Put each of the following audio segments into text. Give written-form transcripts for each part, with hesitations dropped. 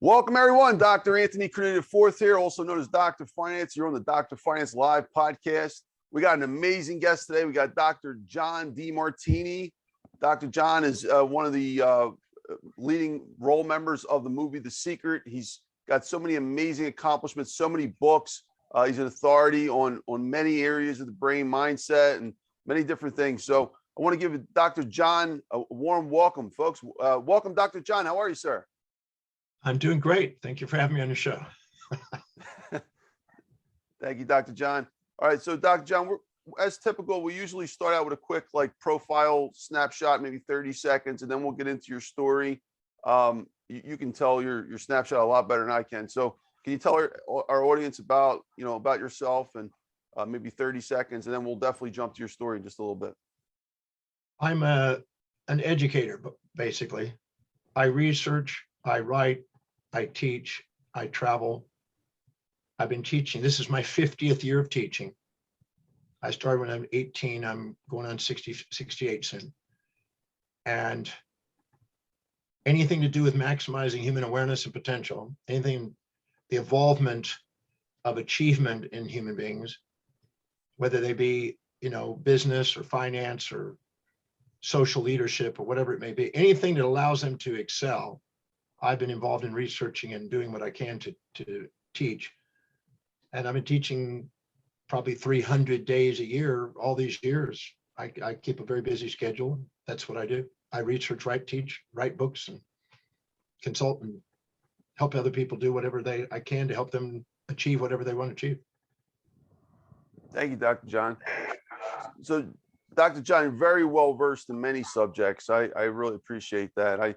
Welcome, everyone. Dr. Anthony Criniti IV here, also known as Dr. Finance. You're on the Dr. Finance Live podcast. We got an amazing guest today. We got Dr. John DeMartini. Dr. John is one of the leading role members of the movie The Secret. He's got so many amazing accomplishments, so many books. He's an authority on many areas of the brain mindset and many different things. So I want to give Dr. John a warm welcome, folks. Welcome, Dr. John. How are you, sir? I'm doing great. Thank you for having me on your show. Thank you, Dr. John. All right, so Dr. John, as typical, we usually start out with a quick profile snapshot, maybe 30 seconds, and then we'll get into your story. You can tell your snapshot a lot better than I can. So can you tell our audience about yourself and maybe 30 seconds, and then we'll definitely jump to your story in just a little bit. I'm an educator, basically. I research, I write, I teach, I travel. I've been teaching. This is my 50th year of teaching. I started when I'm 18. I'm going on 68 soon. And anything to do with maximizing human awareness and potential, anything, the involvement of achievement in human beings, whether they be, business or finance or social leadership or whatever it may be, anything that allows them to excel. I've been involved in researching and doing what I can to teach. And I've been teaching probably 300 days a year, all these years. I keep a very busy schedule. That's what I do. I research, write, teach, write books, and consult and help other people do whatever I can to help them achieve whatever they want to achieve. Thank you, Dr. John. So, Dr. John, you're very well versed in many subjects. I really appreciate that.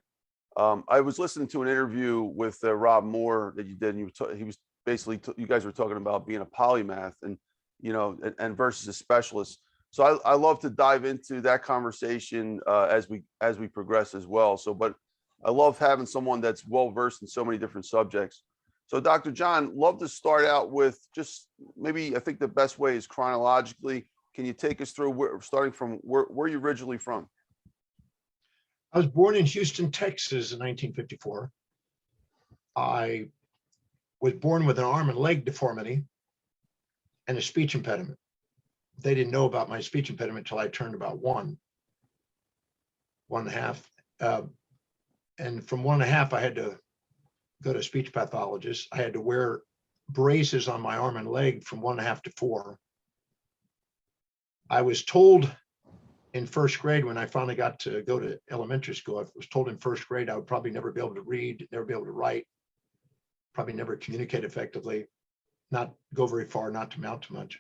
I was listening to an interview with Rob Moore that you did, and he was basically you guys were talking about being a polymath and and versus a specialist. So I love to dive into that conversation as we progress as well. So, but I love having someone that's well versed in so many different subjects. So, Dr. John, love to start out with just maybe I think the best way is chronologically. Can you take us through starting from where you're originally from? I was born in Houston, Texas in 1954. I was born with an arm and leg deformity and a speech impediment. They didn't know about my speech impediment until I turned about one and a half. And from 1.5, I had to go to a speech pathologist. I had to wear braces on my arm and leg from 1.5 to 4. I was told in first grade, when I finally got to go to elementary school, I was told in first grade I would probably never be able to read, never be able to write, probably never communicate effectively, not go very far, not to amount to much.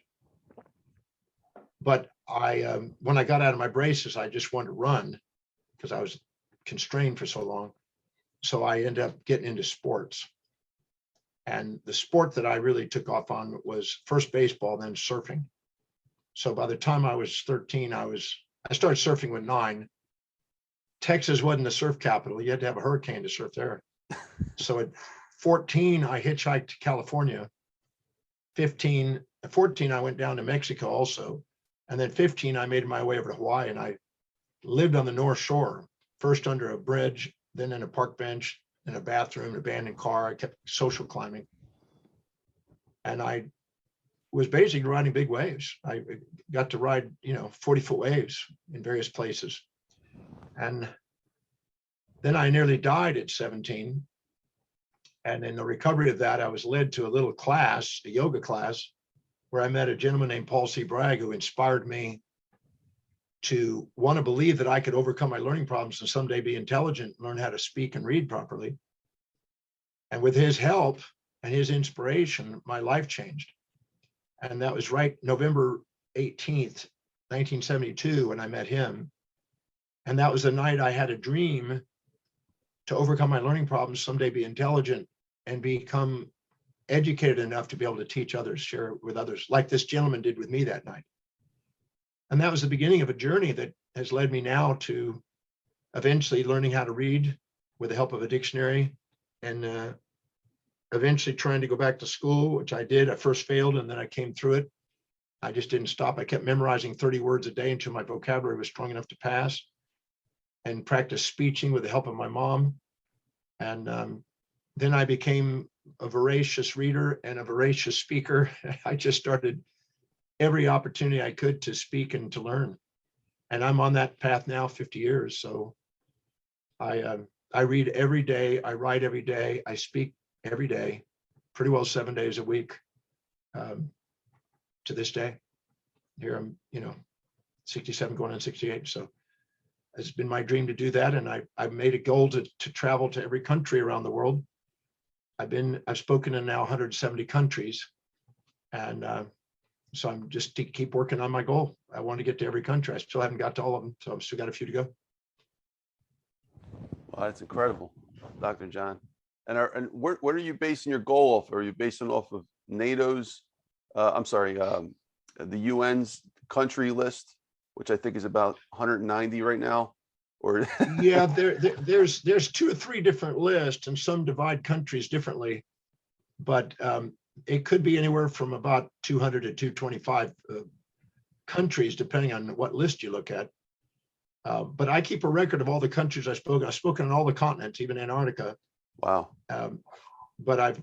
But when I got out of my braces, I just wanted to run because I was constrained for so long. So I ended up getting into sports. And the sport that I really took off on was first baseball, then surfing. So by the time I was 13, I started surfing with 9. Texas wasn't the surf capital. You had to have a hurricane to surf there. So at 14, I hitchhiked to California. 14, I went down to Mexico also. And then 15, I made my way over to Hawaii, and I lived on the North Shore, first under a bridge, then in a park bench, in a bathroom, an abandoned car. I kept social climbing. And I was basically riding big waves. I got to ride, 40-foot waves in various places. And then I nearly died at 17. And in the recovery of that, I was led to a little class, a yoga class, where I met a gentleman named Paul C. Bragg, who inspired me to want to believe that I could overcome my learning problems and someday be intelligent, learn how to speak and read properly. And with his help and his inspiration, my life changed. And that was right November 18th, 1972, when I met him. And that was the night I had a dream to overcome my learning problems, someday be intelligent and become educated enough to be able to teach others, share with others, like this gentleman did with me that night. And that was the beginning of a journey that has led me now to eventually learning how to read with the help of a dictionary, and eventually trying to go back to school, which I did. I first failed, and then I came through it. I just didn't stop. I kept memorizing 30 words a day until my vocabulary was strong enough to pass, and practiced speeching with the help of my mom. And then I became a voracious reader and a voracious speaker. I just started every opportunity I could to speak and to learn. And I'm on that path now, 50 years. So I read every day, I write every day, I speak every day, pretty well 7 days a week, to this day. Here I'm, 67 going on 68. So it's been my dream to do that. And I've made a goal to travel to every country around the world. I've spoken in now 170 countries. And so I'm just to keep working on my goal. I want to get to every country. I still haven't got to all of them. So I've still got a few to go. Wow, that's incredible, Dr. John. And what are you basing your goal off? Are you basing it off of NATO's, the UN's country list, which I think is about 190 right now? Or yeah, there's 2 or 3 different lists, and some divide countries differently, but it could be anywhere from about 200 to 225 countries, depending on what list you look at. But I keep a record of all the countries I've spoken. I've spoken on all the continents, even Antarctica. Wow. But I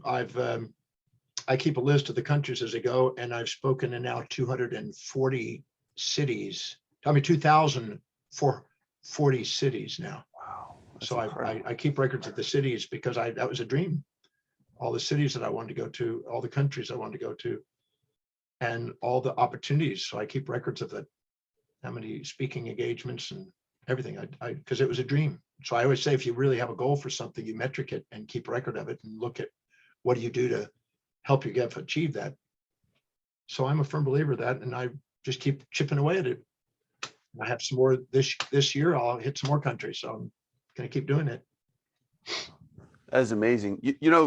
keep a list of the countries as I go, and I've spoken in now 240 cities. 2,040 cities now. Wow. So I keep records of the cities because that was a dream. All the cities that I wanted to go to, all the countries I wanted to go to, and all the opportunities. So I keep records of that, how many speaking engagements and everything. Because it was a dream. So I always say, if you really have a goal for something, you metric it and keep record of it and look at what do you do to help you achieve that. So I'm a firm believer of that, and I just keep chipping away at it. I have some more this year. I'll hit some more countries, so I'm going to keep doing it. That is amazing.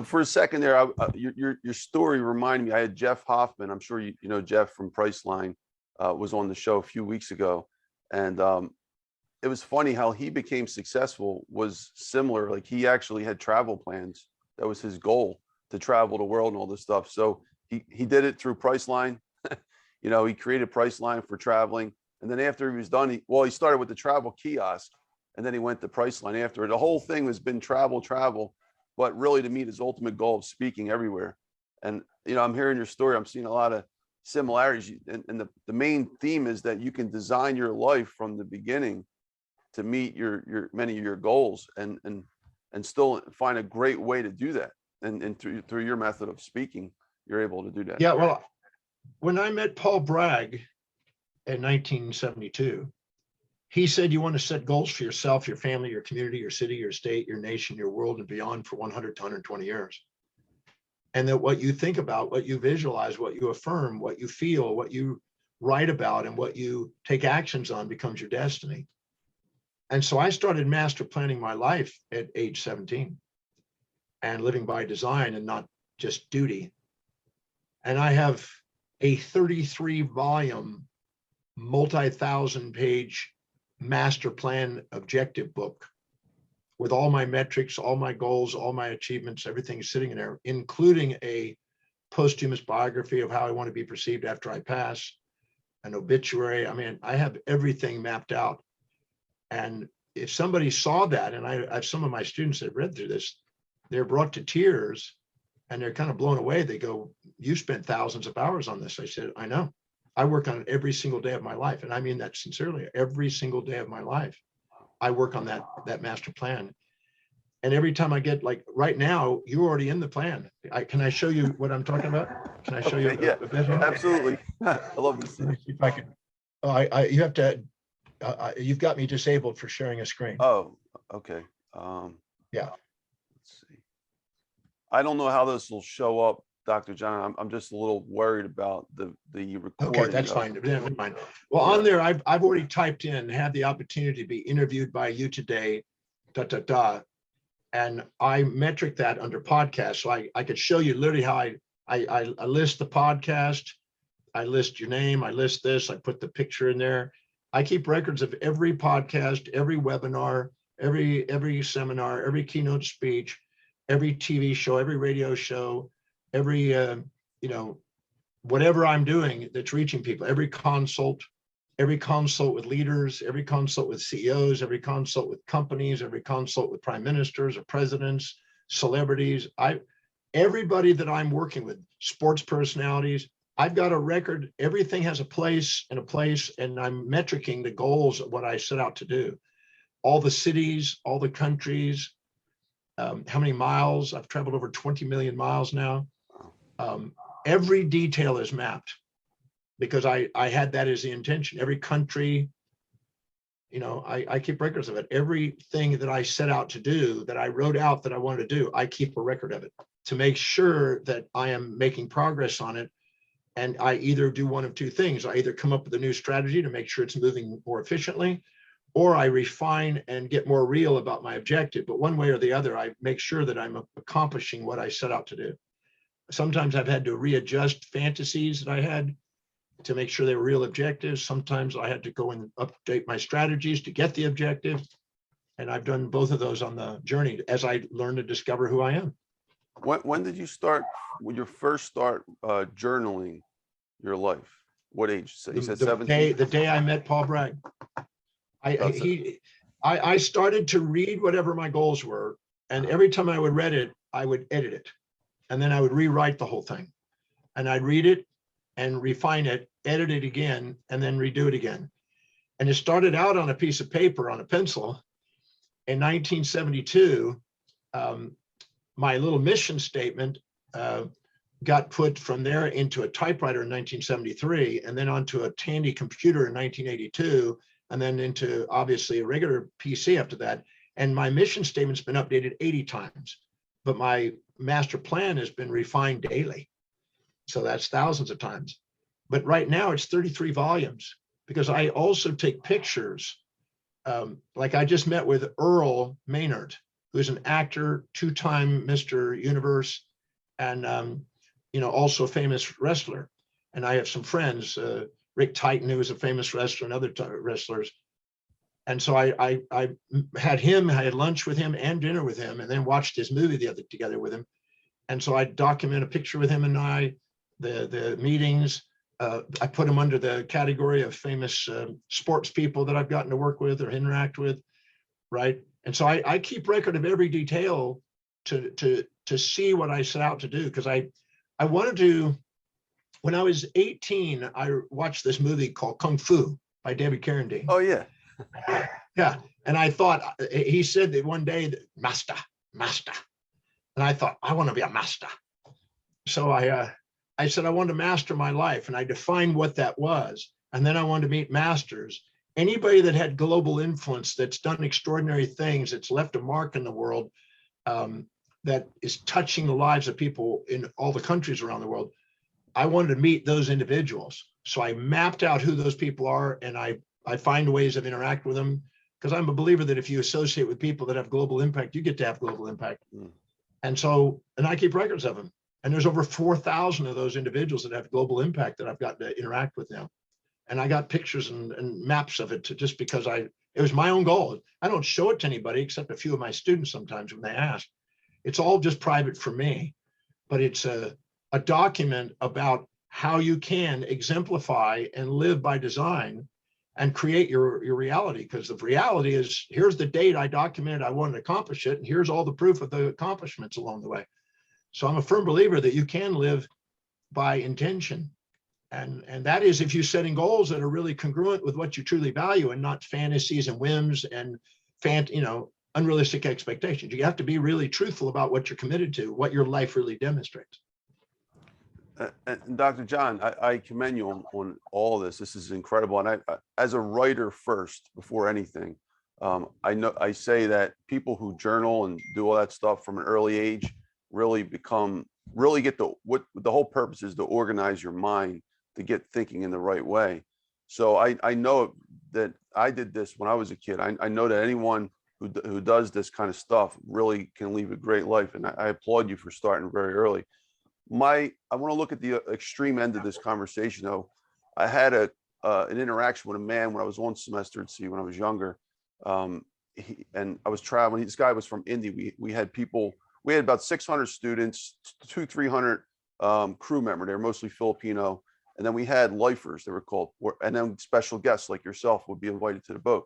For a second there, your story reminded me. I had Jeff Hoffman. I'm sure you know Jeff from Priceline, was on the show a few weeks ago, and it was funny how he became successful. Was similar. Like, he actually had travel plans. That was his goal, to travel the world and all this stuff. So he did it through Priceline. He created Priceline for traveling, and then after he was done, he started with the travel kiosk, and then he went to Priceline after. The whole thing has been travel, but really to meet his ultimate goal of speaking everywhere. And I'm hearing your story. I'm seeing a lot of similarities, and the main theme is that you can design your life from the beginning to meet your many of your goals, and still find a great way to do that. And through your method of speaking, you're able to do that. Yeah, well, when I met Paul Bragg in 1972, he said, you want to set goals for yourself, your family, your community, your city, your state, your nation, your world, and beyond for 100 to 120 years. And that what you think about, what you visualize, what you affirm, what you feel, what you write about, and what you take actions on becomes your destiny. And so I started master planning my life at age 17 and living by design and not just duty. And I have a 33-volume, multi-thousand-page master plan objective book with all my metrics, all my goals, all my achievements, everything sitting in there, including a posthumous biography of how I want to be perceived after I pass, an obituary. I mean, I have everything mapped out. And if somebody saw that, and I have some of my students that have read through this, they're brought to tears and they're kind of blown away. They go, you spent thousands of hours on this. I said, I know. I work on it every single day of my life. And I mean that sincerely. Every single day of my life, I work on that master plan. And every time I get, like right now, you're already in the plan. Can I show you what I'm talking about? Can I show you? Yeah, absolutely. I love to see. Let me see if I can. Oh, you have to, you've got me disabled for sharing a screen. Oh, okay. Yeah. Let's see. I don't know how this will show up, Dr. John. I'm just a little worried about the recording. Okay, that's fine. Never mind. Well, on there, I've already typed in, had the opportunity to be interviewed by you today, and I metric that under podcast. So I could show you literally how I list the podcast, I list your name, I list this, I put the picture in there. I keep records of every podcast, every webinar, every seminar, every keynote speech, every TV show, every radio show, every whatever I'm doing that's reaching people, every consult with leaders, every consult with CEOs, every consult with companies, every consult with prime ministers or presidents, celebrities. Everybody that I'm working with, sports personalities, I've got a record. Everything has a place, and I'm metricing the goals of what I set out to do. All the cities, all the countries, how many miles. I've traveled over 20 million miles now. Every detail is mapped because I had that as the intention. Every country, I keep records of it. Everything that I set out to do, that I wrote out that I wanted to do, I keep a record of it to make sure that I am making progress on it. And I either do one of two things. I either come up with a new strategy to make sure it's moving more efficiently, or I refine and get more real about my objective. But one way or the other, I make sure that I'm accomplishing what I set out to do. Sometimes I've had to readjust fantasies that I had to make sure they were real objectives. Sometimes I had to go and update my strategies to get the objective. And I've done both of those on the journey as I learn to discover who I am. When did you start, when you first start journaling your life? What age? So you said 17? The day I met Paul Bragg. I started to read whatever my goals were. And every time I would read it, I would edit it. And then I would rewrite the whole thing. And I'd read it and refine it, edit it again, and then redo it again. And it started out on a piece of paper, on a pencil. In 1972, my little mission statement got put from there into a typewriter in 1973, and then onto a Tandy computer in 1982, and then into obviously a regular PC after that. And my mission statement's been updated 80 times, but my master plan has been refined daily. So that's thousands of times. But right now it's 33 volumes because I also take pictures. Like I just met with Earl Maynard, who's an actor, two-time Mr. Universe, and also a famous wrestler. And I have some friends, Rick Titan, who is a famous wrestler, and other wrestlers. And so I had lunch with him and dinner with him, and then watched his movie together with him. And so I document a picture with him and the meetings. I put them under the category of famous sports people that I've gotten to work with or interact with, right? And so I keep record of every detail to see what I set out to do, because I wanted to. When I was 18, I watched this movie called Kung Fu by David Carradine. Oh yeah. Yeah. And I thought, he said that one day, that, master. And I thought, I want to be a master. So I said, I wanted to master my life. And I defined what that was. And then I wanted to meet masters. Anybody that had global influence, that's done extraordinary things, that's left a mark in the world, that is touching the lives of people in all the countries around the world. I wanted to meet those individuals. So I mapped out who those people are, and I find ways of interact with them, because I'm a believer that if you associate with people that have global impact, you get to have global impact. And I keep records of them. And there's over 4,000 of those individuals that have global impact that I've gotten to interact with now. And I got pictures and maps of it just because it was my own goal. I don't show it to anybody except a few of my students sometimes when they ask. It's all just private for me, but it's a document about how you can exemplify and live by design and create your reality. Because the reality is, here's the date I documented I wanted to accomplish it, and here's all the proof of the accomplishments along the way. So I'm a firm believer that you can live by intention. And that is if you're setting goals that are really congruent with what you truly value, and not fantasies and whims and unrealistic expectations. You have to be really truthful about what you're committed to, what your life really demonstrates. And Dr. John, I commend you on all this. This is incredible. And I as a writer first, before anything, I say that people who journal and do all that stuff from an early age really get what the whole purpose is, to organize your mind, to get thinking in the right way. So I know that I did this when I was a kid. I know that anyone who does this kind of stuff really can lead a great life. And I applaud you for starting very early. I want to look at the extreme end of this conversation, though. I had an interaction with a man when I was one semester at sea when I was younger. And I was traveling. This guy was from India. We had about 600 students, 300 crew members. They were mostly Filipino. And then we had lifers, they were called, and then special guests like yourself would be invited to the boat.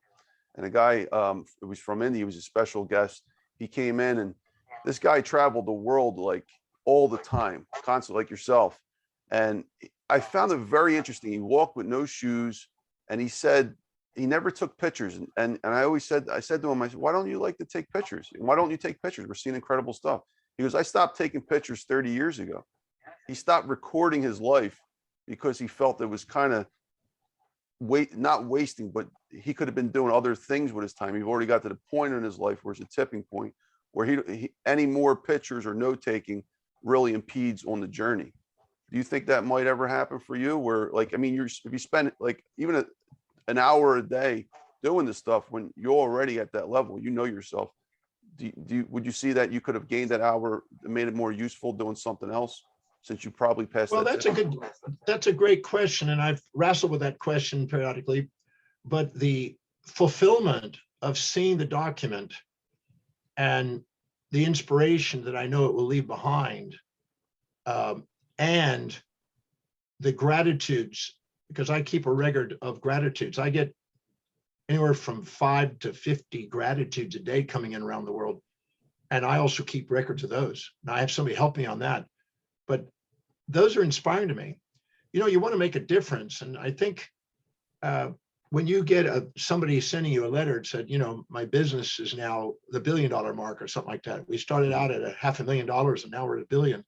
And a guy who was from India, he was a special guest. He came in and this guy traveled the world like all the time, constantly, like yourself. And I found it very interesting. He walked with no shoes, and he said he never took pictures. And I said to him, I said, why don't you like to take pictures? Why don't you take pictures? We're seeing incredible stuff. He goes, I stopped taking pictures 30 years ago. He stopped recording his life because he felt it was kind of not wasting, but he could have been doing other things with his time. He'd already got to the point in his life where it's a tipping point where any more pictures or note taking really impedes on the journey. Do you think that might ever happen for you? Where, like, I mean, if you spend like even an hour a day doing this stuff, when you're already at that level, you know yourself. Would you see that you could have gained that hour and made it more useful doing something else, since you probably passed Well, that? that's a great question. And I've wrestled with that question periodically, but the fulfillment of seeing the document and the inspiration that I know it will leave behind, and the gratitudes, because I keep a record of gratitudes. I get anywhere from 5 to 50 gratitudes a day coming in around the world. And I also keep records of those. Now I have somebody help me on that, but those are inspiring to me. You know, you want to make a difference. And I think when you get somebody sending you a letter that said, you know, my business is now the $1 billion mark or something like that. We started out at $500,000 and now we're at $1 billion.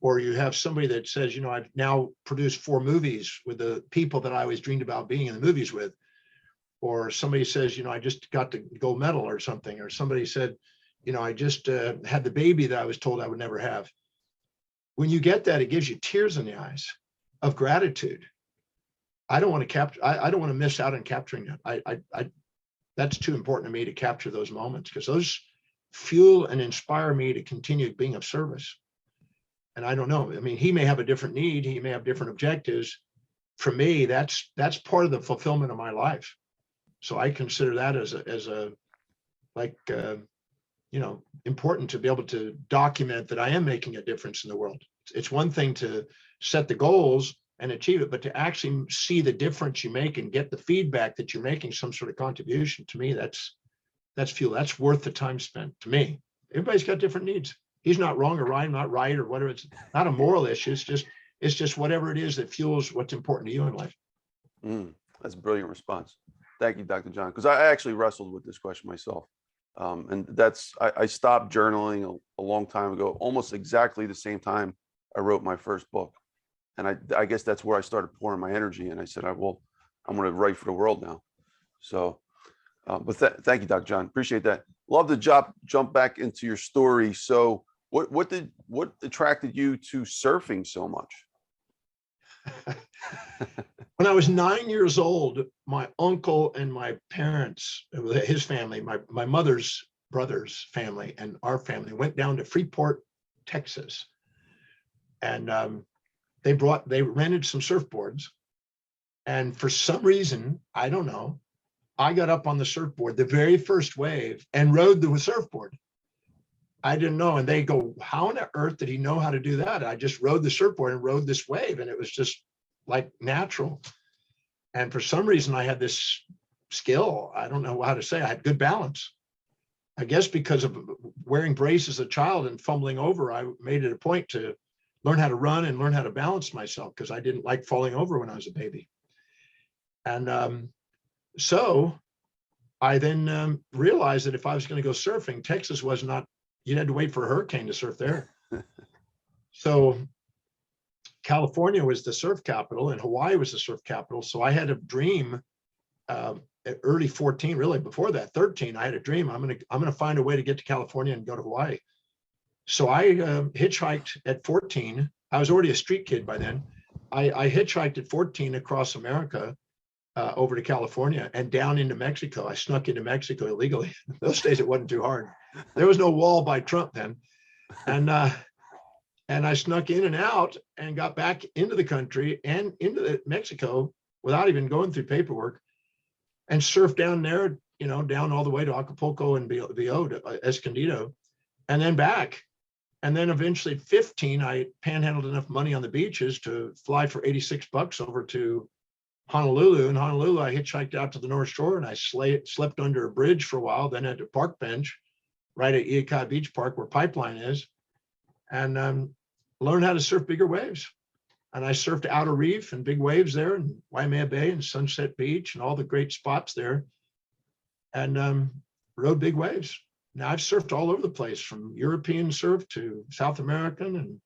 Or you have somebody that says, you know, I've now produced 4 movies with the people that I always dreamed about being in the movies with. Or somebody says, you know, I just got the gold medal or something. Or somebody said, you know, I just had the baby that I was told I would never have. When you get that, it gives you tears in the eyes of gratitude. I don't want to I don't want to miss out on capturing that. That's too important to me to capture those moments, because those fuel and inspire me to continue being of service. And I don't know, I mean, he may have a different need. He may have different objectives. For me, that's part of the fulfillment of my life. So I consider that as a you know, important to be able to document that I am making a difference in the world. It's one thing to set the goals and achieve it, but to actually see the difference you make and get the feedback that you're making some sort of contribution, to me, that's fuel. That's worth the time spent to me. Everybody's got different needs. He's not wrong or right, I'm not right or whatever. It's not a moral issue. It's just whatever it is that fuels what's important to you in life. That's a brilliant response. Thank you, Dr. John, because I actually wrestled with this question myself. And I stopped journaling a long time ago, almost exactly the same time I wrote my first book. And I guess that's where I started pouring my energy. And I said, I'm going to write for the world now. So, but thank you, Dr. John. Appreciate that. Love to jump back into your story. So what attracted you to surfing so much? When I was 9 years old, my uncle and my parents, his family, my mother's brother's family and our family went down to Freeport, Texas. And they rented some surfboards. And for some reason, I don't know, I got up on the surfboard, the very first wave, and rode the surfboard. I didn't know. And they go, how on earth did he know how to do that? I just rode the surfboard and rode this wave. And it was just like natural. And for some reason, I had this skill. I don't know how to say. I had good balance. I guess because of wearing braces as a child and fumbling over, I made it a point to learn how to run and learn how to balance myself, because I didn't like falling over when I was a baby. And so I then realized that if I was going to go surfing, Texas was not, you had to wait for a hurricane to surf there. So California was the surf capital and Hawaii was the surf capital. So I had a dream at early 14, really before that, 13, I had a dream. I'm going to find a way to get to California and go to Hawaii. So I hitchhiked at 14. I was already a street kid by then. I hitchhiked at 14 across America over to California and down into Mexico. I snuck into Mexico illegally. Those days it wasn't too hard. There was no wall by Trump then. And I snuck in and out and got back into the country and into Mexico without even going through paperwork, and surfed down there, you know, down all the way to Acapulco and Vio to Escondido, and then back. And then eventually at 15, I panhandled enough money on the beaches to fly for $86 over to Honolulu. In Honolulu, I hitchhiked out to the North Shore and I slept under a bridge for a while, then at a park bench, right at Eakai Beach Park where Pipeline is, and learned how to surf bigger waves. And I surfed Outer Reef and big waves there, and Waimea Bay and Sunset Beach and all the great spots there, and rode big waves. Now I've surfed all over the place, from European surf to South American, and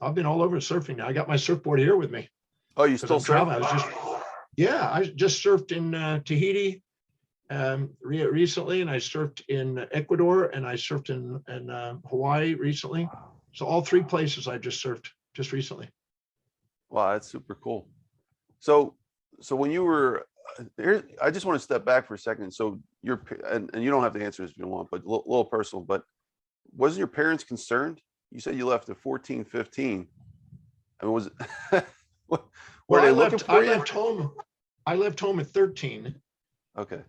I've been all over surfing now. I got my surfboard here with me. Oh, you still surf? I just surfed in Tahiti recently, and I surfed in Ecuador, and I surfed in Hawaii recently. So all three places I just surfed just recently. Wow, that's super cool. So when you were here, I just want to step back for a second. So and you don't have to answer this if you don't want, but a little personal, but wasn't your parents concerned? You said you left at 14, 15. I mean, was it, were they looking for you? I left home at 13. Okay.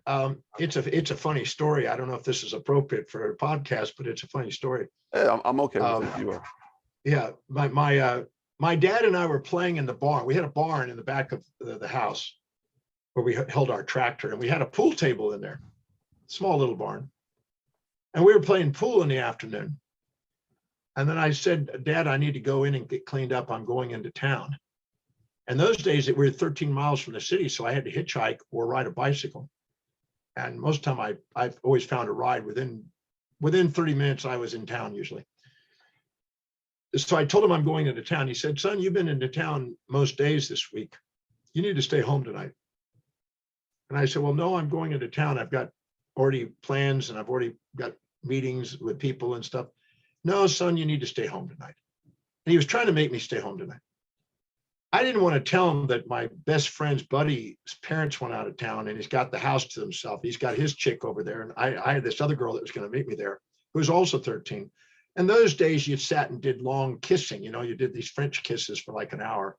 It's a funny story. I don't know if this is appropriate for a podcast, but it's a funny story. Yeah, I'm okay with it if you are. Yeah, my dad and I were playing in the barn. We had a barn in the back of the house where we held our tractor, and we had a pool table in there, small little barn. And we were playing pool in the afternoon. And then I said, Dad, I need to go in and get cleaned up. I'm going into town. And those days we were 13 miles from the city, so I had to hitchhike or ride a bicycle. And most of the time I've always found a ride within 30 minutes. I was in town usually. So I told him I'm going into town. He said, son, you've been into town most days this week. You need to stay home tonight. And I said, well, no, I'm going into town. I've got already plans, and I've already got meetings with people and stuff. No, son, you need to stay home tonight. And he was trying to make me stay home tonight. I didn't want to tell him that my best friend's buddy's parents went out of town, and he's got the house to himself. He's got his chick over there. And I had this other girl that was going to meet me there, who was also 13. And those days you sat and did long kissing. You know, you did these French kisses for like an hour.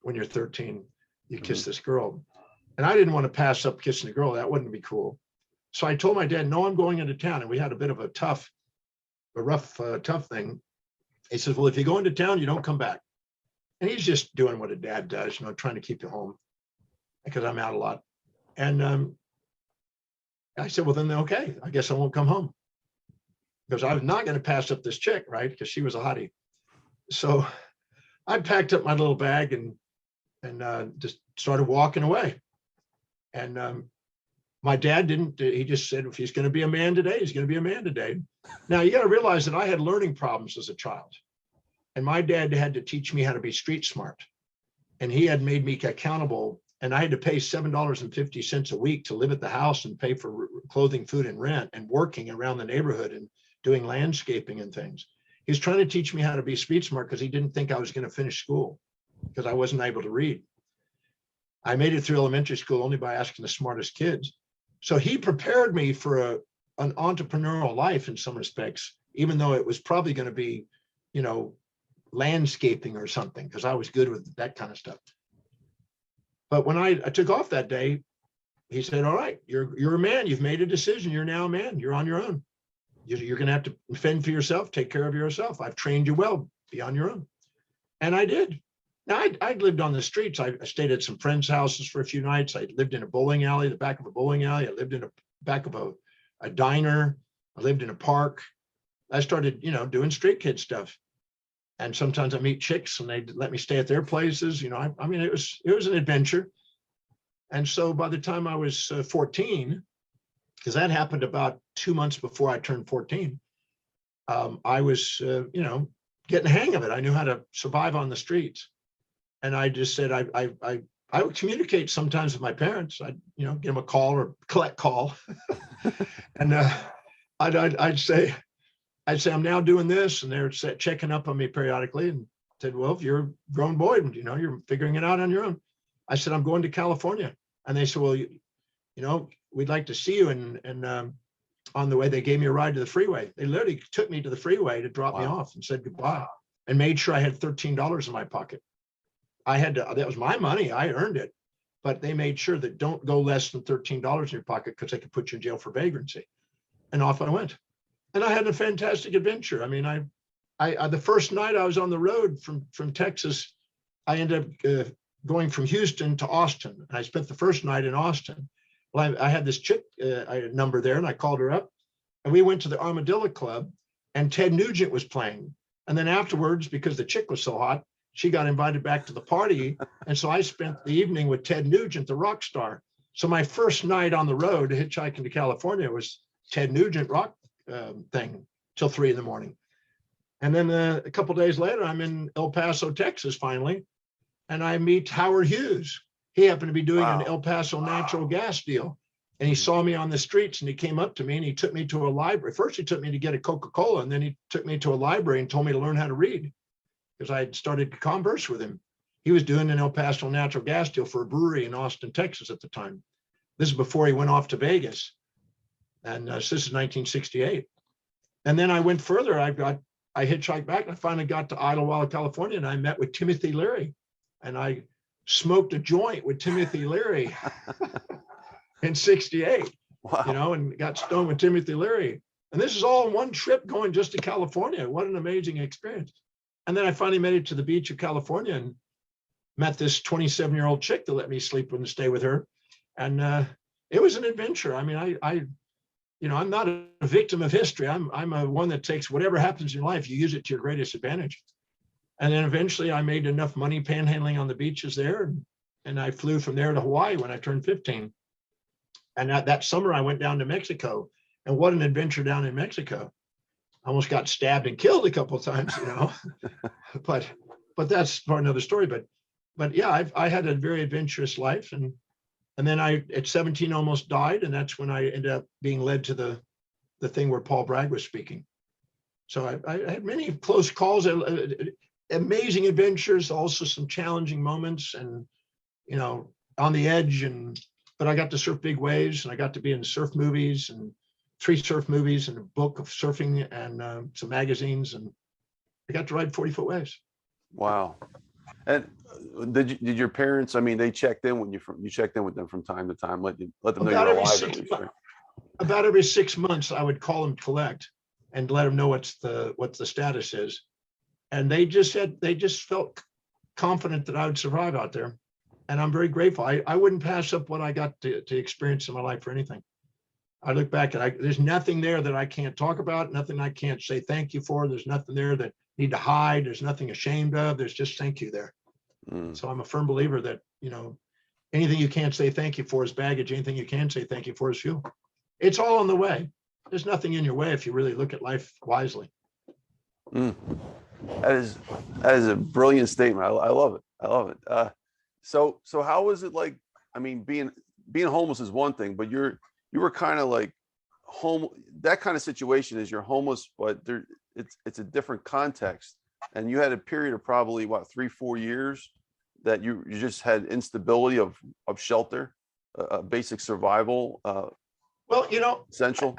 When you're 13, you kiss this girl. And I didn't want to pass up kissing a girl. That wouldn't be cool. So I told my dad, no, I'm going into town. And we had a bit of a rough thing. He says, well, if you go into town, you don't come back. And he's just doing what a dad does, you know, trying to keep you home because I'm out a lot. And I said, well, then, okay, I guess I won't come home, because I was not going to pass up this chick, right? Because she was a hottie. So I packed up my little bag and just started walking away. And my dad he just said, if he's going to be a man today, he's going to be a man today. Now, you got to realize that I had learning problems as a child. And my dad had to teach me how to be street smart. And he had made me accountable. And I had to pay $7.50 a week to live at the house and pay for clothing, food, and rent, and working around the neighborhood and doing landscaping and things. He was trying to teach me how to be street smart because he didn't think I was going to finish school because I wasn't able to read. I made it through elementary school only by asking the smartest kids. So he prepared me for an entrepreneurial life in some respects, even though it was probably going to be, you know, landscaping or something, because I was good with that kind of stuff. But when I took off that day, he said, all right, you're a man. You've made a decision. You're now a man. You're on your own. You're going to have to fend for yourself, take care of yourself. I've trained you well. Be on your own. And I did. Now, I'd lived on the streets. I stayed at some friends' houses for a few nights. I lived in a bowling alley, the back of a bowling alley. I lived in the back of a diner. I lived in a park. I started, you know, doing street kid stuff. And sometimes I meet chicks and they'd let me stay at their places. You know, I mean, it was an adventure. And so by the time I was 14, because that happened about 2 months before I turned 14, I was, you know, getting the hang of it. I knew how to survive on the streets. And I just said, I would communicate sometimes with my parents. I'd, you know, give them a call or collect call. And I'd say, I'm now doing this, and they're checking up on me periodically and said, well, if you're a grown boy, you know, you're figuring it out on your own. I said, I'm going to California. And they said, well, you know, we'd like to see you. And on the way, they gave me a ride to the freeway. They literally took me to the freeway to drop me off and said goodbye and made sure I had $13 in my pocket. That was my money. I earned it. But they made sure that don't go less than $13 in your pocket because they could put you in jail for vagrancy. And off I went. And I had a fantastic adventure. I mean, I the first night I was on the road from Texas, I ended up going from Houston to Austin. And I spent the first night in Austin. Well, I had this chick number there, and I called her up. and we went to the Armadillo Club, and Ted Nugent was playing. And then afterwards, because the chick was so hot, she got invited back to the party. And so I spent the evening with Ted Nugent, the rock star. So my first night on the road hitchhiking to California was Ted Nugent rock thing till 3 a.m. And then a couple of days later, I'm in El Paso, Texas, finally, and I meet Howard Hughes. He happened to be doing an El Paso natural gas deal. And he saw me on the streets, and he came up to me and he took me to a library. First, he took me to get a Coca-Cola, and then he took me to a library and told me to learn how to read, because I had started to converse with him. He was doing an El Paso natural gas deal for a brewery in Austin, Texas at the time. This is before he went off to Vegas. And so this is 1968. And then I went further. I hitchhiked back, and I finally got to Idlewild, California, and I met with Timothy Leary. And I smoked a joint with Timothy Leary in 68, Wow. and got stoned with Timothy Leary. And this is all in one trip going just to California. What an amazing experience. And then I finally made it to the beach of California and met this 27-year-old chick that let me sleep and stay with her. And it was an adventure. I mean, I'm not a victim of history. I'm a one that takes whatever happens in life, you use it to your greatest advantage. And then eventually I made enough money panhandling on the beaches there. And I flew from there to Hawaii when I turned 15. And that summer I went down to Mexico. And what an adventure down in Mexico. I almost got stabbed and killed a couple of times, but that's for another story. But yeah, I had a very adventurous life. And then I, at 17, almost died. And that's when I ended up being led to the thing where Paul Bragg was speaking. So I had many close calls, amazing adventures, also some challenging moments, and, on the edge. But I got to surf big waves, and I got to be in surf movies, and 3 surf movies, and a book of surfing, and some magazines. And I got to ride 40-foot waves. Wow. And did your parents, I mean, they checked in when you checked in with them from time to time, let them know you're alive at least, right? About every 6 months, I would call them collect and let them know what the status is. And they just felt confident that I would survive out there. And I'm very grateful. I wouldn't pass up what I got to experience in my life for anything. I look back and there's nothing there that I can't talk about, nothing I can't say thank you for. There's nothing there that need to hide. There's nothing ashamed of. There's just thank you there. So I'm a firm believer that, anything you can't say thank you for is baggage. Anything you can say thank you for is fuel. It's all on the way. There's nothing in your way if you really look at life wisely. That is a brilliant statement. I love it. I love it. So how was it like? I mean, being homeless is one thing, but you were kind of like home. That kind of situation is you're homeless, but it's a different context. And you had a period of probably 3-4 years that you just had instability of shelter, basic survival. Well, essential.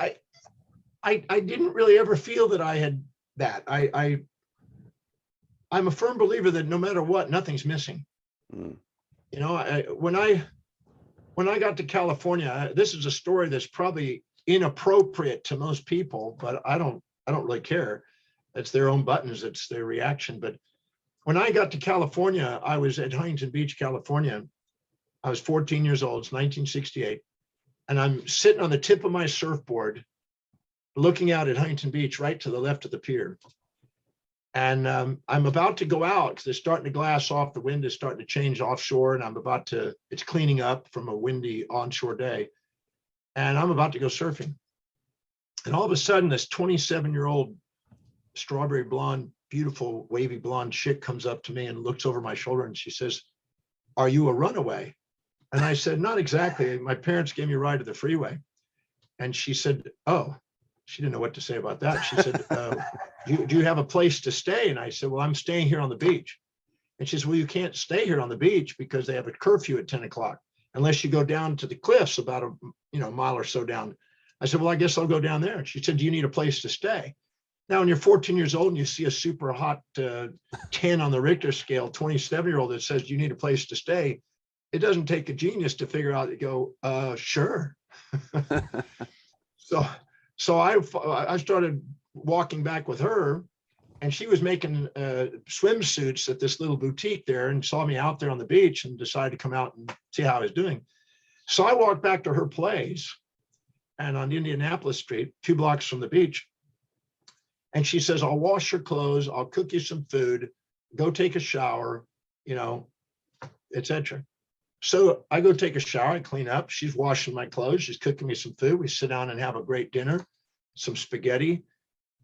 I didn't really ever feel that I had that. I'm a firm believer that no matter what, nothing's missing. When I got to California, this is a story that's probably inappropriate to most people, but I don't really care. It's their own buttons. It's their reaction. But when I got to California, I was at Huntington Beach, California. I was 14 years old. It's 1968. And I'm sitting on the tip of my surfboard, looking out at Huntington Beach, right to the left of the pier. And I'm about to go out because it's starting to glass off. The wind is starting to change offshore, and it's cleaning up from a windy onshore day. And I'm about to go surfing. And all of a sudden, this 27-year-old strawberry blonde, beautiful, wavy blonde chick comes up to me and looks over my shoulder, and she says, "Are you a runaway?" And I said, "Not exactly. My parents gave me a ride to the freeway." And she said, "Oh," she didn't know what to say about that. She said, do you have a place to stay? And I said, "Well, I'm staying here on the beach." And she said, "Well, you can't stay here on the beach because they have a curfew at 10 o'clock unless you go down to the cliffs about a mile or so down." I said, "Well, I guess I'll go down there." And she said, "Do you need a place to stay?" Now, when you're 14 years old and you see a super hot 10 on the Richter scale, 27-year-old that says you need a place to stay, it doesn't take a genius to figure out, to go, sure. So I started walking back with her, and she was making swimsuits at this little boutique there, and saw me out there on the beach and decided to come out and see how I was doing. So I walked back to her place, and on Indianapolis Street, 2 blocks from the beach. And she says, I'll wash your clothes, I'll cook you some food, go take a shower, you know, etc. So I go take a shower, I clean up, she's washing my clothes, she's cooking me some food, we sit down and have a great dinner, some spaghetti.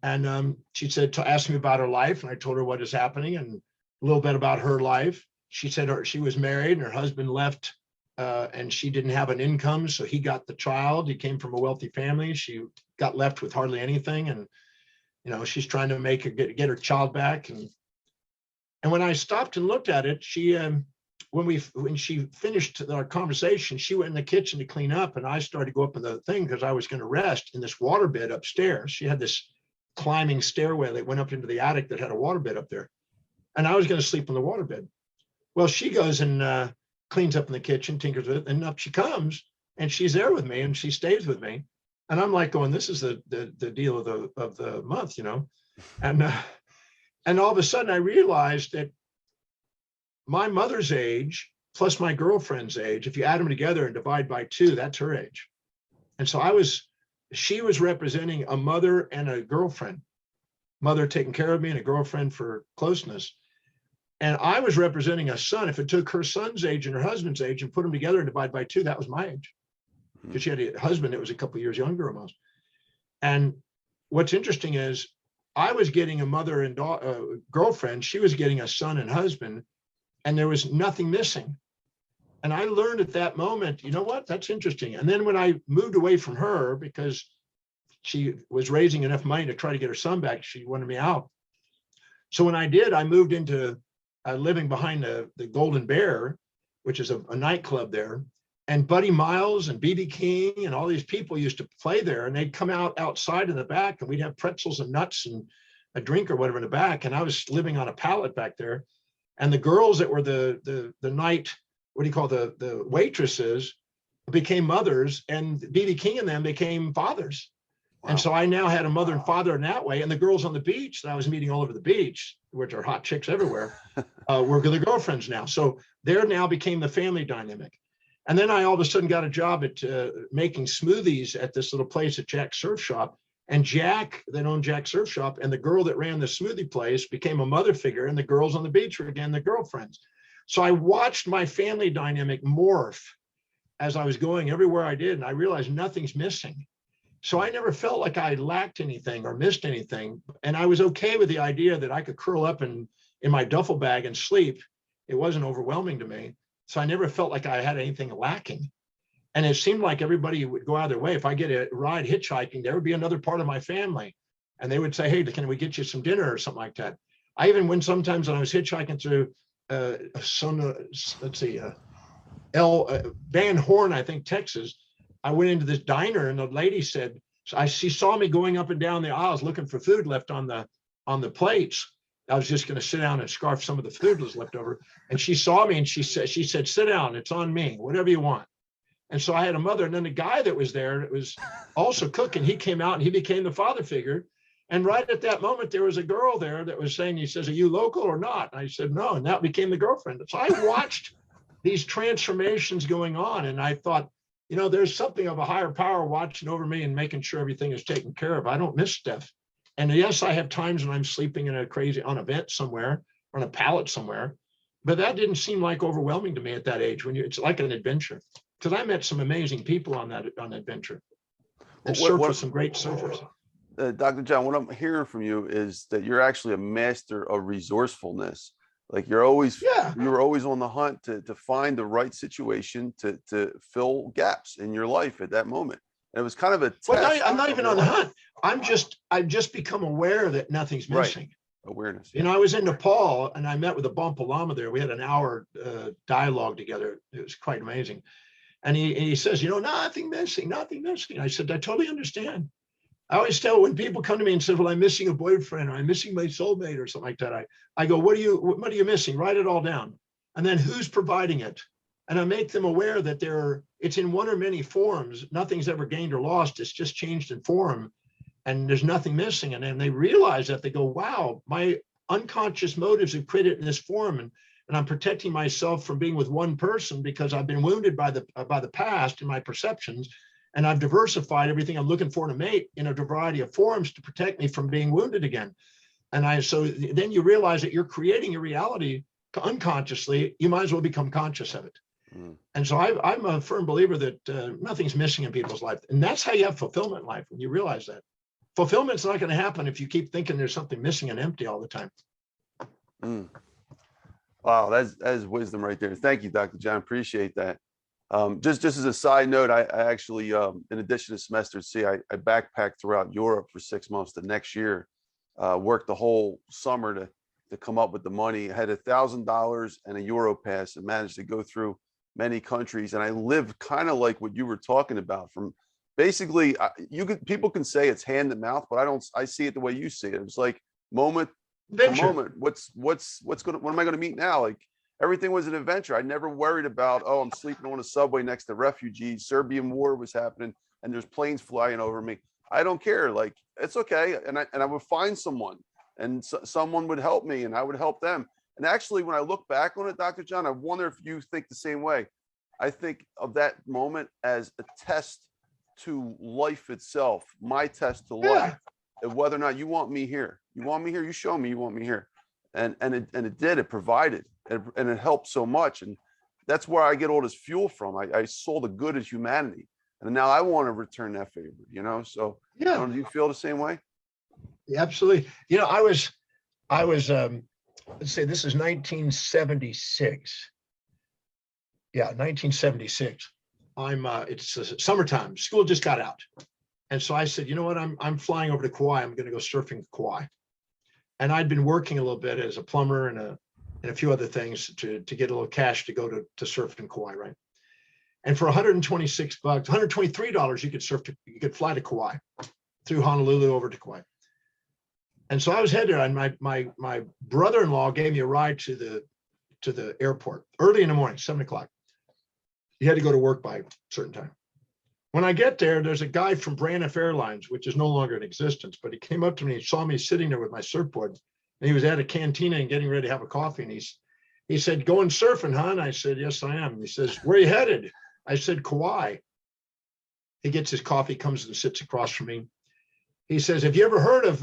And she said, asked me about her life, and I told her what is happening and a little bit about her life. She said she was married and her husband left, and she didn't have an income, so he got the child. He came from a wealthy family. She got left with hardly anything, and you know, she's trying to make her get her child back. And when I stopped and looked at it, she when she finished our conversation, she went in the kitchen to clean up, and I started to go up in the thing because I was going to rest in this waterbed upstairs. She had this climbing stairway that went up into the attic that had a waterbed up there, and I was going to sleep in the waterbed. Well, she goes and cleans up in the kitchen, tinkers with it, and up she comes, and she's there with me, and she stays with me, and I'm like going, this is the deal of the month, you know, and all of a sudden I realized that my mother's age plus my girlfriend's age, if you add them together and divide by 2, that's her age, and so she was representing a mother and a girlfriend, mother taking care of me and a girlfriend for closeness. And I was representing a son. If it took her son's age and her husband's age and put them together and divide by 2, that was my age. Because she had a husband that was a couple of years younger almost. And what's interesting is I was getting a mother and girlfriend. She was getting a son and husband, and there was nothing missing. And I learned at that moment, you know what, that's interesting. And then when I moved away from her because she was raising enough money to try to get her son back, she wanted me out. So when I did, I moved into living behind the Golden Bear, which is a nightclub there. And Buddy Miles and B.B. King and all these people used to play there, and they'd come outside in the back, and we'd have pretzels and nuts and a drink or whatever in the back. And I was living on a pallet back there. And the girls that were the night, what do you call the waitresses, became mothers, and B.B. King and them became fathers. Wow. And so I now had a mother and father in that way. And the girls on the beach that I was meeting all over the beach, which are hot chicks everywhere, were the girlfriends now. So there now became the family dynamic. And then I all of a sudden got a job at making smoothies at this little place at Jack's Surf Shop. And Jack, that owned Jack's Surf Shop, and the girl that ran the smoothie place became a mother figure, and the girls on the beach were again the girlfriends. So I watched my family dynamic morph as I was going everywhere I did, and I realized nothing's missing. So I never felt like I lacked anything or missed anything. And I was okay with the idea that I could curl up in my duffel bag and sleep. It wasn't overwhelming to me. So I never felt like I had anything lacking. And it seemed like everybody would go out of their way. If I get a ride hitchhiking, there would be another part of my family. And they would say, hey, can we get you some dinner or something like that? I even went sometimes when I was hitchhiking through Van Horn, I think, Texas. I went into this diner, and the lady said, she saw me going up and down the aisles looking for food left on the plates. I was just going to sit down and scarf some of the food that was left over. And she saw me, and she said, sit down, it's on me, whatever you want. And so I had a mother, and then the guy that was there, that was also cooking, he came out and he became the father figure. And right at that moment, there was a girl there that was saying, he says, are you local or not? And I said, no. And that became the girlfriend. So I watched these transformations going on. And I thought, you know, there's something of a higher power watching over me and making sure everything is taken care of. I don't miss stuff. And yes, I have times when I'm sleeping in on a vent somewhere or on a pallet somewhere, but that didn't seem like overwhelming to me at that age. It's like an adventure, because I met some amazing people on that adventure and surfed with some great surfers. Dr. John, what I'm hearing from you is that you're actually a master of resourcefulness. Like you were always on the hunt to find the right situation to fill gaps in your life at that moment. And it was kind of a test. Well, I'm not even on the hunt. I've just become aware that nothing's missing. Right. Awareness. You know, I was in Nepal and I met with a Bonpa Lama there. We had an hour dialogue together. It was quite amazing. And he says, you know, nothing missing. I said, I totally understand. I always tell when people come to me and say, well, I'm missing a boyfriend, or I'm missing my soulmate or something like that. I go, what are you missing? Write it all down. And then who's providing it? And I make them aware that it's in one or many forms. Nothing's ever gained or lost. It's just changed in form, and there's nothing missing. And then they realize that, they go, wow, my unconscious motives have created in this form. And I'm protecting myself from being with one person because I've been wounded by the past in my perceptions. And I've diversified everything I'm looking for in a mate in a variety of forms to protect me from being wounded again. So then you realize that you're creating your reality unconsciously. You might as well become conscious of it. Mm. And so I'm a firm believer that nothing's missing in people's life. And that's how you have fulfillment in life, when you realize that. Fulfillment's not going to happen if you keep thinking there's something missing and empty all the time. Mm. Wow, that's wisdom right there. Thank you, Dr. John. Appreciate that. Just as a side note, I actually, in addition to semester C, I backpacked throughout Europe for 6 months the next year, worked the whole summer to come up with the money. I had $1,000 and a Euro pass and managed to go through many countries. And I lived kind of like what you were talking about. From basically, people can say it's hand to mouth, but I see it the way you see it. It was like moment to moment. What am I going to meet now? Like, everything was an adventure. I never worried about, oh, I'm sleeping on a subway next to refugees. Serbian war was happening and there's planes flying over me. I don't care. Like, it's okay. And I would find someone, and someone would help me and I would help them. And actually, when I look back on it, Dr. John, I wonder if you think the same way. I think of that moment as a test to life itself, my test to life, and whether or not you want me here. You want me here, you show me you want me here. And it did, it provided, and it helped so much. And that's where I get all this fuel from. I saw the good of humanity, and now I want to return that favor, So Yeah. do you feel the same way? Yeah, absolutely. I was let's say this is 1976. Yeah, 1976. It's summertime. School just got out. And so I said, you know what, I'm flying over to Kauai. I'm going to go surfing Kauai. And I'd been working a little bit as a plumber and a few other things to get a little cash to go to surf in Kauai, right? And for $126, $123, you could fly to Kauai, through Honolulu over to Kauai. And so I was headed, and my brother-in-law gave me a ride to the airport early in the morning, 7 o'clock. He had to go to work by a certain time. When I get there, there's a guy from Braniff Airlines, which is no longer in existence, but he came up to me and saw me sitting there with my surfboard, and he was at a cantina and getting ready to have a coffee. And he said, "Going surfing, huh?" And I said, "Yes, I am." And he says, "Where are you headed?" I said, "Kauai." He gets his coffee, comes and sits across from me. He says, "Have you ever heard of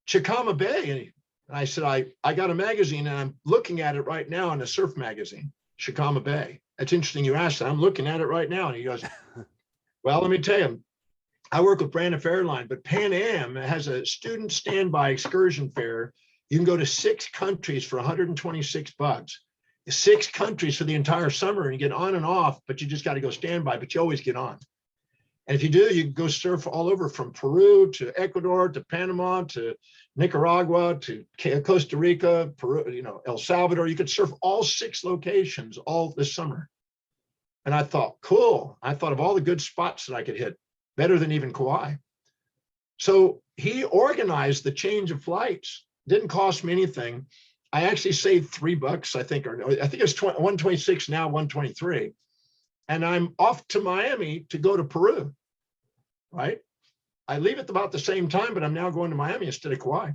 Chicama Bay?" And I said, I got a magazine and I'm looking at it right now, in a surf magazine, Chicama Bay. That's interesting you asked that. I'm looking at it right now. And he goes, "Well, let me tell you, I work with Braniff Airline, but Pan Am has a student standby excursion fare. You can go to 6 countries for $126. 6 countries for the entire summer, and you get on and off, but you just got to go standby, but you always get on. And if you do, you can go surf all over, from Peru to Ecuador to Panama to Nicaragua to Costa Rica, Peru, El Salvador. You could surf all 6 locations all this summer." And I thought, cool. I thought of all the good spots that I could hit, better than even Kauai. So he organized the change of flights. Didn't cost me anything. I actually saved $3, I think it's 126 now, 123. And I'm off to Miami to go to Peru, right? I leave at about the same time, but I'm now going to Miami instead of Kauai.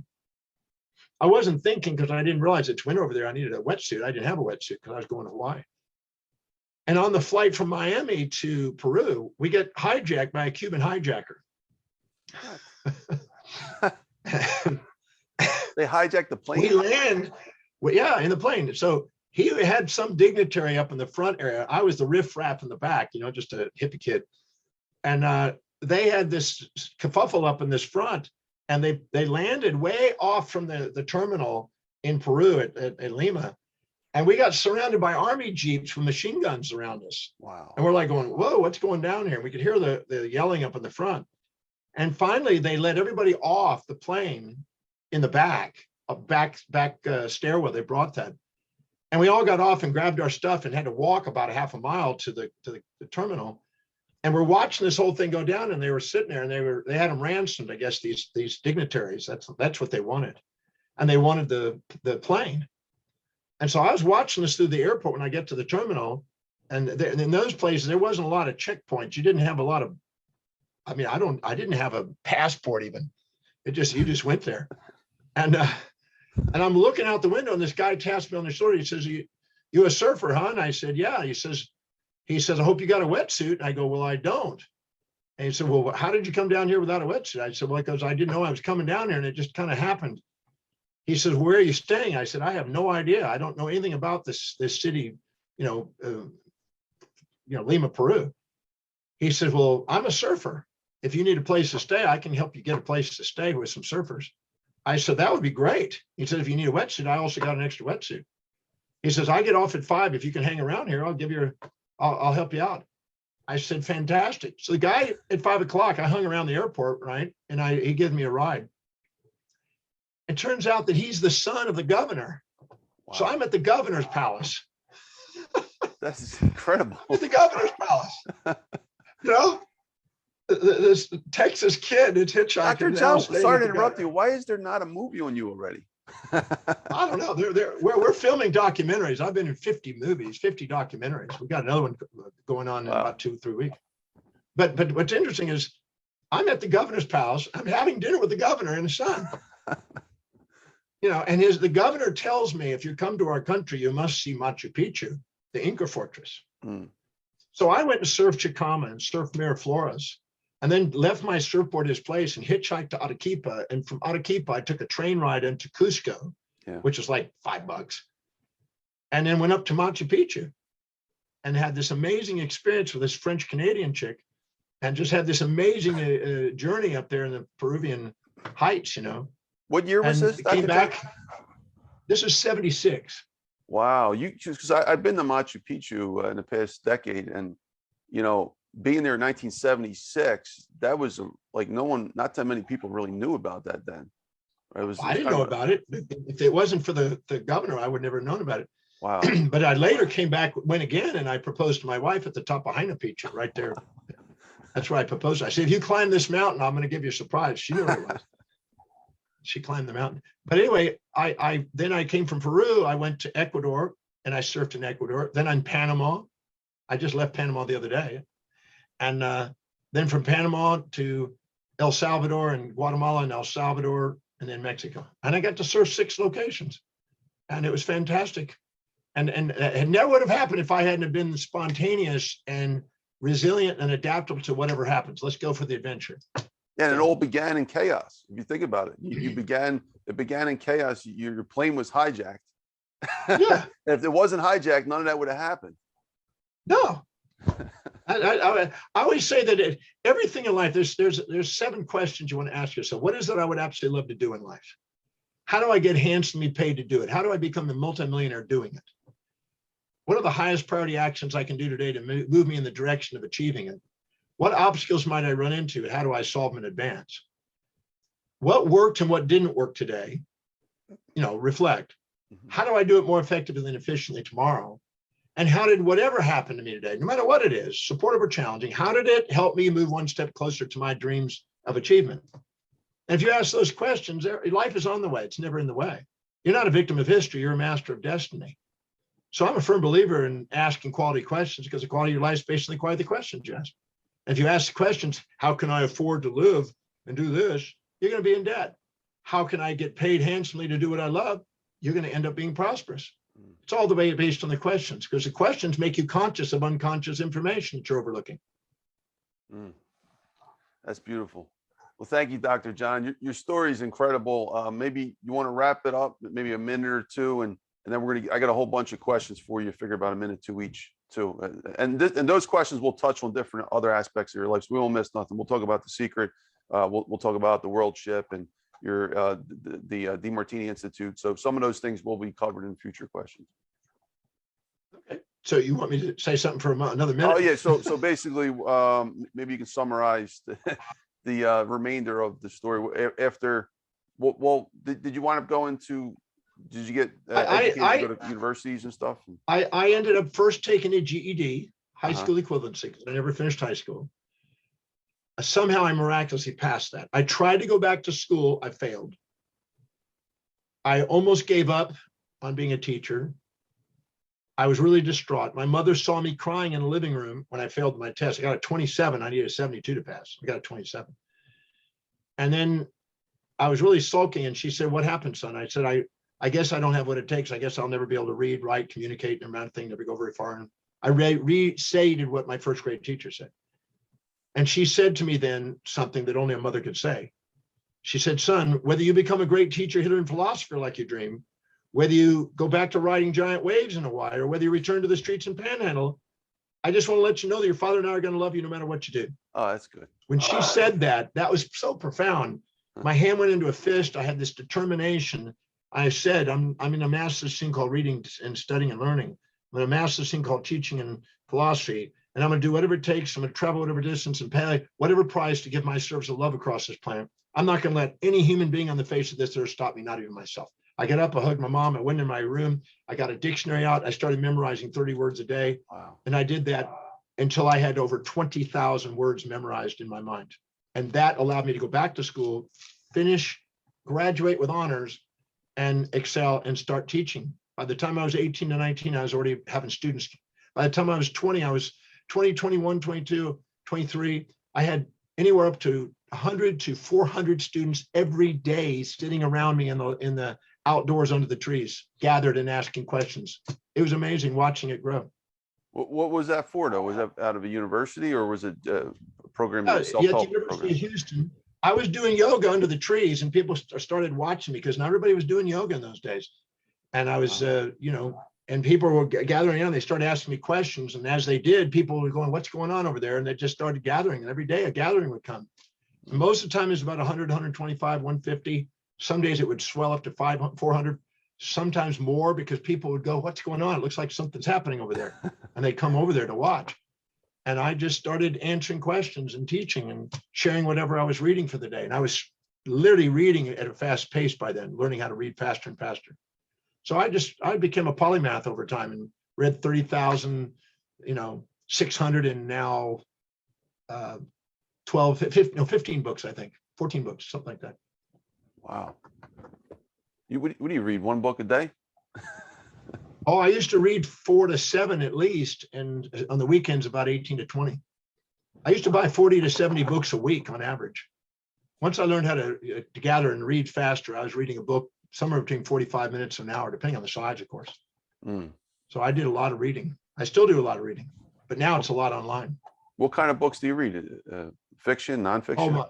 I wasn't thinking, because I didn't realize it's winter over there, I needed a wetsuit. I didn't have a wetsuit because I was going to Hawaii. And on the flight from Miami to Peru, we get hijacked by a Cuban hijacker. They hijacked the plane? We land, in the plane. So he had some dignitary up in the front area. I was the riffraff in the back, just a hippie kid. And they had this kerfuffle up in this front, and they landed way off from the terminal in Peru at Lima. And we got surrounded by army jeeps with machine guns around us. Wow. And we're like going, whoa, what's going down here? We could hear the yelling up in the front. And finally, they let everybody off the plane in the back stairwell. They brought that. And we all got off and grabbed our stuff and had to walk about a half a mile to the terminal. And we're watching this whole thing go down, and they were sitting there, and they had them ransomed, I guess, these dignitaries. That's what they wanted. And they wanted the plane. And so I was watching this through the airport when I get to the terminal, and in those places, there wasn't a lot of checkpoints. You didn't have a lot of, I didn't have a passport even. You just went there. And I'm looking out the window, and this guy taps me on the shoulder. He says, you a surfer, huh? And I said, yeah. He says, I hope you got a wetsuit. And I go, well, I don't. And he said, well, how did you come down here without a wetsuit? I said, well, because I didn't know I was coming down here and it just kind of happened. He says, where are you staying? I said, I have no idea. I don't know anything about this city, Lima, Peru. He said, well, I'm a surfer. If you need a place to stay, I can help you get a place to stay with some surfers. I said, that would be great. He said, if you need a wetsuit, I also got an extra wetsuit. He says, I get off at 5. If you can hang around here, I'll help you out. I said, fantastic. So the guy at 5 o'clock, I hung around the airport, right? And he gave me a ride. It turns out that he's the son of the governor. Wow. So I'm at the governor's palace. That's incredible. At the governor's palace. This Texas kid, it's hitchhiking. Dr. John, sorry to interrupt you. Why is there not a movie on you already? I don't know. We're filming documentaries. I've been in 50 movies, 50 documentaries. We've got another one going on in about 2-3 weeks. But what's interesting is I'm at the governor's palace. I'm having dinner with the governor and his son. And the governor tells me, if you come to our country, you must see Machu Picchu, the Inca fortress. Mm. So I went to surf Chicama and surf Miraflores, and then left my surfboard at his place and hitchhiked to Arequipa. And from Arequipa, I took a train ride into Cusco, which is like $5. And then went up to Machu Picchu and had this amazing experience with this French Canadian chick, and just had this amazing journey up there in the Peruvian heights, What year was this? Came back. This is 76. Wow. Because I've been to Machu Picchu in the past decade, and, being there in 1976, that was not that many people really knew about that then. I didn't know about it. If it wasn't for the governor, I would never have known about it. Wow. But I later went again, and I proposed to my wife at the top of Huayna Picchu, right there. That's where I proposed. I said, if you climb this mountain, I'm going to give you a surprise. She knew what it was. She climbed the mountain. But anyway, then I came from Peru. I went to Ecuador, and I surfed in Ecuador. Then I'm Panama. I just left Panama the other day. And then from Panama to El Salvador and Guatemala and El Salvador, and then Mexico. And I got to surf 6 locations, and it was fantastic. And it never would have happened if I hadn't have been spontaneous and resilient and adaptable to whatever happens. Let's go for the adventure. Yeah, and it all began in chaos. If you think about it, it began in chaos. Your plane was hijacked. Yeah. If it wasn't hijacked, none of that would have happened. No. I always say that everything in life, there's 7 questions you want to ask yourself. What is it I would absolutely love to do in life? How do I get handsomely paid to do it? How do I become a multimillionaire doing it? What are the highest priority actions I can do today to move me in the direction of achieving it? What obstacles might I run into? How do I solve them in advance? What worked and what didn't work today? Reflect. How do I do it more effectively and efficiently tomorrow? And how did whatever happened to me today, no matter what it is, supportive or challenging, how did it help me move one step closer to my dreams of achievement? And if you ask those questions, life is on the way. It's never in the way. You're not a victim of history. You're a master of destiny. So I'm a firm believer in asking quality questions, because the quality of your life is based on the quality of the questions you ask. And if you ask the questions, how can I afford to live and do this? You're going to be in debt. How can I get paid handsomely to do what I love? You're going to end up being prosperous. It's all the way based on the questions, because the questions make you conscious of unconscious information that you're overlooking. That's beautiful. Well, thank you, Dr. John. Your story is incredible. Maybe you want to wrap it up, maybe a minute or two, and then I got a whole bunch of questions for you. Figure about a minute to each too. And those questions will touch on different other aspects of your life. So we won't miss nothing. We'll talk about the secret. We'll talk about the world ship and your the DeMartini Institute. So some of those things will be covered in future questions. Okay. So you want me to say something for another minute? Oh yeah. So basically, maybe you can summarize the remainder of the story after. Well, did you wind up going to? Did you get educated to go to universities and stuff? I ended up first taking a GED, high school equivalency, because I never finished high school. Somehow I miraculously passed that. I tried to go back to school. I failed. I almost gave up on being a teacher. I was really distraught. My mother saw me crying in the living room when I failed my test. I got a 27. I needed a 72 to pass. I got a 27. And then I was really sulking, and she said, "What happened, son?" I said, I guess I don't have what it takes. I guess I'll never be able to read, write, communicate, and amount of thing, never go very far. And I restated what my first grade teacher said. And she said to me then something that only a mother could say. She said, son, whether you become a great teacher, hitter, and philosopher like you dream, whether you go back to riding giant waves in Hawaii, or whether you return to the streets and panhandle, I just want to let you know that your father and I are going to love you no matter what you do. Oh, that's good. When she said that, that was so profound. My hand went into a fist. I had this determination. I said, I'm in a master's thing called reading and studying and learning. I'm in a master's thing called teaching and philosophy. And I'm going to do whatever it takes. I'm going to travel whatever distance and pay whatever price to give my service of love across this planet. I'm not going to let any human being on the face of this earth stop me, not even myself. I got up, I hugged my mom, I went in my room, I got a dictionary out, I started memorizing 30 words a day. Wow. And I did that until I had over 20,000 words memorized in my mind. And that allowed me to go back to school, finish, graduate with honors, and excel and start teaching. By the time I was 18 to 19, I was already having students. By the time I was 20, I was 20, 21, 22, 23. I had anywhere up to 100 to 400 students every day sitting around me in the outdoors under the trees, gathered and asking questions. It was amazing watching it grow. What was that for, though? Was that out of a university, or was it a program? Yeah, at the University of Houston. I was doing yoga under the trees, and people started watching me because not everybody was doing yoga in those days. And I was, and people were gathering around. They started asking me questions, and as they did, people were going, "What's going on over there?" And they just started gathering. And every day, a gathering would come. And most of the time, it was about 100, 125, 150. Some days it would swell up to 500, 400. Sometimes more, because people would go, "What's going on? It looks like something's happening over there." And they'd come over there to watch. And I just started answering questions and teaching and sharing whatever I was reading for the day. And I was literally reading at a fast pace by then, learning how to read faster and faster. So I became a polymath over time and read 30,000, 600 and now 15 books, I think, 14 books, something like that. Wow. What do you read? One book a day? Oh, I used to read 4 to 7 at least, and on the weekends about 18 to 20. I used to buy 40 to 70 books a week on average. Once I learned how to gather and read faster, I was reading a book somewhere between 45 minutes and an hour, depending on the size, of course. So I did a lot of reading. I still do a lot of reading, but now it's a lot online. What kind of books do you read? Fiction, nonfiction?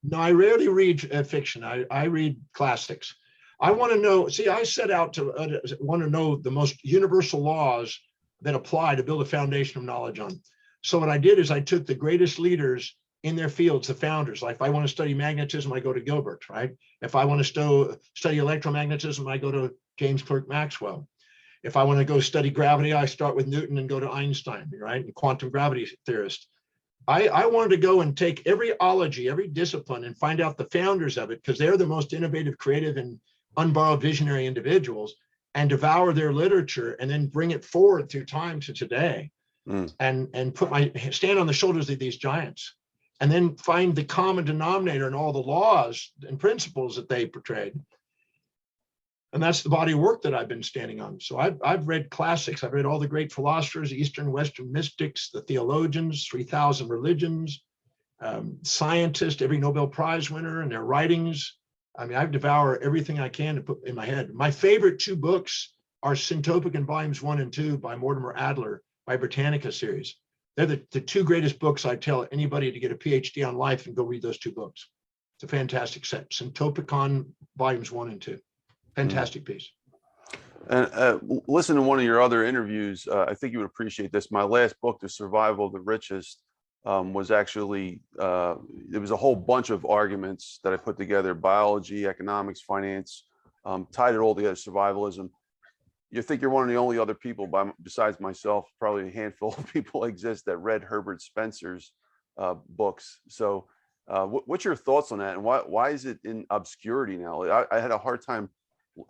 No, I rarely read fiction. I read classics. I want to know, I set out to want to know the most universal laws that apply to build a foundation of knowledge on. So what I did is I took the greatest leaders in their fields, the founders. Like if I want to study magnetism, I go to Gilbert, right? If I want to study electromagnetism, I go to James Clerk Maxwell. If I want to go study gravity, I start with Newton and go to Einstein, right? And quantum gravity theorist. I wanted to go and take every ology, every discipline, and find out the founders of it, because they're the most innovative, creative, and unborrowed visionary individuals, and devour their literature and then bring it forward through time to today, and put my stand on the shoulders of these giants, and then find the common denominator in all the laws and principles that they portrayed. And that's the body of work that I've been standing on. So I've read classics. I've read all the great philosophers, Eastern, Western mystics, the theologians, 3,000 religions, scientists, every Nobel Prize winner and their writings. I mean, I've devoured everything I can to put in my head. My favorite 2 books are Syntopic Volumes 1 and 2 by Mortimer Adler, by Britannica series. They're the 2 greatest books. I tell anybody to get a PhD on life and go read those 2 books. It's a fantastic set. Syntopicon Volumes 1 and 2. Fantastic piece. And listen to one of your other interviews. I think you would appreciate this. My last book, The Survival of the Richest, was actually, it was a whole bunch of arguments that I put together: biology, economics, finance, tied it all together, survivalism. You think you're one of the only other people, besides myself, probably a handful of people exist, that read Herbert Spencer's books. So what's your thoughts on that? And why is it in obscurity now? I had a hard time.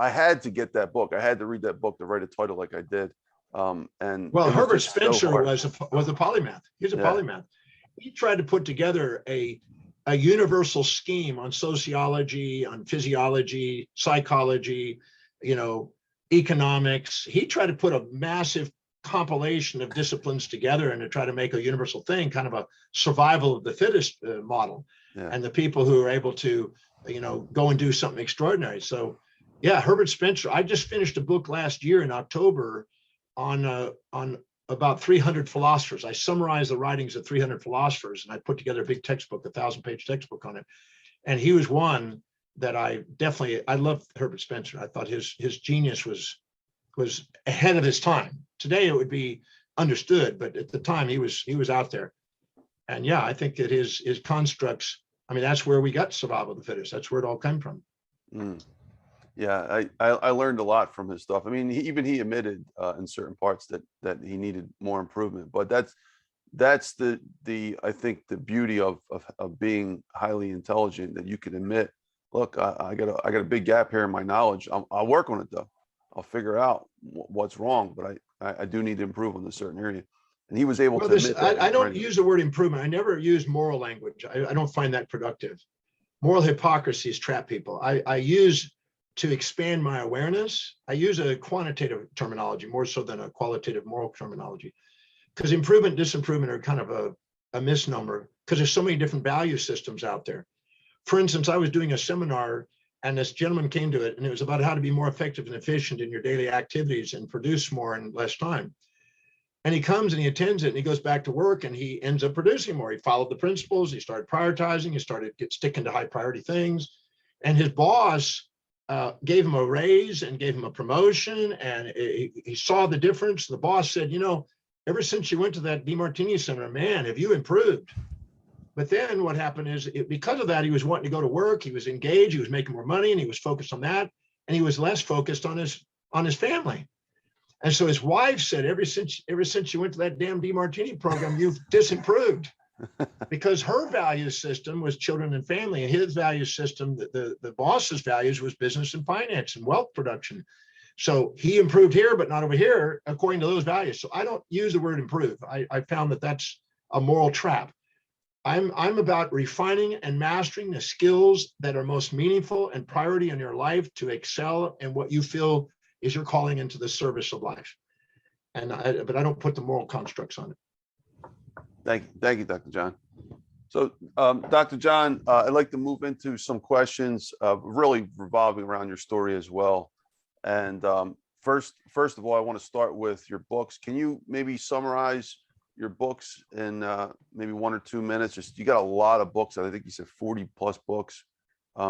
I had to get that book. I had to read that book to write a title like I did. Herbert Spencer was a polymath. He's a polymath. He tried to put together a universal scheme on sociology, on physiology, psychology, economics. He tried to put a massive compilation of disciplines together and to try to make a universal thing, kind of a survival of the fittest model, and the people who are able to, go and do something extraordinary. So, yeah, Herbert Spencer. I just finished a book last year in October on about 300 philosophers. I summarized the writings of 300 philosophers, and I put together a big textbook, 1,000-page textbook on it. And he was one that I loved Herbert Spencer. I thought his genius was ahead of his time. Today it would be understood, but at the time he was out there. And yeah, I think that his constructs, I mean, that's where we got survival of the fittest. That's where it all came from. Yeah, I learned a lot from his stuff. I mean, he admitted in certain parts that he needed more improvement, but that's the I think the beauty of being highly intelligent, that you can admit, look, I got a big gap here in my knowledge. I'll work on it though. I'll figure out what's wrong, but I do need to improve on this certain area. And he was able to admit that. I don't use the word improvement. I never use moral language. I don't find that productive. Moral hypocrisy is trap people. I use, to expand my awareness, I use a quantitative terminology more so than a qualitative moral terminology, because improvement, disimprovement are kind of a misnomer, because there's so many different value systems out there. For instance, I was doing a seminar and this gentleman came to it, and it was about how to be more effective and efficient in your daily activities and produce more in less time. And he comes and he attends it and he goes back to work and he ends up producing more. He followed the principles. He started prioritizing. He started sticking to high priority things. And his boss gave him a raise and gave him a promotion. And he saw the difference. The boss said, you know, ever since you went to that DeMartini seminar, man, have you improved? But then what happened is, because of that, he was wanting to go to work. He was engaged. He was making more money and he was focused on that. And he was less focused on his family. And so his wife said, ever since you went to that damn DeMartini program, you've disimproved. Because her value system was children and family, and his value system, the boss's values, was business and finance and wealth production. So he improved here, but not over here, according to those values. So I don't use the word improve. I found that that's a moral trap. I'm about refining and mastering the skills that are most meaningful and priority in your life to excel in what you feel is your calling into the service of life. But I don't put the moral constructs on it. Thank you, Dr. John. So, Dr. John, I'd like to move into some questions, really revolving around your story as well. And first of all, I want to start with your books. Can you maybe summarize your books in maybe 1 or 2 minutes? Just, you got a lot of books. I think you said 40 plus books.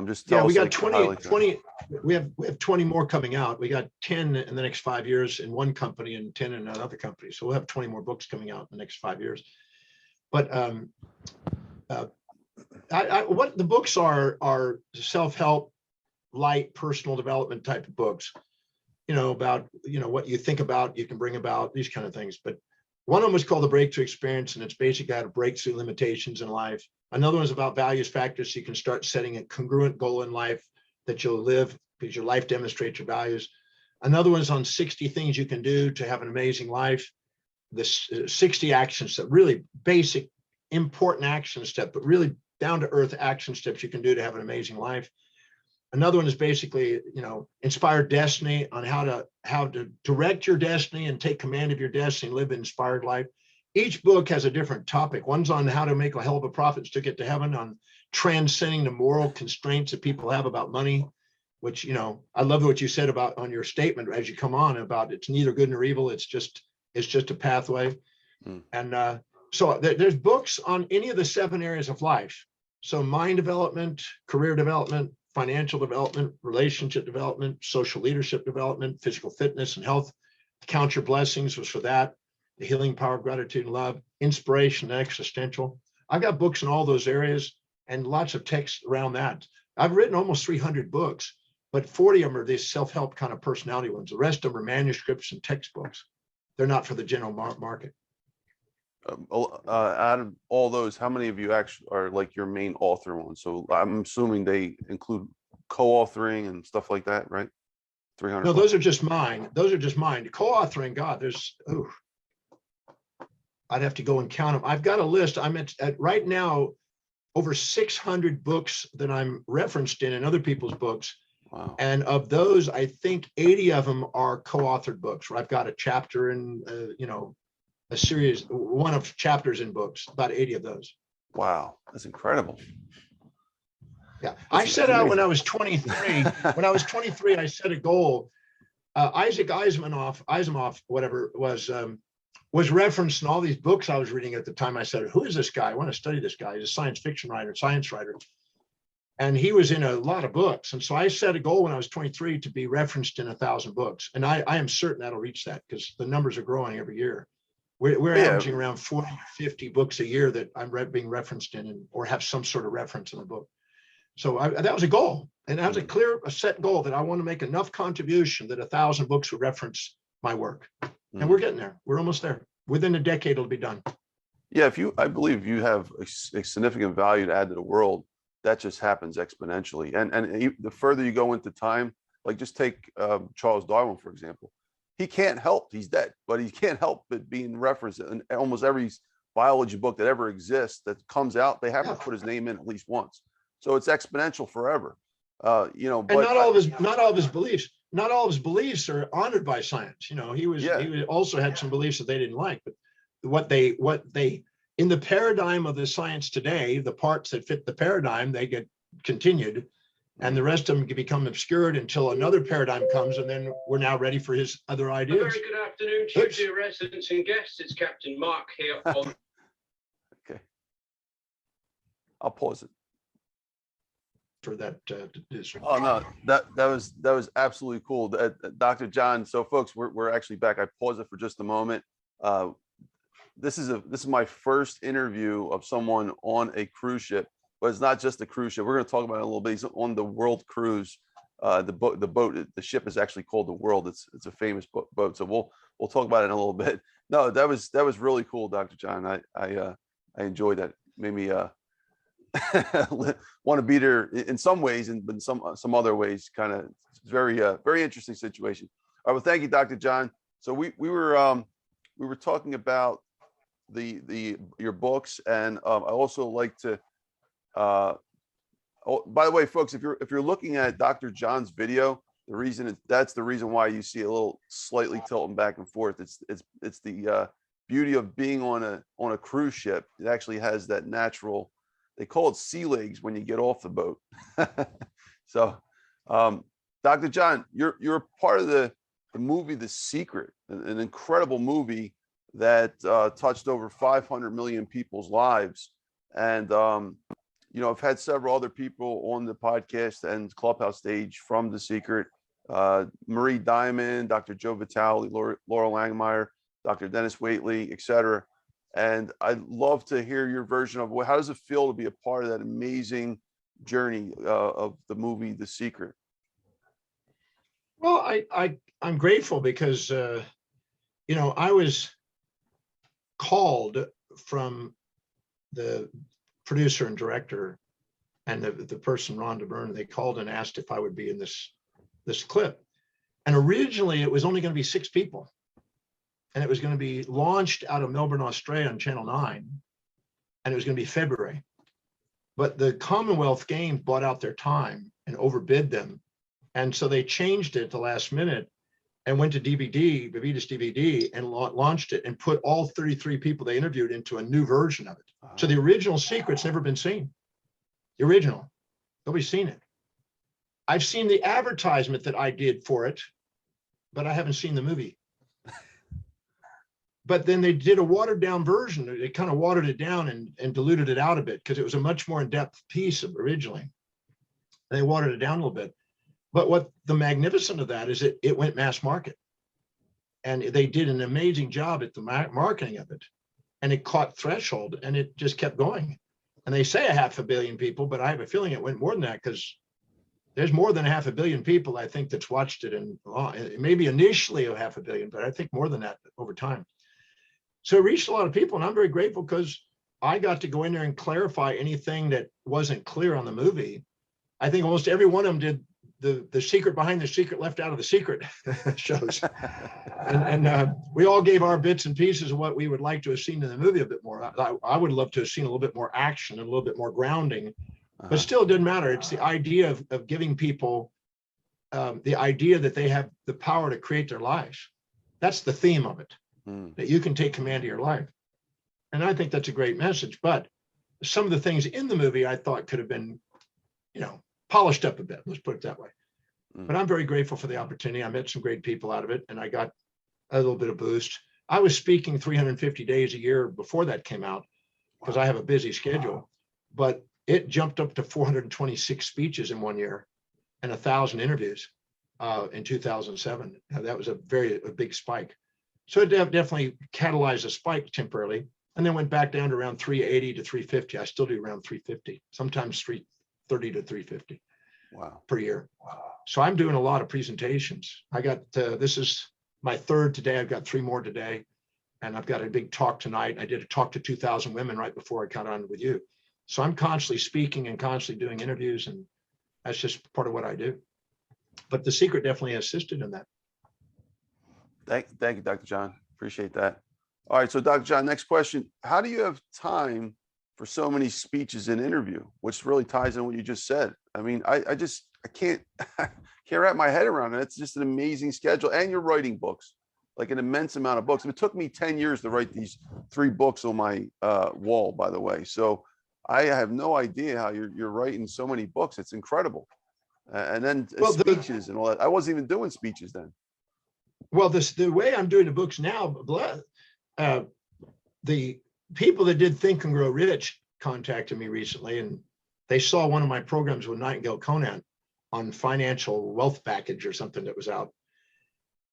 Just tell us. We got 20. We have 20 more coming out. We got 10 in the next 5 years in one company and 10 in another company. So we'll have 20 more books coming out in the next 5 years. But what the books are self-help, light, personal development type of books. About what you think about, you can bring about, these kind of things. But one of them was called The Breakthrough Experience, and it's basically how to break through limitations in life. Another one is about values factors, so you can start setting a congruent goal in life that you'll live because your life demonstrates your values. Another one is on 60 things you can do to have an amazing life. This 60 actions, that really basic, important action step, but really down to earth action steps you can do to have an amazing life. Another one is basically, Inspired Destiny, on how to direct your destiny and take command of your destiny and live an inspired life. Each book has a different topic. One's on how to make a hell of a profit to get to heaven, on transcending the moral constraints that people have about money, which, I love what you said about on your statement as you come on about it's neither good nor evil. It's just a pathway. And so there's books on any of the 7 areas of life. So mind development, career development, financial development, relationship development, social leadership development, physical fitness and health. Count Your Blessings was for that. The Healing Power of Gratitude and Love, Inspiration and Existential. I've got books in all those areas and lots of text around that. I've written almost 300 books, but 40 of them are these self-help kind of personality ones. The rest of them are manuscripts and textbooks. They're not for the general market. Out of all those, how many of you actually are like your main author ones? So I'm assuming they include co-authoring and stuff like that, right? 300. No, those are just mine. Co-authoring, God, I'd have to go and count them. I've got a list. I'm at right now over 600 books that I'm referenced in other people's books. Wow. And of those, I think 80 of them are co-authored books where I've got a chapter in, a series, one of chapters in books, about 80 of those. Wow, that's incredible. Yeah, I set out when I was 23. When I was 23, I set a goal. Isaac Asimov, whatever, was was referenced in all these books I was reading at the time. I said, who is this guy? I want to study this guy. He's a science fiction writer, science writer. And he was in a lot of books. And so I set a goal when I was 23 to be referenced in 1,000 books. And I am certain that'll reach that because the numbers are growing every year. We're averaging around 40 or 50 books a year that I'm being referenced in or have some sort of reference in the book. So that was a goal. And that was a set goal that I want to make enough contribution that 1,000 books would reference my work. And we're getting there. We're almost there. Within a decade, it'll be done. Yeah, I believe you have a significant value to add to the world, that just happens exponentially. And the further you go into time, like just take Charles Darwin, for example. He can't help, he's dead, but he can't help but being referenced in almost every biology book that ever exists that comes out. They have to put his name in at least once. So it's exponential forever. But not all of his beliefs are honored by science. He also had some beliefs that they didn't like, but what they in the paradigm of the science today, the parts that fit the paradigm, they get continued, and the rest of them can become obscured until another paradigm comes, and then we're now ready for his other ideas. A very good afternoon to you, dear residents and guests. It's Captain Mark here on. Okay, I'll pause it. For that. Oh no, that was absolutely cool, Dr. John. So folks, we're actually back. I paused it for just a moment. This is my first interview of someone on a cruise ship, but it's not just a cruise ship. We're going to talk about it a little bit. He's on the World Cruise. The ship is actually called the World. It's a famous boat. So we'll talk about it in a little bit. No, that was really cool, Dr. John. I enjoyed that. Made me want to be there in some ways, and in some other ways, kind of very interesting situation. All right, well, thank you, Dr. John. So we were talking about your books, and I also like to. By the way, folks, if you're looking at Dr. John's video, that's the reason why you see a little slightly tilting back and forth. It's the beauty of being on a cruise ship. It actually has that natural. They call it sea legs when you get off the boat. So, Dr. John, you're part of the movie The Secret, an incredible movie that touched over 500 million people's lives. And I've had several other people on the podcast and Clubhouse stage from The Secret. Marie Diamond, Dr. Joe Vitale, Laura Langmeyer, Dr. Dennis Waitley, etc. And I'd love to hear your version of how does it feel to be a part of that amazing journey of the movie The Secret? Well, I'm grateful because I was called from the producer and director and the person Rhonda Byrne. They called and asked if I would be in this clip. And originally it was only going to be 6 people. And it was going to be launched out of Melbourne, Australia on Channel 9. And it was going to be February. But the Commonwealth Games bought out their time and overbid them. And so they changed it at the last minute and went to DVD, Bevitas DVD, and launched it and put all 33 people they interviewed into a new version of it. So the original Secret's never been seen. The original, nobody's seen it. I've seen the advertisement that I did for it, but I haven't seen the movie. But then they did a watered down version. They kind of watered it down and diluted it out a bit because it was a much more in-depth piece originally. They watered it down a little bit. But what the magnificent of that is it went mass market. And they did an amazing job at the marketing of it. And it caught threshold and it just kept going. And they say 500 million people, but I have a feeling it went more than that because there's more than 500 million people, I think, that's watched it. And maybe initially 500 million, but I think more than that over time. So it reached a lot of people, and I'm very grateful because I got to go in there and clarify anything that wasn't clear on the movie. I think almost every one of them did the secret behind the secret left out of the secret shows. And we all gave our bits and pieces of what we would like to have seen in the movie a bit more. I would love to have seen a little bit more action and a little bit more grounding, but still it didn't matter. It's the idea of giving people the idea that they have the power to create their lives. That's the theme of it. That you can take command of your life. And I think that's a great message. But some of the things in the movie I thought could have been, polished up a bit. Let's put it that way. But I'm very grateful for the opportunity. I met some great people out of it, and I got a little bit of boost. I was speaking 350 days a year before that came out because I have a busy schedule, but it jumped up to 426 speeches in 1 year and 1,000 interviews in 2007. Now, that was a big spike. So it definitely catalyzed a spike temporarily, and then went back down to around 380 to 350. I still do around 350, sometimes 330 to 350 per year. So I'm doing a lot of presentations. I got, this is my third today. I've got 3 more today, and I've got a big talk tonight. I did a talk to 2,000 women right before I got on with you. So I'm constantly speaking and constantly doing interviews, and that's just part of what I do. But the secret definitely assisted in that. Thank you, Dr. John. Appreciate that. All right. So Dr. John, next question. How do you have time for so many speeches and interview, which really ties in what you just said? I mean, I can't, can't wrap my head around it. It's just an amazing schedule. And you're writing books, like an immense amount of books. It took me 10 years to write these 3 books on my wall, by the way. So I have no idea how you're writing so many books. It's incredible. And then speeches and all that. I wasn't even doing speeches then. Well, the way I'm doing the books now, the people that did Think and Grow Rich contacted me recently, and they saw one of my programs with Nightingale Conant on financial wealth package or something that was out,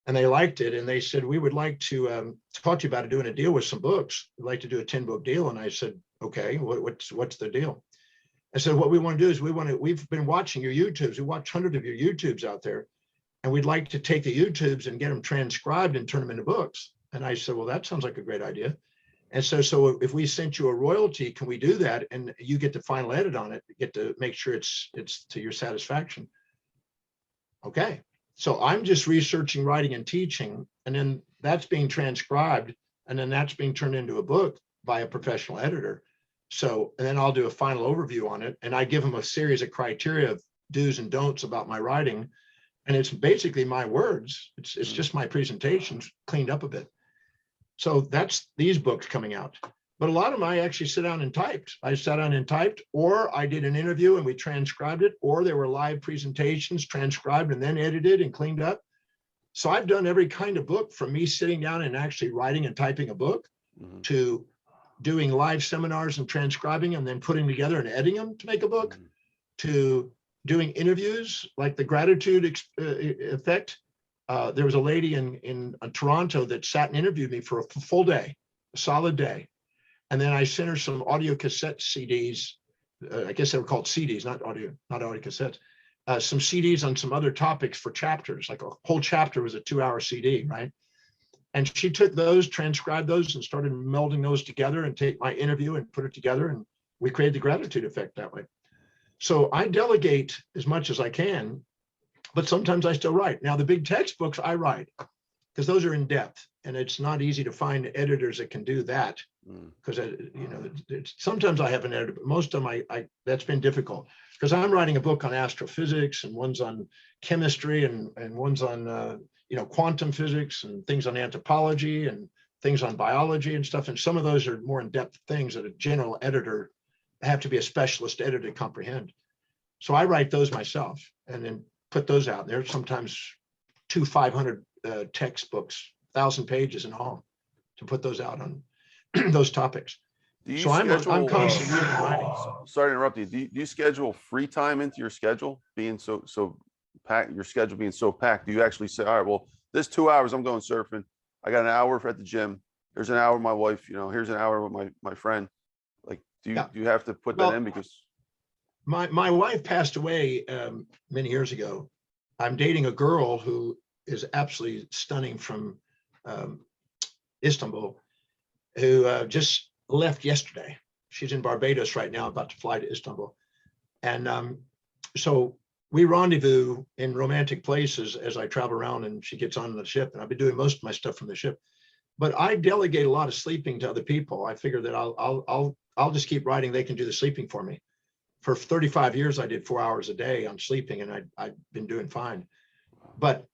and they liked it, and they said, we would like to talk to you about doing a deal with some books. We'd like to do a 10-book deal. And I said, okay, what's the deal? I said, what we want to do is we've been watching your YouTubes. We watch hundreds of your YouTubes out there, and we'd like to take the YouTubes and get them transcribed and turn them into books. And I said, well, that sounds like a great idea. And so if we sent you a royalty, can we do that? And you get the final edit on it, get to make sure it's to your satisfaction. Okay. So I'm just researching, writing, and teaching, and then that's being transcribed, and then that's being turned into a book by a professional editor. So, and then I'll do a final overview on it, and I give them a series of criteria of do's and don'ts about my writing. And it's basically my words. It's just my presentations cleaned up a bit. So that's these books coming out. But a lot of them I actually sit down and typed. I sat down and typed, or I did an interview and we transcribed it, or there were live presentations transcribed and then edited and cleaned up. So I've done every kind of book, from me sitting down and actually writing and typing a book to doing live seminars and transcribing and then putting together and editing them to make a book, to doing interviews like the gratitude effect. There was a lady in Toronto that sat and interviewed me for a full day, a solid day. And then I sent her some audio cassette CDs. I guess they were called CDs, not audio cassettes. Some CDs on some other topics for chapters, like a whole chapter was a 2-hour CD, right? And she took those, transcribed those, and started melding those together and take my interview and put it together. And we created the gratitude effect that way. So I delegate as much as I can, but sometimes I still write. Now, the big textbooks I write because those are in depth, and it's not easy to find editors that can do that. Because sometimes I have an editor, but most of them that's been difficult because I'm writing a book on astrophysics, and one's on chemistry, and one's on quantum physics, and things on anthropology, and things on biology and stuff. And some of those are more in-depth things that a general editor have to be a specialist editor to comprehend. So I write those myself and then put those out. There's sometimes 500 textbooks, 1,000 pages in all, to put those out on those topics. So I'm constantly writing. Sorry to interrupt you. Do you schedule free time into your schedule, being so packed? Your schedule being so packed, do you actually say, all right, well, this 2 hours I'm going surfing. I got an hour at the gym. There's an hour with my wife. Here's an hour with my friend. Like, do you have to put that in? Because my wife passed away many years ago. I'm dating a girl who is absolutely stunning from Istanbul, who just left yesterday. She's in Barbados right now, about to fly to Istanbul. And so we rendezvous in romantic places as I travel around, and she gets on the ship, and I've been doing most of my stuff from the ship. But I delegate a lot of sleeping to other people. I figure that I'll just keep writing. They can do the sleeping for me. For 35 years, I did 4 hours a day on sleeping, and I've been doing fine. But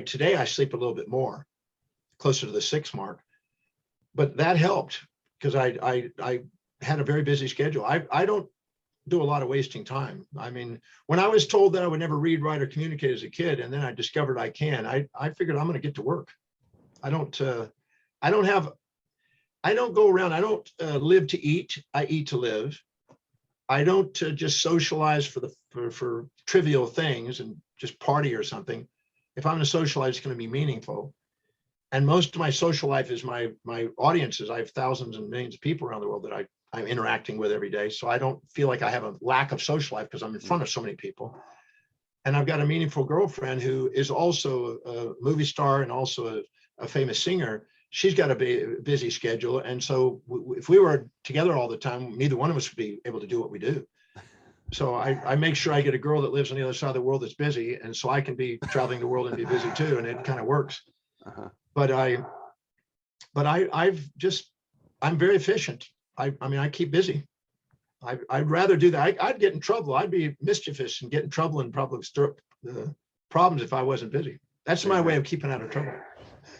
today I sleep a little bit more, closer to the 6 mark. But that helped because I had a very busy schedule. I don't do a lot of wasting time. I mean, when I was told that I would never read, write, or communicate as a kid, and then I discovered I can, I figured I'm going to get to work. I don't I don't go around. I don't live to eat. I eat to live. I don't just socialize for trivial things and just party or something. If I'm going to socialize, it's going to be meaningful. And most of my social life is my audiences. I have thousands and millions of people around the world that I'm interacting with every day. So I don't feel like I have a lack of social life because I'm in front of so many people. And I've got a meaningful girlfriend who is also a movie star and also a famous singer. She's got a busy schedule. And so if we were together all the time, neither one of us would be able to do what we do. So I make sure I get a girl that lives on the other side of the world that's busy. And so I can be traveling the world and be busy too. And it kind of works. Uh-huh. But I'm very efficient. I mean, I keep busy. I'd rather do that. I'd get in trouble. I'd be mischievous and get in trouble and probably stir up problems if I wasn't busy. That's my way of keeping out of trouble.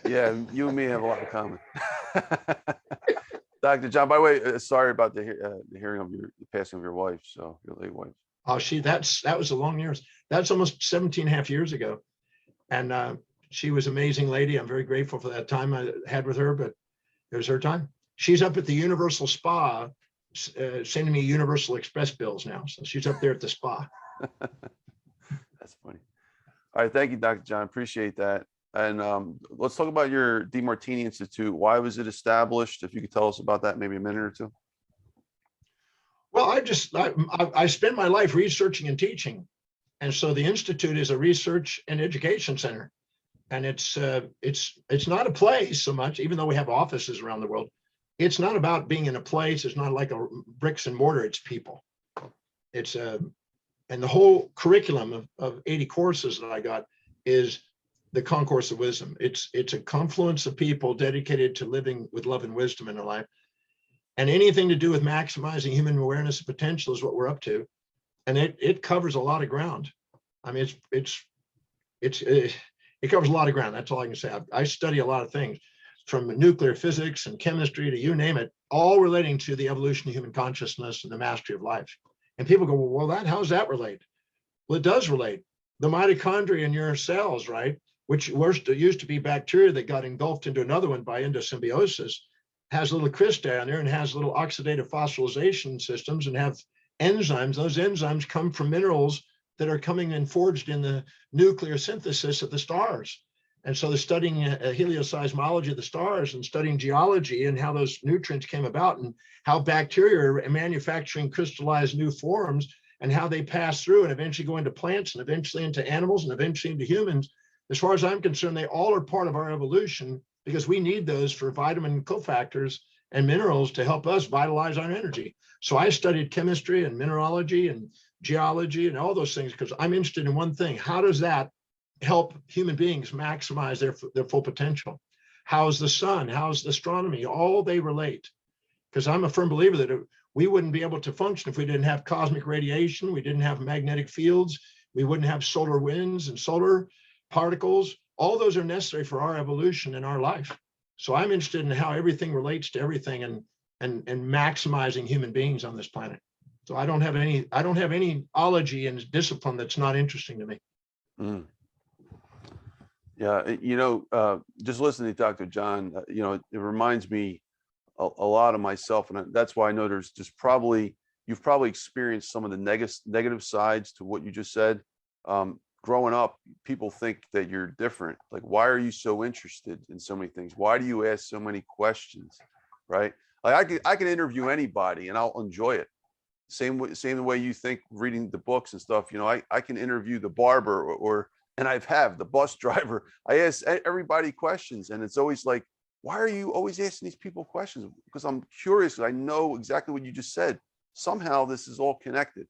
Yeah, you and me have a lot in common. Dr. John, by the way, sorry about the hearing of the passing of your wife, so your late wife. Oh, that was a long years. That's almost 17 and a half years ago. And she was an amazing lady. I'm very grateful for that time I had with her, but it was her time. She's up at the Universal Spa, sending me Universal Express bills now. So she's up there at the spa. That's funny. All right. Thank you, Dr. John. Appreciate that. And let's talk about your DeMartini Institute. Why was it established? If you could tell us about that, maybe a minute or two. Well, I spend my life researching and teaching. And so the Institute is a research and education center. And it's not a place so much, even though we have offices around the world. It's not about being in a place. It's not like a bricks and mortar. It's people. And the whole curriculum of 80 courses that I got is the Concourse of Wisdom. It's a confluence of people dedicated to living with love and wisdom in their life. And anything to do with maximizing human awareness and potential is what we're up to. And it covers a lot of ground. I mean, it covers a lot of ground. That's all I can say. I study a lot of things, from nuclear physics and chemistry to you name it, all relating to the evolution of human consciousness and the mastery of life. And people go, well, how does that relate? Well, it does relate. The mitochondria in your cells, right, which used to be bacteria that got engulfed into another one by endosymbiosis, has little cristae down there and has little oxidative phosphorylation systems and have enzymes. Those enzymes come from minerals that are coming and forged in the nuclear synthesis of the stars. And so they're studying helioseismology of the stars and studying geology and how those nutrients came about and how bacteria are manufacturing crystallized new forms and how they pass through and eventually go into plants and eventually into animals and eventually into humans. As far as I'm concerned, they all are part of our evolution because we need those for vitamin cofactors and minerals to help us vitalize our energy. So I studied chemistry and mineralogy and geology and all those things because I'm interested in one thing. How does that help human beings maximize their full potential? How's the sun? How's the astronomy? All they relate. Because I'm a firm believer that we wouldn't be able to function if we didn't have cosmic radiation, we didn't have magnetic fields, we wouldn't have solar winds and solar particles. All those are necessary for our evolution and our life. So I'm interested in how everything relates to everything and maximizing human beings on this planet. So I don't have any ology and discipline that's not interesting to me. Mm. Yeah, just listening to Dr. John, it reminds me a lot of myself, and that's why I know there's just you've probably experienced some of the negative sides to what you just said. Growing up, people think that you're different. Like, why are you so interested in so many things? Why do you ask so many questions? Right? Like I can interview anybody and I'll enjoy it. Same way you think reading the books and stuff. I can interview the barber and the bus driver. I ask everybody questions, and it's always like, why are you always asking these people questions? Because I'm curious. I know exactly what you just said. Somehow this is all connected.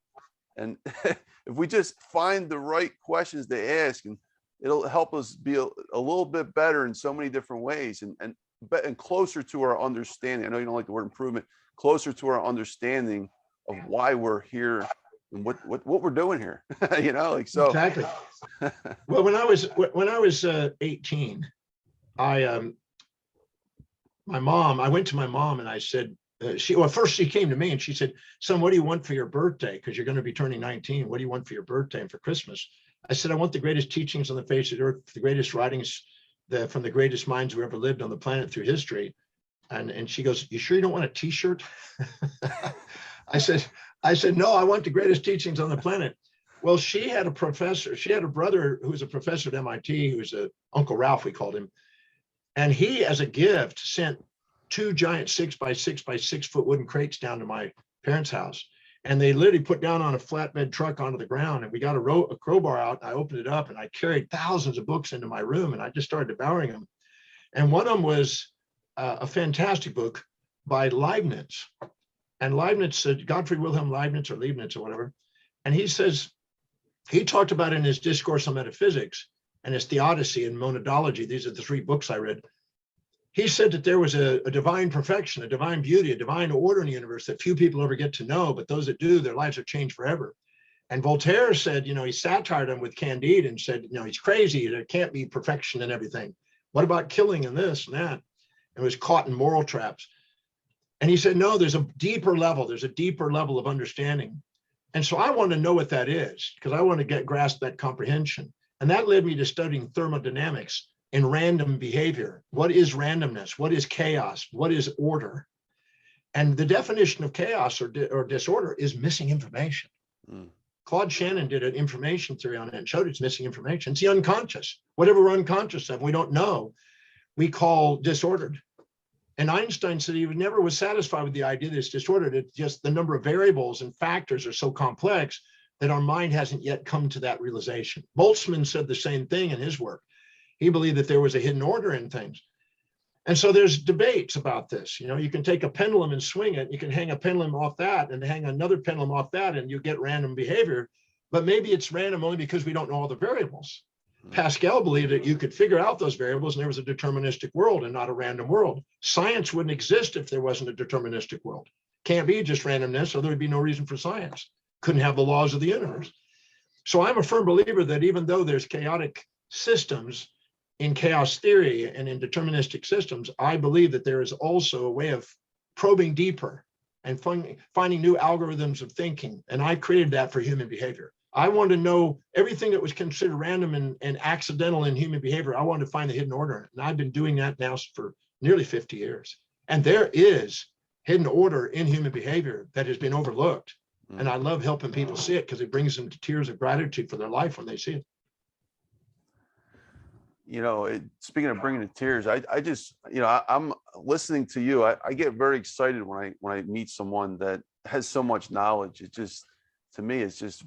And if we just find the right questions to ask, and it'll help us be a little bit better in so many different ways and closer to our understanding. I know you don't like the word improvement, closer to our understanding of why we're here and what we're doing here. So. Exactly. Well, when I was 18, I went to my mom and I said, first she came to me and she said, son, what do you want for your birthday? Because you're going to be turning 19. What do you want for your birthday and for Christmas? I said, I want the greatest teachings on the face of the earth, the greatest writings from the greatest minds who ever lived on the planet through history. And she goes, "You sure you don't want a t-shirt?" I said, "No, I want the greatest teachings on the planet." Well, she had a brother who was a professor at MIT, who was Uncle Ralph, we called him. And he, as a gift, sent 2 giant 6x6x6 foot wooden crates down to my parents' house. And they literally put down on a flatbed truck onto the ground. And we got a crowbar out. I opened it up and I carried thousands of books into my room and I just started devouring them. And one of them was a fantastic book by Leibniz. And Leibniz said, Gottfried Wilhelm Leibniz or Leibniz or whatever. And he says, he talked about in his Discourse on Metaphysics and his Theodicy and Monadology, these are the 3 books I read. He said that there was a divine perfection, a divine beauty, a divine order in the universe that few people ever get to know, but those that do, their lives are changed forever. And Voltaire said, he satired him with Candide and said, he's crazy. There can't be perfection in everything. What about killing and this and that? And was caught in moral traps. And he said, no, there's a deeper level. There's a deeper level of understanding. And so I want to know what that is because I want to grasp that comprehension. And that led me to studying thermodynamics and random behavior. What is randomness? What is chaos? What is order? And the definition of chaos or disorder is missing information. Mm. Claude Shannon did an information theory on it and showed it's missing information. It's the unconscious. Whatever we're unconscious of, we don't know, we call disordered. And Einstein said he never was satisfied with the idea that it's disordered. It's just the number of variables and factors are so complex that our mind hasn't yet come to that realization. Boltzmann said the same thing in his work. He believed that there was a hidden order in things. And so there's debates about this. You can take a pendulum and swing it. You can hang a pendulum off that and hang another pendulum off that and you get random behavior. But maybe it's random only because we don't know all the variables. Pascal believed that you could figure out those variables and there was a deterministic world and not a random world. Science wouldn't exist if there wasn't a deterministic world. Can't be just randomness, or there would be no reason for science. Couldn't have the laws of the universe. So I'm a firm believer that even though there's chaotic systems in chaos theory and in deterministic systems, I believe that there is also a way of probing deeper and finding new algorithms of thinking. And I created that for human behavior. I wanted to know everything that was considered random and accidental in human behavior. I wanted to find the hidden order. And I've been doing that now for nearly 50 years. And there is hidden order in human behavior that has been overlooked. And I love helping people see it because it brings them to tears of gratitude for their life when they see it. Speaking of bringing to tears, I just, I'm listening to you. I get very excited when I meet someone that has so much knowledge. It just, to me, it's just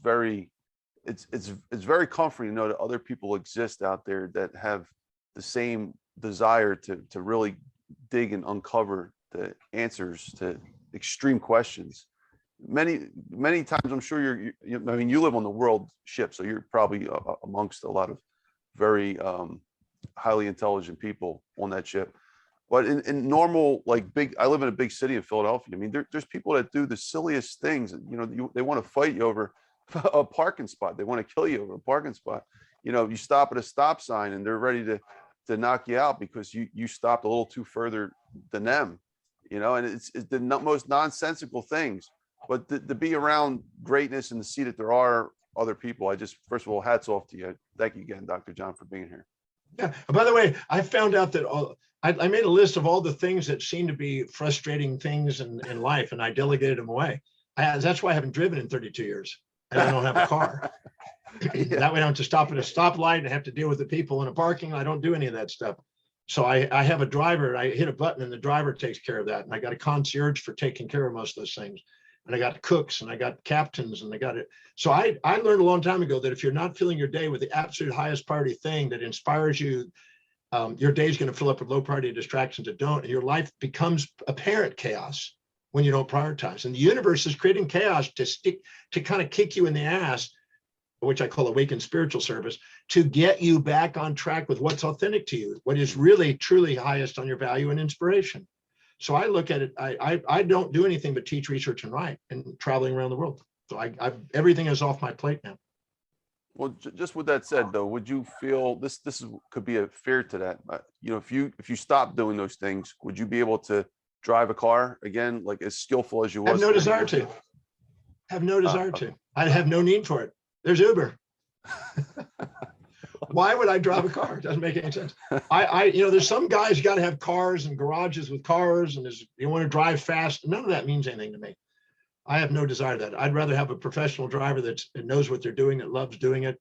it's very comforting to know that other people exist out there that have the same desire to really dig and uncover the answers to extreme questions. Many times, I'm sure you live on the world ship, so you're probably amongst a lot of very highly intelligent people on that ship. But in normal, I live in a big city in Philadelphia. I mean, there's people that do the silliest things. They want to fight you over a parking spot. They want to kill you over a parking spot. You stop at a stop sign and they're ready to knock you out because you stopped a little too further than them. And it's the most nonsensical things. But to be around greatness and to see that there are other people, first of all, hats off to you. Thank you again, Dr. John, for being here. Yeah. By the way, I found out that I made a list of all the things that seem to be frustrating things in life, and I delegated them away. That's why I haven't driven in 32 years, and I don't have a car. Yeah. That way I don't have to stop at a stoplight and have to deal with the people in a parking. I don't do any of that stuff. So I have a driver. I hit a button, and the driver takes care of that. And I got a concierge for taking care of most of those things. And I got cooks and I got captains and I got it. So I learned a long time ago that if you're not filling your day with the absolute highest priority thing that inspires you, your day is going to fill up with low priority distractions that don't, and your life becomes apparent chaos when you don't prioritize. And the universe is creating chaos to kind of kick you in the ass, which I call awakened spiritual service, to get you back on track with what's authentic to you, what is really truly highest on your value and inspiration. So I look at it, I don't do anything but teach, research, and write, and traveling around the world. So everything is off my plate now. Well, just with that said, though, would you feel could be a fear to that? If you stop doing those things, would you be able to drive a car again, like as skillful as you was? I have no desire to. I have no need for it. There's Uber. Why would I drive a car? It doesn't make any sense. There's some guys got to have cars and garages with cars, and you want to drive fast. None of that means anything to me. I have no desire to that. I'd rather have a professional driver that knows what they're doing, that loves doing it.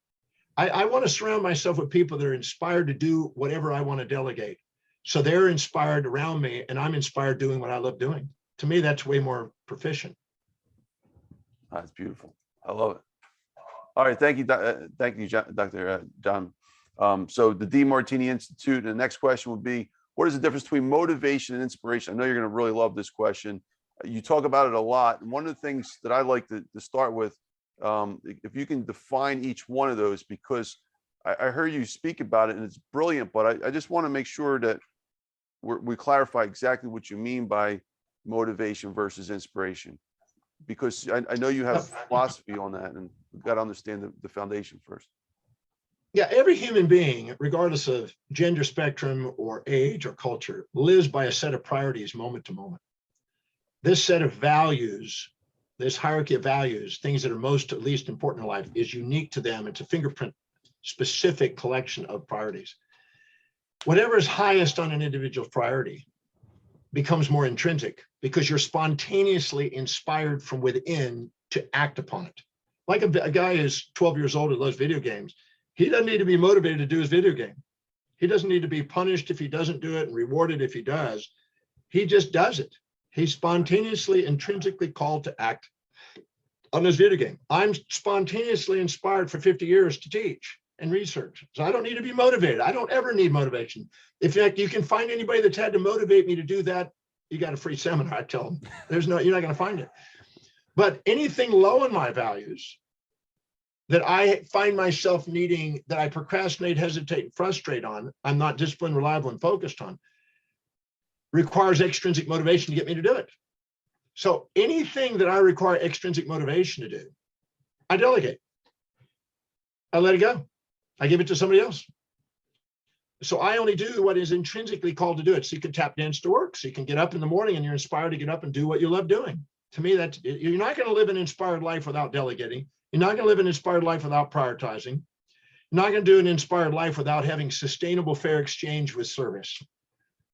I want to surround myself with people that are inspired to do whatever I want to delegate. So they're inspired around me, and I'm inspired doing what I love doing. To me, that's way more proficient. That's beautiful. I love it. All right, thank you, Dr. John. So the DeMartini Institute. And the next question would be, what is the difference between motivation and inspiration? I know you're going to really love this question. You talk about it a lot. And one of the things that I like to start with, if you can define each one of those, because I heard you speak about it and it's brilliant, but I just want to make sure that we clarify exactly what you mean by motivation versus inspiration, because I know you have a philosophy on that, and we've got to understand the foundation first. Yeah, every human being, regardless of gender spectrum or age or culture, lives by a set of priorities moment to moment. This set of values, this hierarchy of values, things that are most at least important in life, is unique to them. It's a fingerprint specific collection of priorities. Whatever is highest on an individual's priority becomes more intrinsic, because you're spontaneously inspired from within to act upon it. Like a guy who's 12 years old and loves video games, he doesn't need to be motivated to do his video game. He doesn't need to be punished if he doesn't do it and rewarded if he does. He just does it. He's spontaneously, intrinsically called to act on his video game. I'm spontaneously inspired for 50 years to teach and research. So I don't need to be motivated. I don't ever need motivation. In fact, you can find anybody that's had to motivate me to do that, you got a free seminar. I tell them, you're not going to find it. But anything low in my values that I find myself needing, that I procrastinate, hesitate, and frustrate on, I'm not disciplined, reliable, and focused on, requires extrinsic motivation to get me to do it. So anything that I require extrinsic motivation to do, I delegate. I let it go. I give it to somebody else. So I only do what is intrinsically called to do it. So you can tap dance to work. So you can get up in the morning and you're inspired to get up and do what you love doing. To me, you're not going to live an inspired life without delegating. You're not going to live an inspired life without prioritizing. You're not going to do an inspired life without having sustainable, fair exchange with service.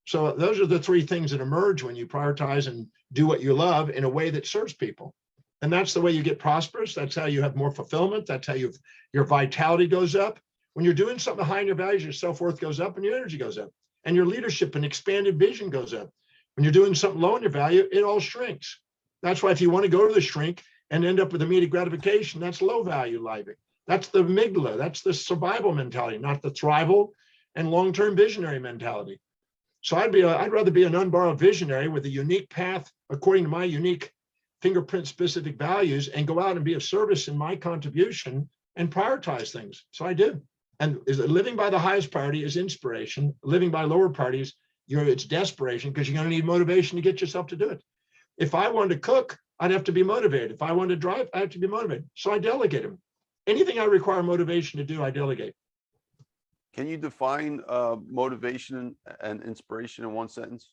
So those are the three things that emerge when you prioritize and do what you love in a way that serves people. And that's the way you get prosperous. That's how you have more fulfillment. That's how your vitality goes up. When you're doing something high in your values, your self-worth goes up and your energy goes up and your leadership and expanded vision goes up. When you're doing something low in your value, it all shrinks. That's why if you want to go to the shrink and end up with immediate gratification, that's low value living. That's the amygdala. That's the survival mentality, not the thrival and long-term visionary mentality. So I'd rather be an unborrowed visionary with a unique path according to my unique fingerprint specific values and go out and be of service in my contribution and prioritize things. So I do. And living by the highest priority is inspiration. Living by lower priorities, it's desperation, because you're going to need motivation to get yourself to do it. If I wanted to cook, I'd have to be motivated. If I wanted to drive, I have to be motivated. So I delegate them. Anything I require motivation to do, I delegate. Can you define motivation and inspiration in one sentence?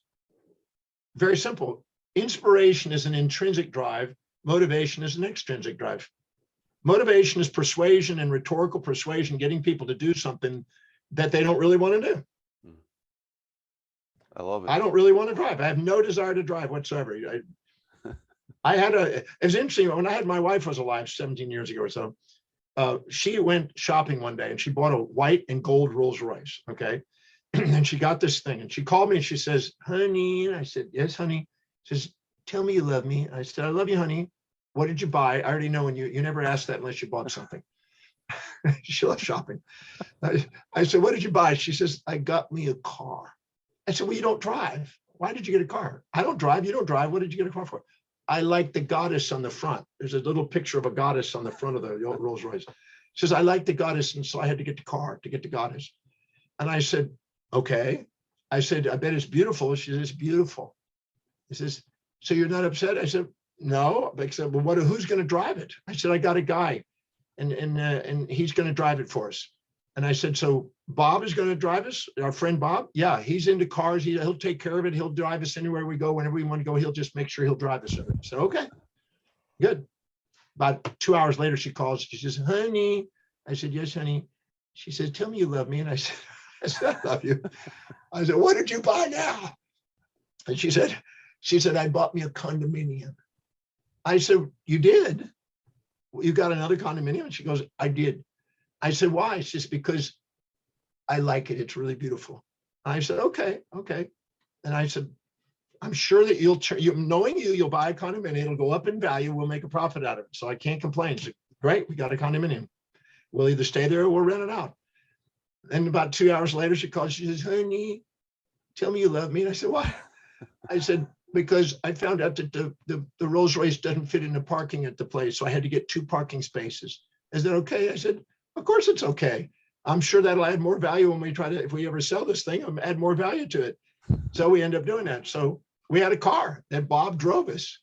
Very simple. Inspiration is an intrinsic drive. Motivation is an extrinsic drive. Motivation is persuasion and rhetorical persuasion, getting people to do something that they don't really want to do. I love it. I don't really want to drive. I have no desire to drive whatsoever. It was interesting, when I had my wife was alive 17 years ago or so, she went shopping one day and she bought a white and gold Rolls Royce. Okay. And she got this thing and she called me and she says, honey, and I said, yes, honey. She says, tell me you love me. I said, I love you, honey. What did you buy? I already know when you never ask that unless you bought something. She loves shopping. I said, what did you buy? She says, I got me a car. I said, well, you don't drive. Why did you get a car? I don't drive. You don't drive. What did you get a car for? I like the goddess on the front. There's a little picture of a goddess on the front of the Rolls Royce. She says, I like the goddess. And so I had to get the car to get the goddess. And I said, okay. I said, I bet it's beautiful. She says, it's beautiful. He says, so you're not upset? I said, no. I said, well, who's going to drive it? I said, I got a guy and he's going to drive it for us. And I said, so Bob is going to drive us, our friend Bob? Yeah, he's into cars. He'll take care of it. He'll drive us anywhere we go. Whenever we want to go, he'll just make sure he'll drive us. I said, okay, good. About 2 hours later, she calls. She says, honey. I said, yes, honey. She said, tell me you love me. And I said, I love you. I said, what did you buy now? And she said, I bought me a condominium. I said, you did? You got another condominium? And she goes, I did. I said, why? She says, because I like it. It's really beautiful. I said, okay. And I said, I'm sure that knowing you'll buy a condominium, it'll go up in value. We'll make a profit out of it. So I can't complain. She said, great, we got a condominium. We'll either stay there or we'll rent it out. And about 2 hours later, she calls, she says, honey, tell me you love me. And I said, why? I said, because I found out that the Rolls Royce doesn't fit in the parking at the place. So I had to get 2 parking spaces. Is that okay? I said, of course it's okay. I'm sure that'll add more value when if we ever sell this thing, I'll add more value to it. So we end up doing that. So we had a car that Bob drove us.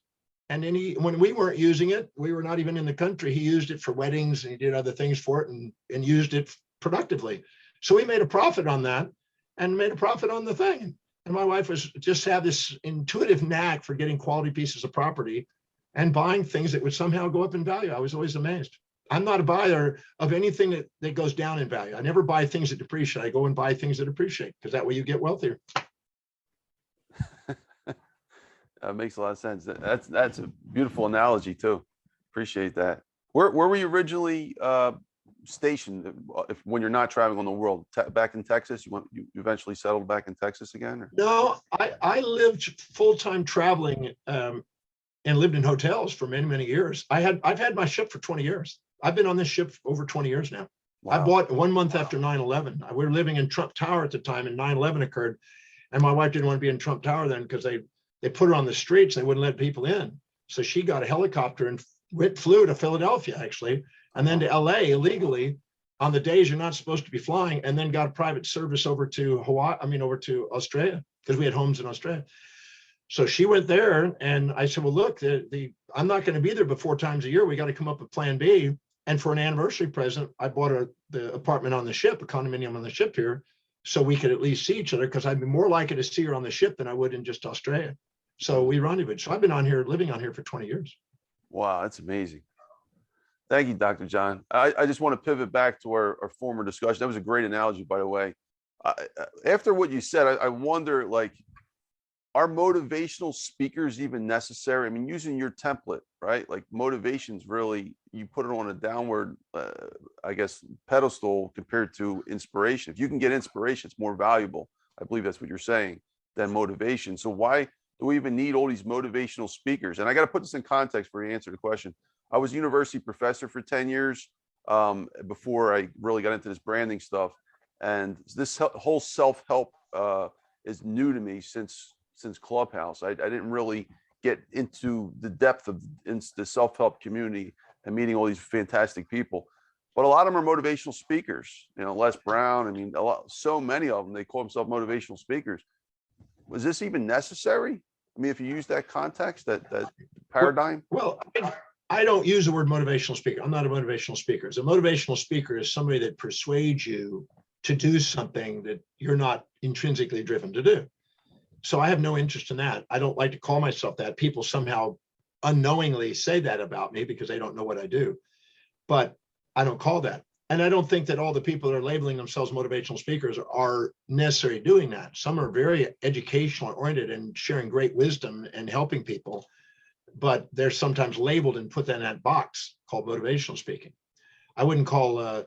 And then when we weren't using it, we were not even in the country. He used it for weddings and he did other things for it and used it productively. So we made a profit on that and made a profit on the thing. And my wife just had this intuitive knack for getting quality pieces of property and buying things that would somehow go up in value. I was always amazed. I'm not a buyer of anything that goes down in value. I never buy things that depreciate. I go and buy things that appreciate because that way you get wealthier. That makes a lot of sense. That's a beautiful analogy too. Appreciate that. Where were you originally stationed? When you're not traveling on the world, back in Texas, you eventually settled back in Texas again? Or? No, I lived full-time traveling and lived in hotels for many, many years. I've had my ship for 20 years. I've been on this ship for over 20 years now. Wow. I bought 1 month after 9/11. We were living in Trump Tower at the time, and 9/11 occurred. And my wife didn't want to be in Trump Tower then because they put her on the streets. They wouldn't let people in. So she got a helicopter and flew to Philadelphia, actually, and then to LA illegally on the days you're not supposed to be flying, and then got a private service over to over to Australia, because we had homes in Australia. So she went there, and I said, well, look, I'm not going to be there but 4 times a year. We got to come up with plan B. And for an anniversary present, I bought the apartment on the ship, a condominium on the ship here, so we could at least see each other, because I'd be more likely to see her on the ship than I would in just Australia. So we rendezvoused. So I've been living on here for 20 years. Wow, that's amazing. Thank you, Dr. John. I just want to pivot back to our former discussion. That was a great analogy, by the way. After what you said, I wonder, like, are motivational speakers even necessary? I mean, using your template, right? Like, motivation's really, you put it on a downward, I guess, pedestal compared to inspiration. If you can get inspiration, it's more valuable. I believe that's what you're saying, than motivation. So why do we even need all these motivational speakers? And I got to put this in context for you to answer the question. I was a university professor for 10 years before I really got into this branding stuff. And this whole self-help is new to me since Clubhouse. I didn't really get into the depth of the self-help community and meeting all these fantastic people. But a lot of them are motivational speakers. You know, Les Brown, I mean, so many of them, they call themselves motivational speakers. Was this even necessary? I mean, if you use that context, that paradigm? Well, I don't use the word motivational speaker. I'm not a motivational speaker. A motivational speaker is somebody that persuades you to do something that you're not intrinsically driven to do. So I have no interest in that. I don't like to call myself that. People somehow unknowingly say that about me because they don't know what I do. But I don't call that. And I don't think that all the people that are labeling themselves motivational speakers are necessarily doing that. Some are very educational oriented and sharing great wisdom and helping people, but they're sometimes labeled and put in that box called motivational speaking. I wouldn't call,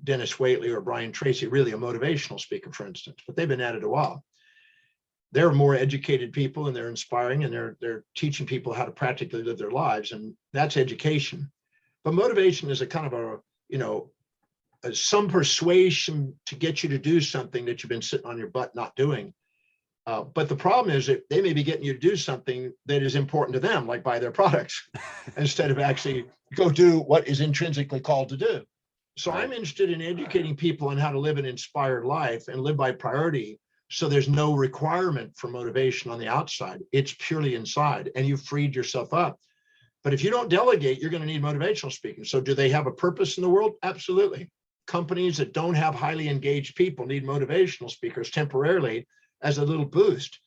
Dennis Waitley or Brian Tracy really a motivational speaker, for instance, but they've been at it a while. They're more educated people, and they're inspiring, and they're teaching people how to practically live their lives, and that's education. But motivation is a kind of some persuasion to get you to do something that you've been sitting on your butt not doing. But the problem is that they may be getting you to do something that is important to them, like buy their products, instead of actually go do what is intrinsically called to do. So I'm interested in educating people on how to live an inspired life and live by priority. So there's no requirement for motivation on the outside. It's purely inside, and you've freed yourself up. But if you don't delegate, you're going to need motivational speaking. So do they have a purpose in the world? Absolutely. Companies that don't have highly engaged people need motivational speakers temporarily as a little boost.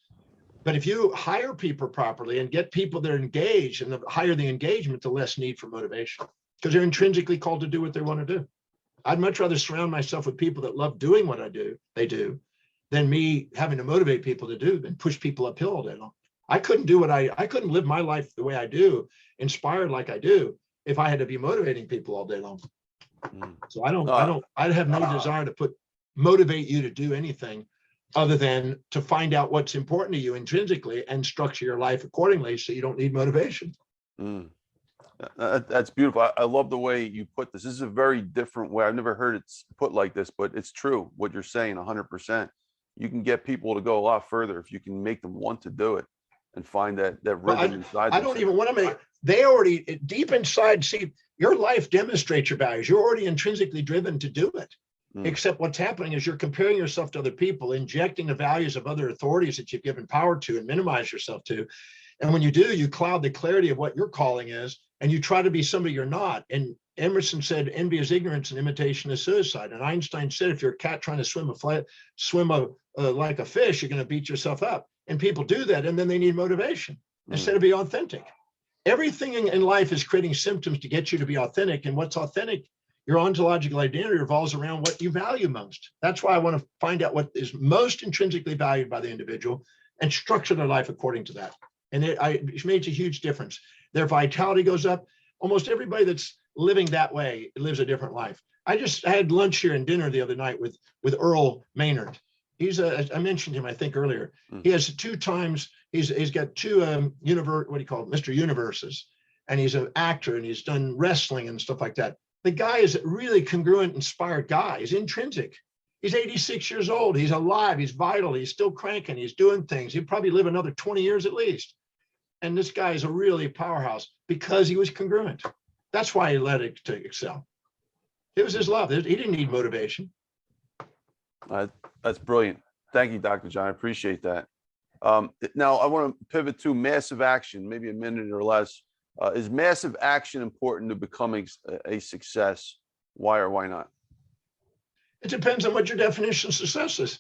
But if you hire people properly and get people that are engaged, and the higher the engagement, the less need for motivation, because they're intrinsically called to do what they want to do. I'd much rather surround myself with people that love doing what they do, than me having to motivate people to do and push people uphill all day long. I couldn't do I couldn't live my life the way I do, inspired like I do, if I had to be motivating people all day long. So I have no desire to motivate you to do anything other than to find out what's important to you intrinsically and structure your life accordingly so you don't need motivation. That's beautiful. I love the way you put this. This is a very different way. I've never heard it put like this, but it's true what you're saying 100%. You can get people to go a lot further if you can make them want to do it and find that rhythm inside. I don't even want to make, they already deep inside, see, your life demonstrates your values. You're already intrinsically driven to do it. Except what's happening is you're comparing yourself to other people, injecting the values of other authorities that you've given power to and minimize yourself to. And when you do, you cloud the clarity of what your calling is, and you try to be somebody you're not. And Emerson said, envy is ignorance and imitation is suicide. And Einstein said, if you're a cat trying to swim like a fish, you're going to beat yourself up. And people do that, and then they need motivation instead of being authentic. Everything in life is creating symptoms to get you to be authentic. And what's authentic, your ontological identity revolves around what you value most. That's why I want to find out what is most intrinsically valued by the individual and structure their life according to that. And it makes a huge difference. Their vitality goes up. Almost everybody that's living that way lives a different life. I had lunch here and dinner the other night with Earl Maynard. I mentioned him, I think, earlier. He has he's got two Mr. Universes, and he's an actor, and he's done wrestling and stuff like that. The guy is a really congruent, inspired guy. He's intrinsic. He's 86 years old. He's alive. He's vital. He's still cranking. He's doing things. He'll probably live another 20 years at least. And this guy is a really powerhouse because he was congruent. That's why he let it to excel. It was his love. He didn't need motivation. That's brilliant. Thank you, Dr. John. I appreciate that. Now, I want to pivot to massive action, maybe a minute or less. Is massive action important to becoming a success? Why or why not? It depends on what your definition of success is.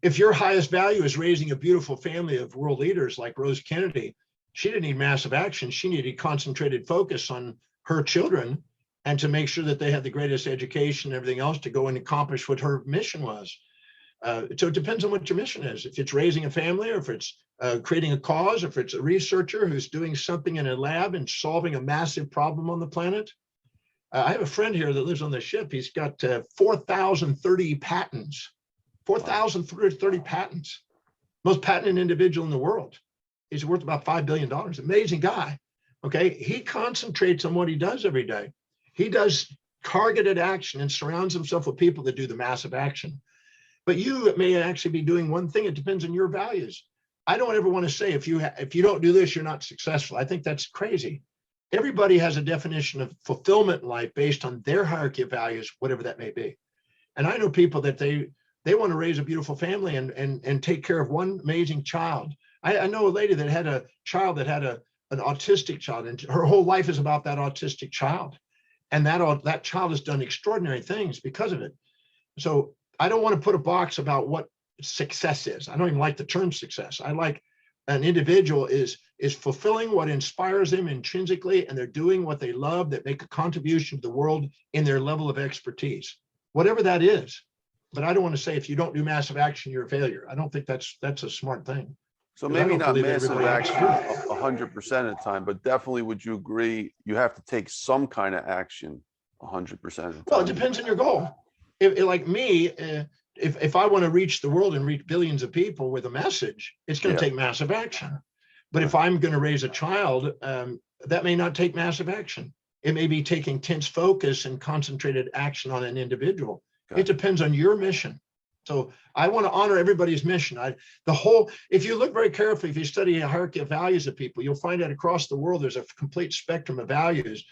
If your highest value is raising a beautiful family of world leaders like Rose Kennedy, she didn't need massive action. She needed concentrated focus on her children and to make sure that they had the greatest education and everything else to go and accomplish what her mission was. So it depends on what your mission is. If it's raising a family, or if it's creating a cause, or if it's a researcher who's doing something in a lab and solving a massive problem on the planet. I have a friend here that lives on the ship. He's got 4,030 patents, 4,030 patents, most patented individual in the world. He's worth about $5 billion. Amazing guy. Okay. He concentrates on what he does every day. He does targeted action and surrounds himself with people that do the massive action. But you may actually be doing one thing. It depends on your values. I don't ever want to say, if you don't do this, you're not successful. I think that's crazy. Everybody has a definition of fulfillment in life based on their hierarchy of values, whatever that may be. And I know people that they want to raise a beautiful family and take care of one amazing child. I know a lady that had a child that had an autistic child, and her whole life is about that autistic child. And that child has done extraordinary things because of it. So I don't want to put a box about what success is. I don't even like the term success. I like an individual is fulfilling what inspires them intrinsically, and they're doing what they love, that make a contribution to the world in their level of expertise, whatever that is. But I don't want to say, if you don't do massive action, you're a failure. I don't think that's a smart thing. So maybe not massive action 100% of the time, but definitely, would you agree, you have to take some kind of action 100% of the time? Well, it depends on your goal. Like me, if I want to reach the world and reach billions of people with a message, it's going to take massive action. But if I'm going to raise a child, that may not take massive action. It may be taking tense focus and concentrated action on an individual. Okay. It depends on your mission. So I want to honor everybody's mission. If you look very carefully, if you study a hierarchy of values of people, you'll find that across the world, there's a complete spectrum of values.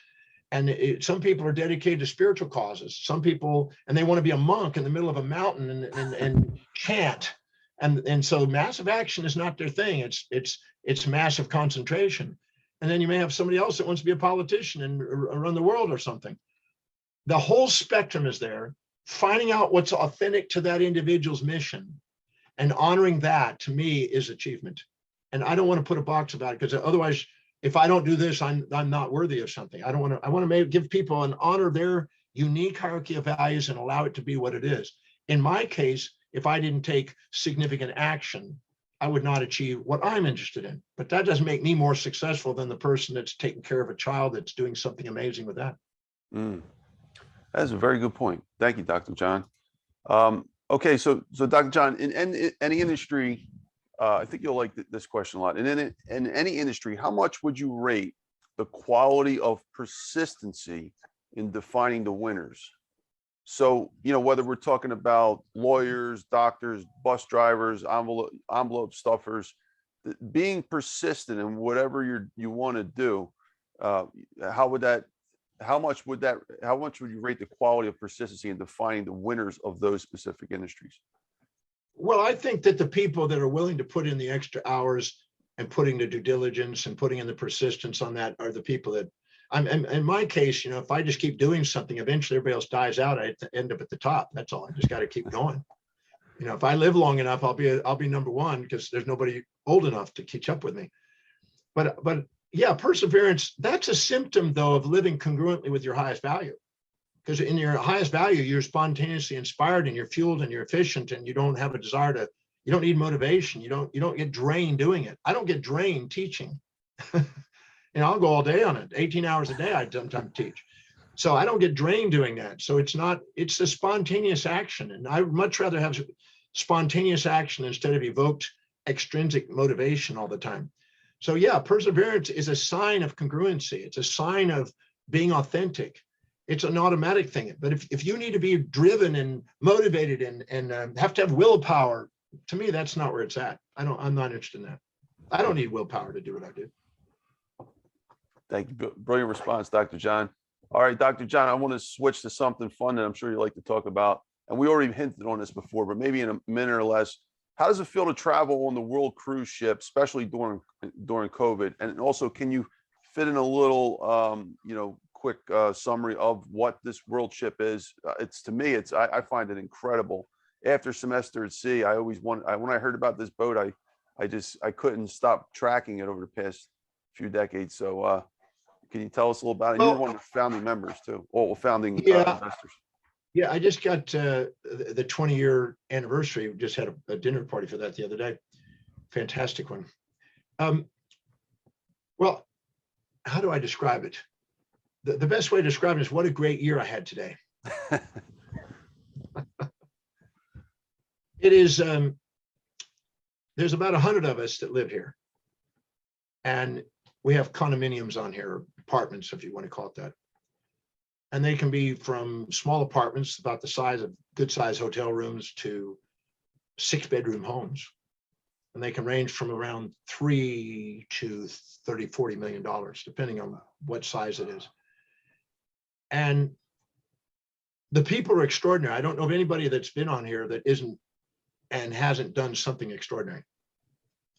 And some people are dedicated to spiritual causes. Some people, and they want to be a monk in the middle of a mountain and chant. And so massive action is not their thing. It's massive concentration. And then you may have somebody else that wants to be a politician and run the world or something. The whole spectrum is there. Finding out what's authentic to that individual's mission and honoring that, to me, is achievement. And I don't want to put a box about it, because otherwise, if I don't do this, I'm not worthy of something. I want to give people and honor unique hierarchy of values and allow it to be what it is. In my case, if I didn't take significant action, I would not achieve what I'm interested in. But that doesn't make me more successful than the person that's taking care of a child that's doing something amazing with that. That's a very good point. Thank you, Dr. John. Okay, so Dr. John, in any industry, I think you'll like this question a lot. In any industry, how much would you rate the quality of persistency in defining the winners? So, whether we're talking about lawyers, doctors, bus drivers, envelope stuffers, being persistent in whatever you want to do, how much would you rate the quality of persistency in defining the winners of those specific industries? Well, I think that the people that are willing to put in the extra hours and putting the due diligence and putting in the persistence on that are the people that in my case, if I just keep doing something, eventually everybody else dies out. I end up at the top. That's all. I just got to keep going. If I live long enough, I'll be number one because there's nobody old enough to catch up with me. But yeah, perseverance, that's a symptom though of living congruently with your highest value. Because in your highest value, you're spontaneously inspired and you're fueled and you're efficient and you don't have a desire to, you don't need motivation. You don't get drained doing it. I don't get drained teaching. I'll go all day on it. 18 hours a day I sometimes teach. So I don't get drained doing that. So it's a spontaneous action. And I would much rather have spontaneous action instead of evoked extrinsic motivation all the time. So yeah, perseverance is a sign of congruency. It's a sign of being authentic. It's an automatic thing. But if you need to be driven and motivated and have to have willpower, to me, that's not where it's at. I'm not interested in that. I don't need willpower to do what I do. Thank you. Brilliant response, Dr. John. All right, Dr. John, I want to switch to something fun that I'm sure you like to talk about. And we already hinted on this before, but maybe in a minute or less. How does it feel to travel on the world cruise ship, especially during COVID? And also, can you fit in a little, quick summary of what this world ship is? I find it incredible. After semester at sea, when I heard about this boat, I couldn't stop tracking it over the past few decades. So can you tell us a little about it? And you're one of the founding members too, founding investors. Yeah, I just got the 20-year anniversary. We just had a dinner party for that the other day. Fantastic one. Well, how do I describe it? The best way to describe it is what a great year I had today. It is, there's about 100 of us that live here. And we have condominiums on here, apartments, if you want to call it that. And they can be from small apartments about the size of good size hotel rooms to 6-bedroom homes. And they can range from around $3 to $30-40 million, depending on what size it is. And the people are extraordinary. I don't know of anybody that's been on here that isn't and hasn't done something extraordinary.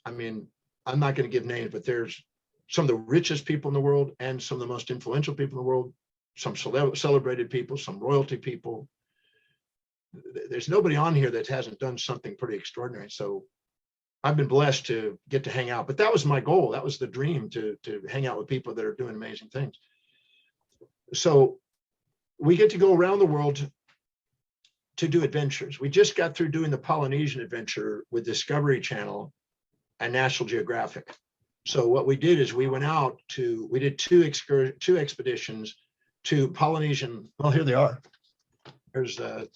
I mean, I'm not going to give names, but there's some of the richest people in the world and some of the most influential people in the world, some celebrated people, some royalty people. There's nobody on here that hasn't done something pretty extraordinary. So I've been blessed to get to hang out, but that was my goal. That was the dream, to hang out with people that are doing amazing things. So we get to go around the world to do adventures. We just got through doing the Polynesian adventure with Discovery Channel and National Geographic. So what we did is we did two expeditions to Polynesian. Well, here they are. There's the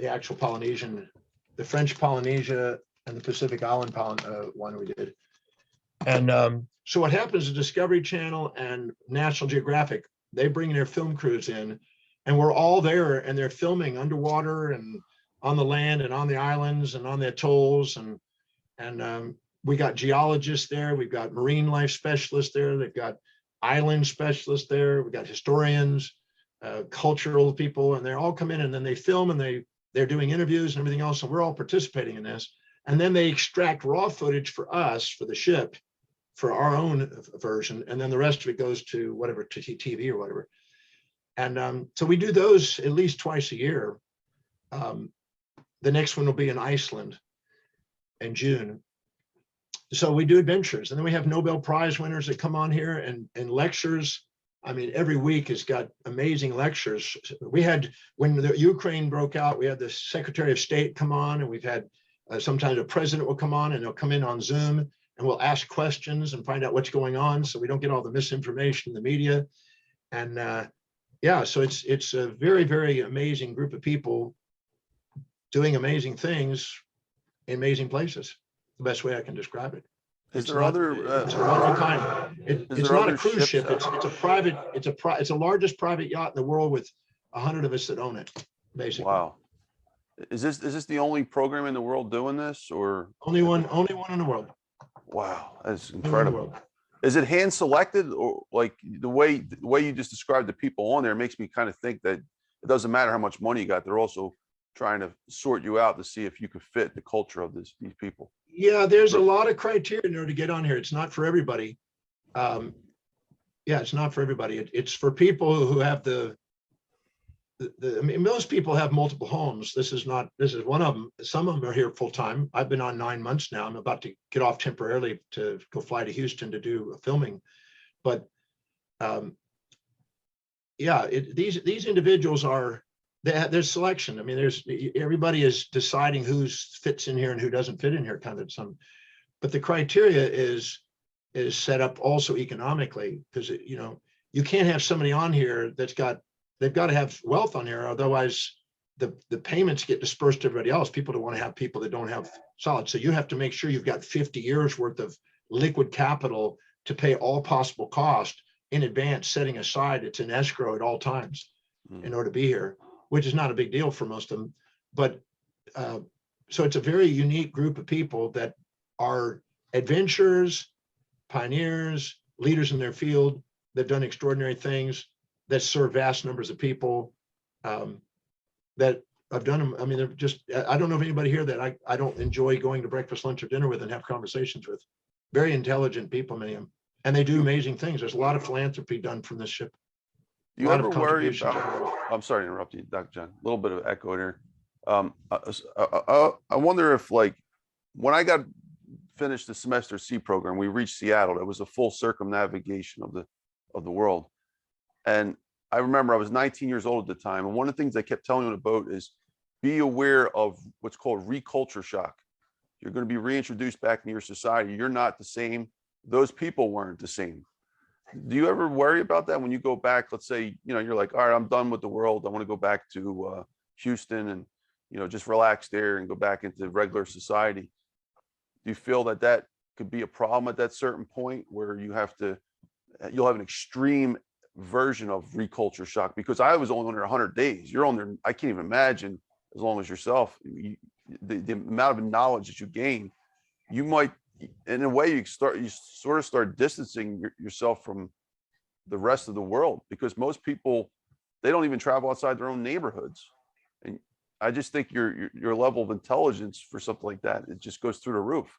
actual Polynesian, the French Polynesia and the Pacific Island one we did. And so what happens is Discovery Channel and National Geographic, they bring their film crews in, and we're all there, and they're filming underwater and on the land and on the islands and on the atolls. And we got geologists there. We've got marine life specialists there. They've got island specialists there. We've got historians, cultural people, and they're all come in, and then they film, and they're doing interviews and everything else. And we're all participating in this. And then they extract raw footage for us, for the ship, for our own version. And then the rest of it goes to whatever, to TV or whatever. And so we do those at least twice a year. The next one will be in Iceland in June. So we do adventures. And then we have Nobel Prize winners that come on here and lectures I mean, every week has got amazing lectures. We had, when the Ukraine broke out, we had the Secretary of State come on, and we've had sometimes a president will come on and they'll come in on Zoom and we'll ask questions and find out what's going on so we don't get all the misinformation in the media. And yeah, so it's a very, very amazing group of people doing amazing things in amazing places. The best way I can describe it. Is there other? It's a one of a kind. It's not a cruise ship. It's a private. It's the largest private yacht in the world with 100 of us that own it. Basically. Wow. Is this the only program in the world doing this, or only one in the world? Wow, that's incredible. Is it hand selected, or like the way you just described the people on there makes me kind of think that it doesn't matter how much money you got, they're also trying to sort you out to see if you could fit the culture of these people. Yeah, there's a lot of criteria in order to get on here. It's not for everybody. Yeah, it's not for everybody. It's for people who have I mean, most people have multiple homes. This is one of them. Some of them are here full time. I've been on 9 months now. I'm about to get off temporarily to go fly to Houston to do a filming. But yeah, these individuals are, there's selection. I mean, everybody is deciding who fits in here and who doesn't fit in here, kind of some. But the criteria is set up also economically, because you can't have somebody on here they've got to have wealth on here, otherwise the payments get dispersed to everybody else. People don't want to have people that don't have solid. So you have to make sure you've got 50 years worth of liquid capital to pay all possible cost in advance, setting aside. It's in escrow at all times in order to be here, which is not a big deal for most of them. But so it's a very unique group of people that are adventurers, pioneers, leaders in their field. They've done extraordinary things that serve vast numbers of people that I've done them. I mean, they're just, I don't know of anybody here that I don't enjoy going to breakfast, lunch, or dinner with and have conversations with. Very intelligent people, many of them. And they do amazing things. There's a lot of philanthropy done from this ship. Do you ever worry about, I'm sorry to interrupt you, Dr. John, a little bit of echo here. I wonder if, like, when I got finished the semester C program, we reached Seattle. It was a full circumnavigation of the world. And I remember I was 19 years old at the time. And one of the things they kept telling me on the boat is be aware of what's called reculture shock. You're going to be reintroduced back into your society. You're not the same. Those people weren't the same. Do you ever worry about that when you go back? Let's say, you're like, all right, I'm done with the world. I want to go back to Houston and, just relax there and go back into regular society. Do you feel that could be a problem at that certain point where you'll have an extreme version of reculture shock? Because I was only on there 100 days. You're on there, I can't even imagine, as long as yourself, the amount of knowledge that you gain, you might, in a way, you sort of start distancing yourself from the rest of the world, because most people, they don't even travel outside their own neighborhoods. And I just think your level of intelligence for something like that, it just goes through the roof.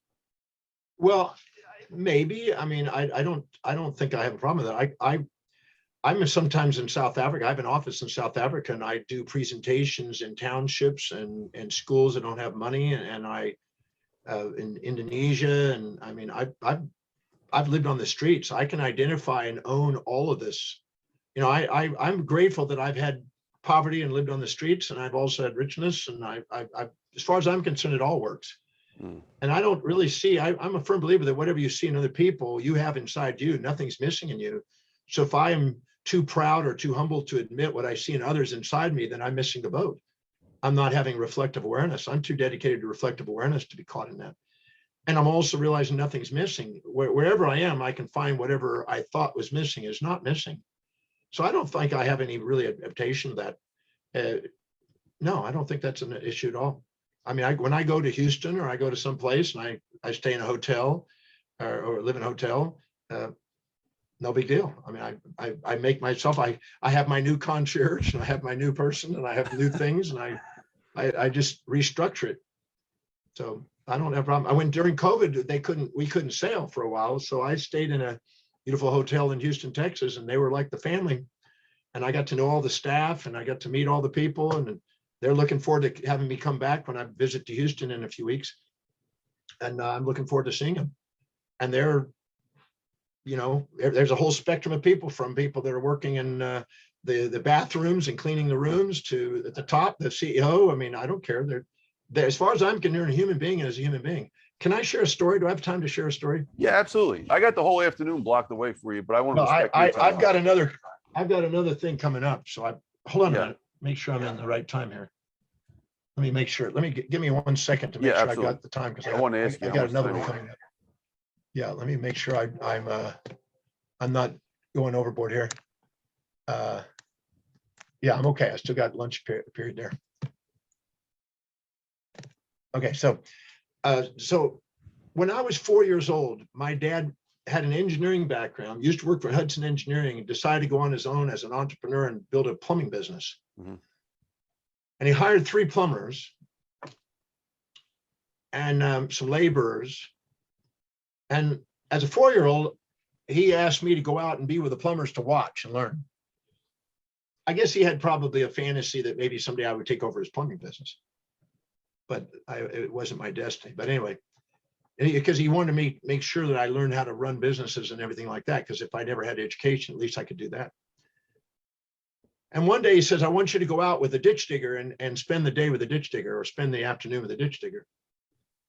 Well, maybe. I mean, I don't think I have a problem with that. I'm sometimes in South Africa. I have an office in South Africa, and I do presentations in townships and schools that don't have money, and I in Indonesia, and I mean, I've lived on the streets. I can identify and own all of this. I'm grateful that I've had poverty and lived on the streets, and I've also had richness, and I as far as I'm concerned, it all works. And I don't really see, I'm a firm believer that whatever you see in other people, you have inside you. Nothing's missing in you. So if I am too proud or too humble to admit what I see in others inside me, then I'm missing the boat. I'm not having reflective awareness. I'm too dedicated to reflective awareness to be caught in that. And I'm also realizing nothing's missing. Wherever I am, I can find whatever I thought was missing is not missing. So I don't think I have any really adaptation of that. No, I don't think that's an issue at all. I mean, when I go to Houston or I go to some place and I stay in a hotel or live in a hotel, no big deal. I mean, I make myself, I have my new concierge, and I have my new person, and I have new things, and I just restructure it. So I don't have a problem. I went during COVID, we couldn't sail for a while. So I stayed in a beautiful hotel in Houston, Texas, and they were like the family. And I got to know all the staff, and I got to meet all the people, and they're looking forward to having me come back when I visit to Houston in a few weeks. And I'm looking forward to seeing them. And they're there's a whole spectrum of people, from people that are working in the bathrooms and cleaning the rooms to at the top, the CEO. I mean, I don't care. They're as far as I'm concerned, a human being is a human being. Can I share a story? Do I have time to share a story? Yeah, absolutely. I got the whole afternoon blocked away for you, but I want to No, respect your time. I've got another thing coming up. So hold on a Yeah. minute. Make sure I'm in the right time here. Let me make sure. Give me 1 second to make Yeah, sure absolutely. I got the time, because I want to ask you I how got much another time one you coming up. Yeah, let me make sure I'm not going overboard here. Yeah, I'm okay. I still got lunch period there. Okay, so when I was 4 years old, my dad had an engineering background, used to work for Hudson Engineering, and decided to go on his own as an entrepreneur and build a plumbing business. Mhm. And he hired 3 plumbers and some laborers. And as a 4-year-old, he asked me to go out and be with the plumbers to watch and learn. I guess he had probably a fantasy that maybe someday I would take over his plumbing business, but it wasn't my destiny. But anyway, because he wanted me to make sure that I learned how to run businesses and everything like that, because if I never had education, at least I could do that. And one day he says, I want you to go out with a ditch digger and spend the day with a ditch digger, or spend the afternoon with a ditch digger.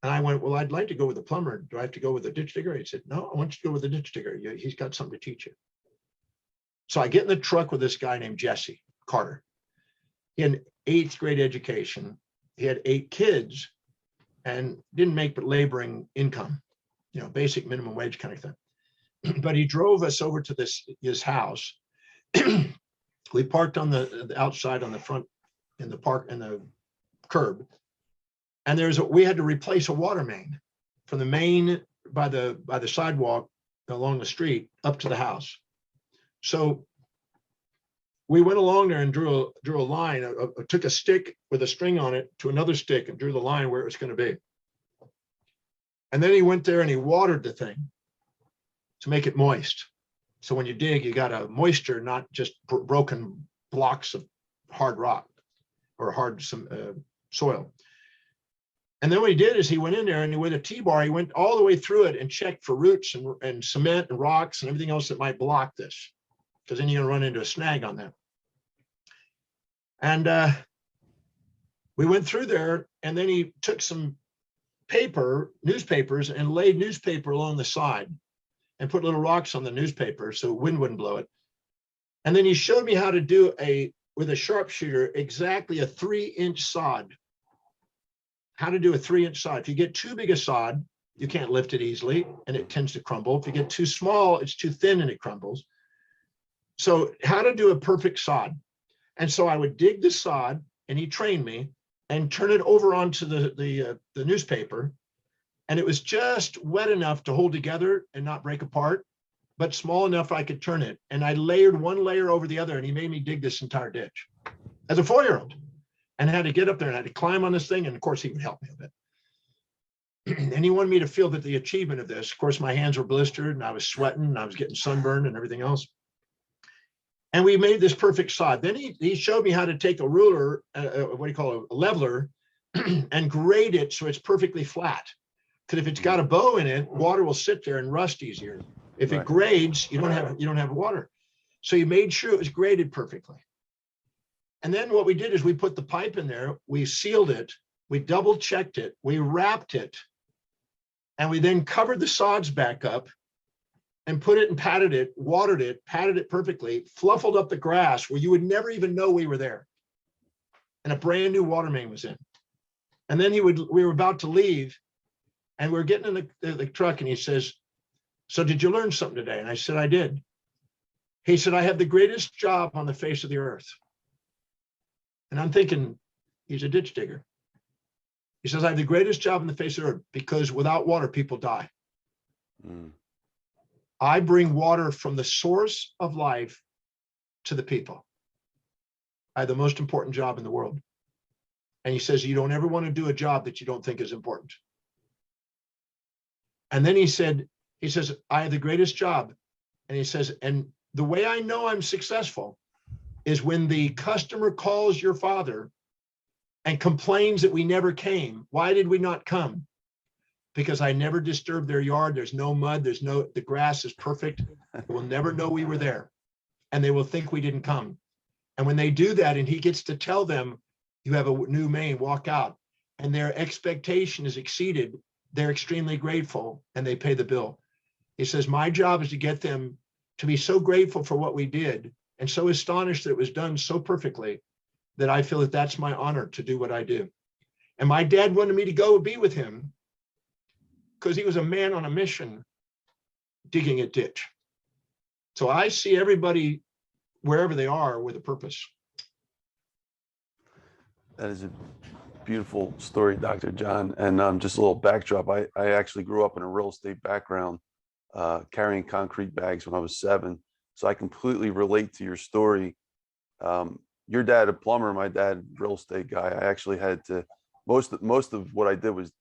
And I went, well, I'd like to go with the plumber. Do I have to go with the ditch digger? He said, no, I want you to go with the ditch digger. He's got something to teach you. So I get in the truck with this guy named Jesse Carter. He had an 8th grade education. He had 8 kids and didn't make but laboring income, basic minimum wage kind of thing. But he drove us over to his house. We parked on the outside on the front in the park in the curb. And we had to replace a water main from the main by the sidewalk along the street up to the house. So we went along there and drew a line. I took a stick with a string on it to another stick and drew the line where it was going to be. And then he went there and he watered the thing to make it moist. So when you dig, you got a moisture, not just broken blocks of hard rock or hard soil. And then what he did is he went in there and with a T-bar, he went all the way through it and checked for roots and cement and rocks and everything else that might block this, because then you're going to run into a snag on that. And we went through there, and then he took some newspapers, and laid newspaper along the side and put little rocks on the newspaper so wind wouldn't blow it. And then he showed me how to do with a sharpshooter, exactly a 3-inch sod. How to do a 3-inch sod. If you get too big a sod, you can't lift it easily and it tends to crumble. If you get too small, it's too thin and it crumbles. So how to do a perfect sod. And so I would dig the sod, and he trained me, and turn it over onto the newspaper. And it was just wet enough to hold together and not break apart, but small enough I could turn it. And I layered one layer over the other, and he made me dig this entire ditch as a 4-year-old, and I had to get up there and I had to climb on this thing. And of course he would help me a bit. And he wanted me to feel that the achievement of this. Of course, my hands were blistered and I was sweating and I was getting sunburned and everything else. And we made this perfect sod. Then he showed me how to take a ruler, what do you call it, a leveler, and grade it so it's perfectly flat. Because if it's got a bow in it, water will sit there and rust easier. If it grades, you don't have water. So he made sure it was graded perfectly. And then what we did is we put the pipe in there, we sealed it, we double checked it, we wrapped it, and we then covered the sods back up and put it and patted it, watered it, patted it perfectly, fluffled up the grass where you would never even know we were there. And a brand new water main was in. And then we were about to leave, and we were getting in the truck, and he says, so did you learn something today? And I said, I did. He said, I have the greatest job on the face of the earth. And I'm thinking, he's a ditch digger. He says, I have the greatest job on the face of the earth because without water, people die. Mm. I bring water from the source of life to the people. I have the most important job in the world. And he says, you don't ever want to do a job that you don't think is important. And then he says, I have the greatest job. And he says, and the way I know I'm successful is when the customer calls your father and complains that we never came. Why did we not come? because I never disturbed their yard. There's no mud. The grass is perfect. They will never know we were there. And they will think we didn't come. And when they do that, and he gets to tell them, you have a new main, walk out, and their expectation is exceeded, they're extremely grateful and they pay the bill. He says, my job is to get them to be so grateful for what we did and so astonished that it was done so perfectly that I feel that that's my honor to do what I do. And my dad wanted me to go be with him because he was a man on a mission digging a ditch. So I see everybody wherever they are with a purpose. That is a beautiful story, Dr. John. And just a little backdrop. I actually grew up in a real estate background, carrying concrete bags when I was 7. So I completely relate to your story. Your dad, a plumber, my dad, real estate guy. I actually had to, most of what I did was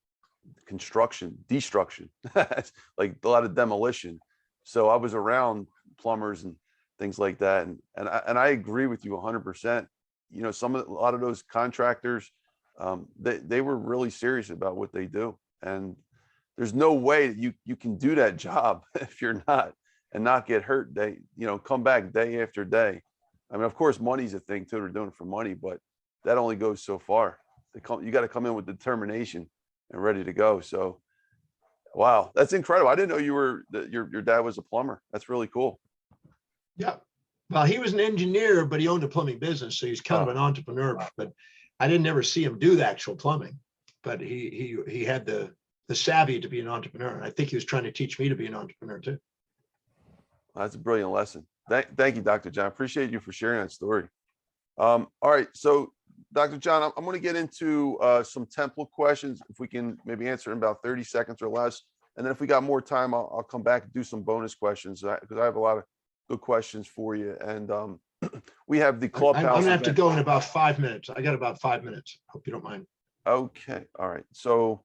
destruction, like a lot of demolition. So I was around plumbers and things like that. And I agree with you 100%. You know, a lot of those contractors, they were really serious about what they do. And there's no way that you can do that job if you're not, and not get hurt. Come back day after day. I mean, of course, money's a thing too. They're doing it for money, but that only goes so far. You got to come in with determination and ready to go. So, wow, that's incredible. I didn't know your dad was a plumber. That's really cool. Yeah. Well, he was an engineer, but he owned a plumbing business. So he's kind of an entrepreneur, but I didn't ever see him do the actual plumbing, but he had the savvy to be an entrepreneur. And I think he was trying to teach me to be an entrepreneur too. That's a brilliant lesson. Thank you, Dr. John. Appreciate you for sharing that story. All right. So, Dr. John, I'm going to get into some template questions, if we can maybe answer in about 30 seconds or less. And then if we got more time, I'll come back and do some bonus questions because I have a lot of good questions for you. And we have the clubhouse. I'm going to have to go in about 5 minutes. I got about 5 minutes. Hope you don't mind. Okay. All right. So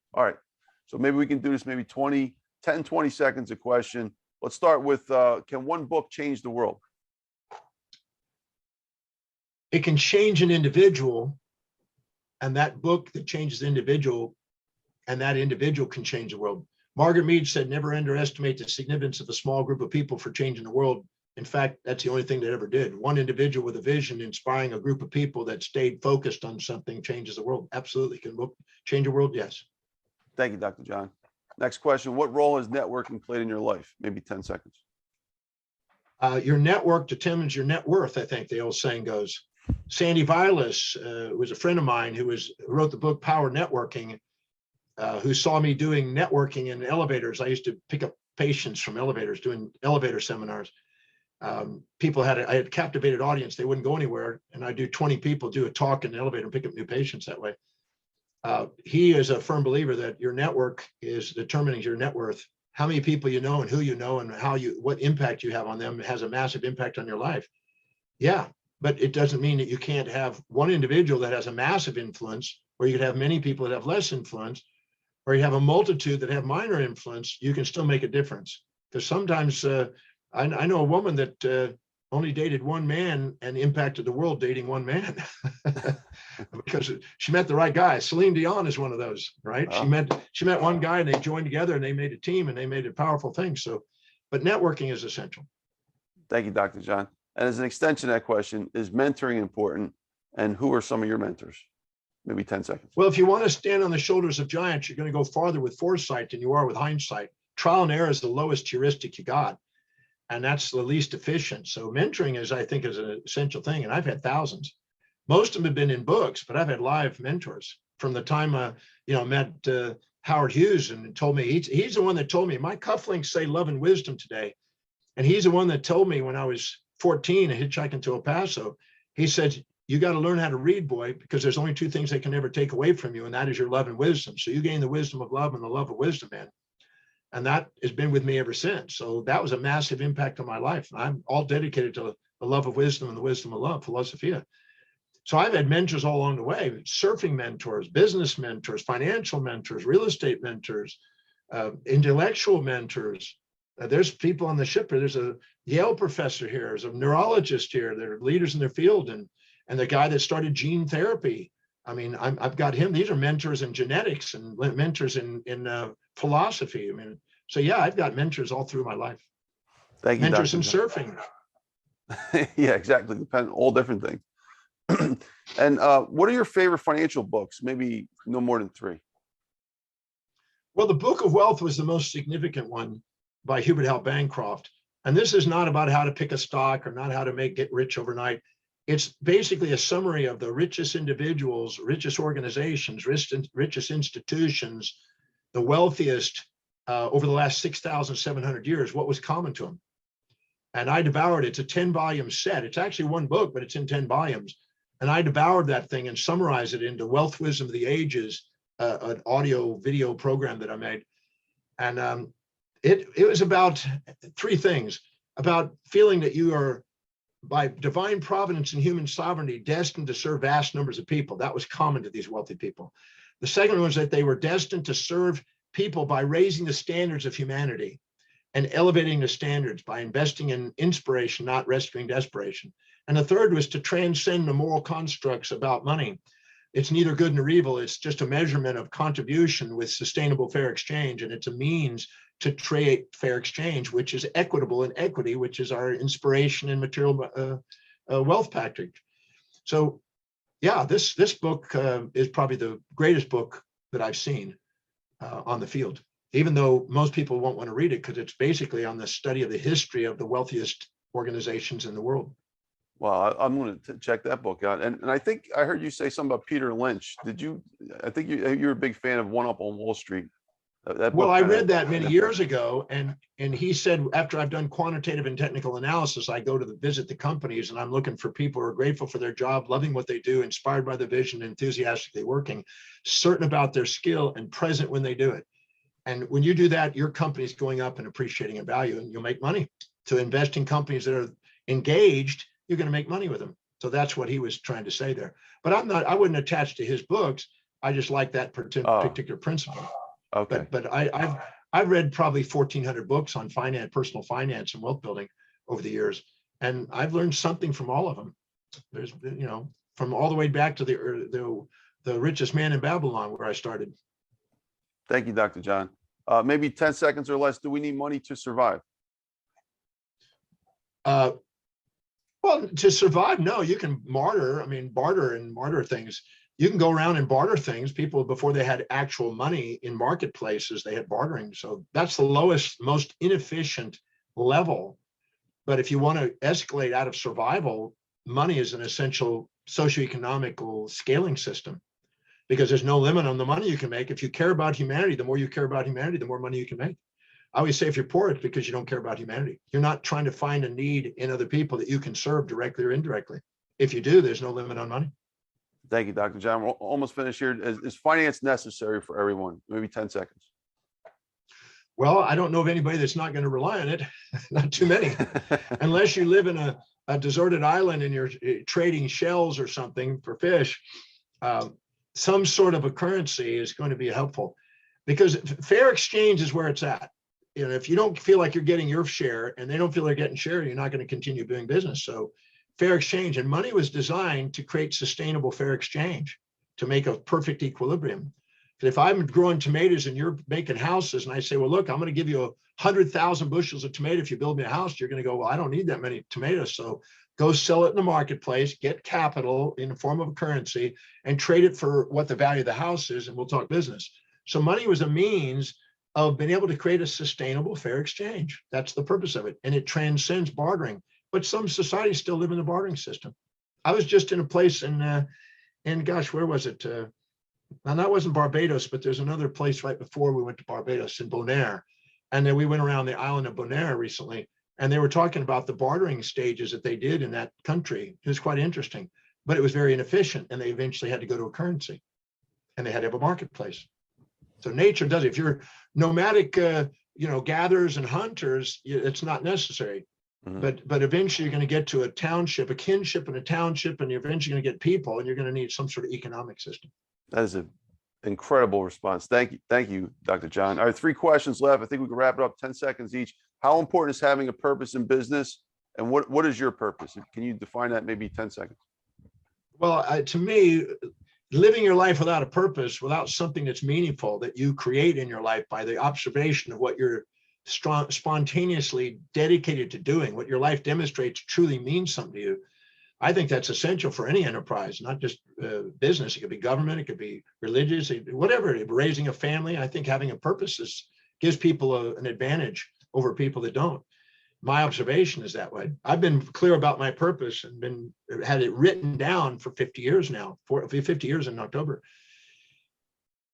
maybe we can do this maybe 10, 20 seconds a question. Let's start with, can one book change the world? It can change an individual, and that book that changes the individual, and that individual can change the world. Margaret Mead said, never underestimate the significance of a small group of people for changing the world. In fact, that's the only thing that ever did. One individual with a vision inspiring a group of people that stayed focused on something changes the world. Absolutely. Can book change the world? Yes. Thank you, Dr. John. Next question. What role has networking played in your life? Maybe 10 seconds. Your network determines your net worth, I think the old saying goes. Sandy Vilas was a friend of mine who wrote the book Power Networking, who saw me doing networking in elevators. I used to pick up patients from elevators, doing elevator seminars. I had a captivated audience. They wouldn't go anywhere. And I do 20 people do a talk in the elevator and pick up new patients that way. He is a firm believer that your network is determining your net worth. How many people you know and who you know and what impact you have on them has a massive impact on your life. Yeah, but it doesn't mean that you can't have one individual that has a massive influence, or you could have many people that have less influence, or you have a multitude that have minor influence. You can still make a difference. Because sometimes I know a woman that only dated one man and impacted the world dating one man because she met the right guy. Celine Dion is one of those, right? Wow. She met one guy and they joined together and they made a team and they made a powerful thing. So, but networking is essential. Thank you, Dr. John. And as an extension of that question, is mentoring important? And who are some of your mentors? Maybe 10 seconds. Well, if you want to stand on the shoulders of giants, you're going to go farther with foresight than you are with hindsight. Trial and error is the lowest heuristic you got. And that's the least efficient. So mentoring I think is an essential thing. And I've had thousands. Most of them have been in books, but I've had live mentors from the time met Howard Hughes and told me, he's the one that told me my cufflinks say love and wisdom today. And he's the one that told me when I was 14 and hitchhiking to El Paso, he said, you got to learn how to read, boy, because there's only two things they can never take away from you. And that is your love and wisdom. So you gain the wisdom of love and the love of wisdom, man. And that has been with me ever since. So that was a massive impact on my life. I'm all dedicated to the love of wisdom and the wisdom of love, philosophia. So I've had mentors all along the way, surfing mentors, business mentors, financial mentors, real estate mentors, intellectual mentors. There's people on the ship. There's a Yale professor here, there's a neurologist here. They're leaders in their field. And the guy that started gene therapy, I mean, I've got him. These are mentors in genetics and mentors in philosophy. I mean, so yeah, I've got mentors all through my life. Thank you, Mentors Dr. in John. surfing. Yeah, exactly. Depend all different things. And what are your favorite financial books? Maybe no more than 3. Well, the Book of Wealth was the most significant one by Hubert Howe Bancroft. And this is not about how to pick a stock or not how to get rich overnight. It's basically a summary of the richest individuals, richest organizations, richest institutions, the wealthiest over the last 6,700 years, what was common to them. And I devoured it. It's a 10-volume set. It's actually one book, but it's in 10 volumes. And I devoured that thing and summarized it into Wealth Wisdom of the Ages, an audio video program that I made. And it was about 3 things: about feeling that you are, by divine providence and human sovereignty, destined to serve vast numbers of people. That was common to these wealthy people. The second one was that they were destined to serve people by raising the standards of humanity and elevating the standards by investing in inspiration, not rescuing desperation. And the third was to transcend the moral constructs about money. It's neither good nor evil. It's just a measurement of contribution with sustainable fair exchange. And it's a means to create fair exchange, which is equitable and equity, which is our inspiration and material wealth package. So yeah, this book is probably the greatest book that I've seen on the field, even though most people won't want to read it because it's basically on the study of the history of the wealthiest organizations in the world. Well, I'm going to check that book out. And I think I heard you say something about Peter Lynch. Did you? I think you're a big fan of One Up on Wall Street. That Well, book I kinda- read that many years ago, and he said, after I've done quantitative and technical analysis, I go to visit the companies, and I'm looking for people who are grateful for their job, loving what they do, inspired by the vision, enthusiastically working, certain about their skill, and present when they do it. And when you do that, your company's going up and appreciating in value, and you'll make money. To invest in companies that are engaged, you're going to make money with them. So that's what he was trying to say there. But I wouldn't attach to his books. I just like that particular principle. Okay. But I've read probably 1,400 books on finance, personal finance, and wealth building over the years, and I've learned something from all of them. There's, from all the way back to the richest man in Babylon, where I started. Thank you, Dr. John. Maybe 10 seconds or less. Do we need money to survive? Well, to survive, no. You can barter. I mean, barter things. You can go around and barter things. People, before they had actual money in marketplaces, they had bartering. So that's the lowest, most inefficient level. But if you want to escalate out of survival, money is an essential socioeconomical scaling system, because there's no limit on the money you can make. If you care about humanity, the more you care about humanity, the more money you can make. I always say, if you're poor, it's because you don't care about humanity. You're not trying to find a need in other people that you can serve directly or indirectly. If you do, there's no limit on money. Thank you, Dr. John. We're almost finished here. Is finance necessary for everyone? Maybe 10 seconds. Well, I don't know of anybody that's not going to rely on it. Not too many. Unless you live in a deserted island and you're trading shells or something for fish, some sort of a currency is going to be helpful, because fair exchange is where it's at. If you don't feel like you're getting your share and they don't feel they're getting share, you're not going to continue doing business. So fair exchange, and money was designed to create sustainable fair exchange, to make a perfect equilibrium. If I'm growing tomatoes and you're making houses, and I say, well, look, I'm going to give you 100,000 bushels of tomato if you build me a house, you're going to go, well, I don't need that many tomatoes. So go sell it in the marketplace, get capital in the form of a currency, and trade it for what the value of the house is, and we'll talk business. So money was a means of being able to create a sustainable fair exchange. That's the purpose of it. And it transcends bartering. But some societies still live in the bartering system. I was just in a place in gosh, where was it? Now, that wasn't Barbados, but there's another place right before we went to Barbados, in Bonaire. And then we went around the island of Bonaire recently, and they were talking about the bartering stages that they did in that country. It was quite interesting, but it was very inefficient. And they eventually had to go to a currency, and they had to have a marketplace. So nature does it. If you're nomadic, gatherers and hunters, it's not necessary. Mm-hmm. But eventually you're going to get to a township, a kinship and a township, and you're eventually going to get people, and you're going to need some sort of economic system. That is an incredible response. Thank you, Dr. John. All right, 3 questions left. I think we can wrap it up 10 seconds each. How important is having a purpose in business, and what is your purpose? Can you define that? Maybe 10 seconds. Well, to me, living your life without a purpose, without something that's meaningful that you create in your life by the observation of what you're spontaneously dedicated to doing, what your life demonstrates truly means something to you. I think that's essential for any enterprise, not just business. It could be government, it could be religious, whatever. Raising a family, I think having a purpose gives people an advantage over people that don't. My observation is that way. I've been clear about my purpose and had it written down for 50 years now, 50 years in October.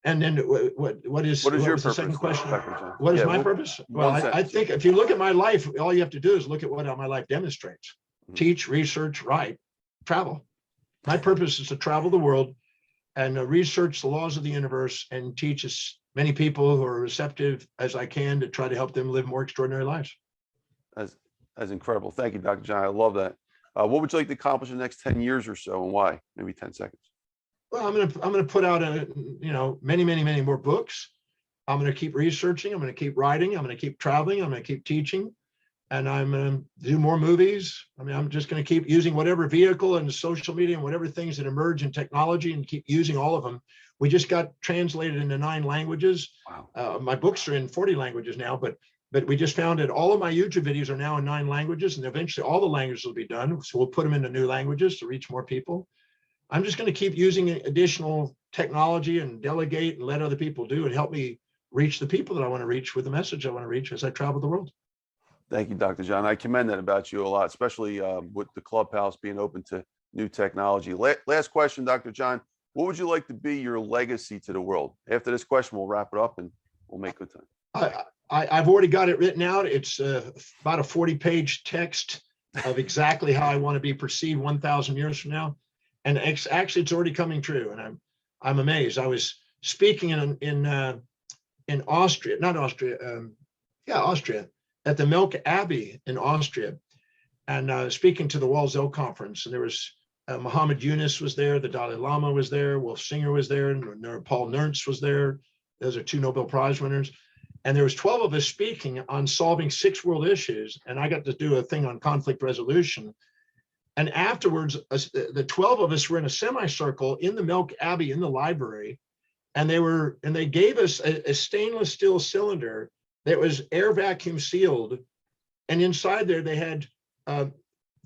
And then what is your the purpose, second question? Dr. John? What is my purpose? Well, I think if you look at my life, all you have to do is look at what my life demonstrates. Teach, research, write, travel. My purpose is to travel the world and research the laws of the universe and teach as many people who are receptive as I can to try to help them live more extraordinary lives. That's incredible. Thank you, Dr. John. I love that. What would you like to accomplish in the next 10 years or so, and why? Maybe 10 seconds. Well, I'm gonna put out many more books. I'm gonna keep researching. I'm gonna keep writing. I'm gonna keep traveling. I'm gonna keep teaching, and I'm gonna do more movies. I mean, I'm just gonna keep using whatever vehicle and social media and whatever things that emerge in technology, and keep using all of them. We just got translated into 9 languages. Wow. My books are in 40 languages now, but we just found that all of my YouTube videos are now in 9 languages, and eventually all the languages will be done. So we'll put them into new languages to reach more people. I'm just going to keep using additional technology and delegate and let other people do and help me reach the people that I want to reach with the message I want to reach as I travel the world. Thank you, Dr. John. I commend that about you a lot, especially with the clubhouse being open to new technology. Last question, Dr. John. What would you like to be your legacy to the world? After this question, we'll wrap it up and we'll make good time. I've already got it written out. It's about a 40-page text of exactly how I want to be perceived 1,000 years from now. And actually, it's already coming true. And I'm amazed. I was speaking in Austria, Austria, at the Melk Abbey in Austria, and speaking to the Walsall Conference. And there was Muhammad Yunus was there, the Dalai Lama was there, Wolf Singer was there, and Paul Nernst was there. Those are 2 Nobel Prize winners. And there was 12 of us speaking on solving 6 world issues. And I got to do a thing on conflict resolution. And afterwards, the 12 of us were in a semicircle in the Melk Abbey in the library. And they gave us a stainless steel cylinder that was air vacuum sealed. And inside there, they had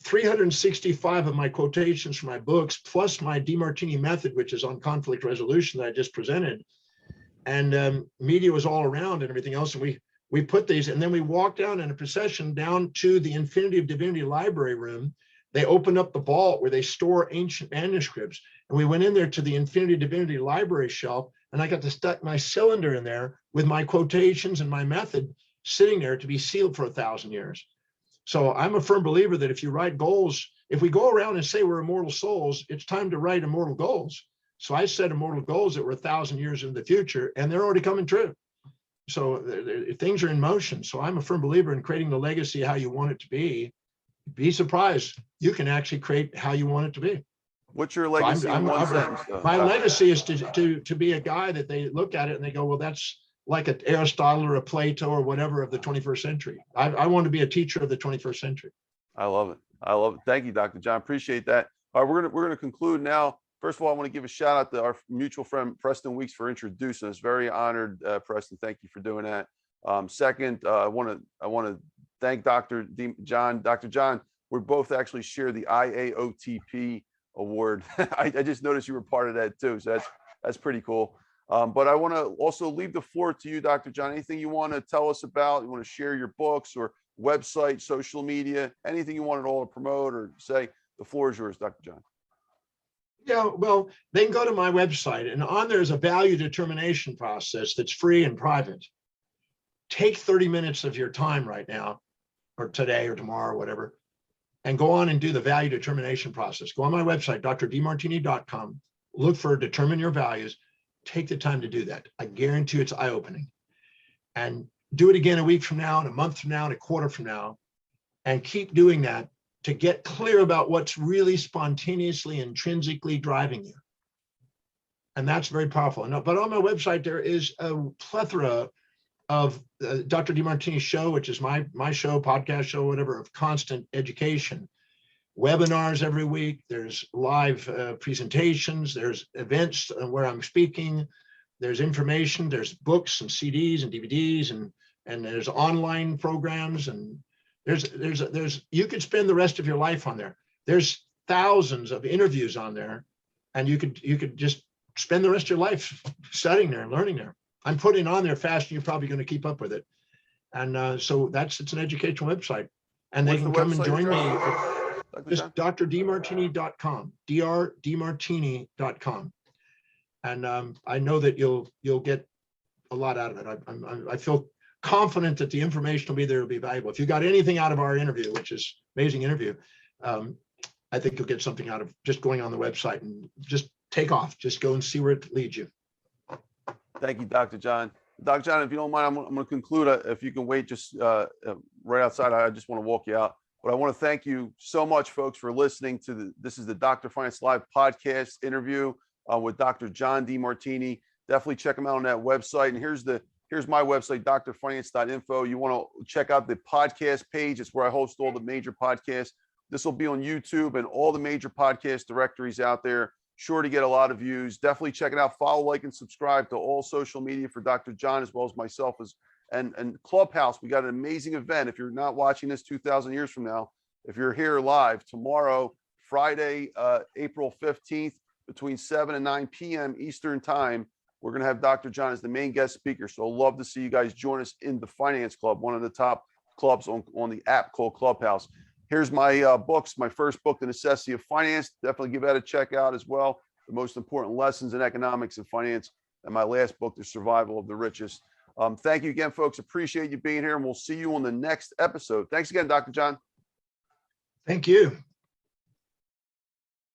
365 of my quotations from my books, plus my DeMartini method, which is on conflict resolution that I just presented. And media was all around and everything else. And we put these, and then we walked down in a procession down to the Infinity of Divinity library room. They opened up the vault where they store ancient manuscripts. And we went in there to the Infinity of Divinity library shelf, and I got to stick my cylinder in there with my quotations and my method sitting there to be sealed for 1,000 years. So I'm a firm believer that if you write goals, if we go around and say we're immortal souls, it's time to write immortal goals. So I set immortal goals that were 1,000 years in the future, and they're already coming true. So things are in motion. So I'm a firm believer in creating the legacy how you want it to be. Be surprised, you can actually create how you want it to be. What's your legacy in one sentence? My legacy is to be a guy that they look at it and they go, well, that's like an Aristotle or a Plato or whatever of the 21st century. I want to be a teacher of the 21st century. I love it. I love it. Thank you, Dr. John. Appreciate that. All right, we're gonna conclude now. First of all, I want to give a shout out to our mutual friend Preston Weeks for introducing us. Very honored, Preston. Thank you for doing that. Second, I want to thank Dr. John. Dr. John, we both actually share the IAOTP award. I just noticed you were part of that too, so that's pretty cool. But I want to also leave the floor to you, Dr. John. Anything you want to tell us about? You want to share your books or website, social media, anything you want at all to promote or say? The floor is yours, Dr. John. Yeah, well, they can go to my website, and on there's a value determination process that's free and private. Take 30 minutes of your time right now, or today or tomorrow, or whatever, and go on and do the value determination process. Go on my website, drdemartini.com, look for determine your values, take the time to do that. I guarantee it's eye-opening. And do it again a week from now, and a month from now, and a quarter from now, and keep doing that to get clear about what's really spontaneously, intrinsically driving you. And that's very powerful. But on my website, there is a plethora of Dr. DeMartini's show, which is my show, podcast show, whatever, of constant education. webinars every week. There's live presentations. There's events where I'm speaking. There's information. There's books and CDs and DVDs, and there's online programs, and there's you could spend the rest of your life on there. There's thousands of interviews on there, and you could just spend the rest of your life studying there and learning there. I'm putting on there fast, and you're probably going to keep up with it. And so it's an educational website, and they can come and join me. Just DrDeMartini.com, DrDeMartini.com. And I know that you'll get a lot out of it. I feel confident that the information will be there, will be valuable. If you got anything out of our interview, which is amazing interview, I think you'll get something out of just going on the website and just take off. Just go and see where it leads you. Thank you, Dr. John. Dr. John, if you don't mind, I'm going to conclude. If you can wait just right outside, I just want to walk you out. But I want to thank you so much, folks, for listening to this is the Dr. Finance Live podcast interview with Dr. John DeMartini. Definitely check him out on that website. And here's my website, drfinance.info. You want to check out the podcast page. It's where I host all the major podcasts. This will be on YouTube and all the major podcast directories out there. Sure to get a lot of views. Definitely check it out. Follow, like, and subscribe to all social media for Dr. John, as well as myself, and Clubhouse. We got an amazing event. If you're not watching this 2,000 years from now, if you're here live tomorrow, Friday, April 15th, between 7 and 9 p.m. Eastern time, we're going to have Dr. John as the main guest speaker. So I'd love to see you guys join us in the Finance Club, one of the top clubs on the app called Clubhouse. Here's my books. My first book, The Necessity of Finance. Definitely give that a check out as well. The Most Important Lessons in Economics and Finance. And my last book, The Survival of the Richest. Thank you again, folks. Appreciate you being here, and we'll see you on the next episode. Thanks again, Dr. John. Thank you.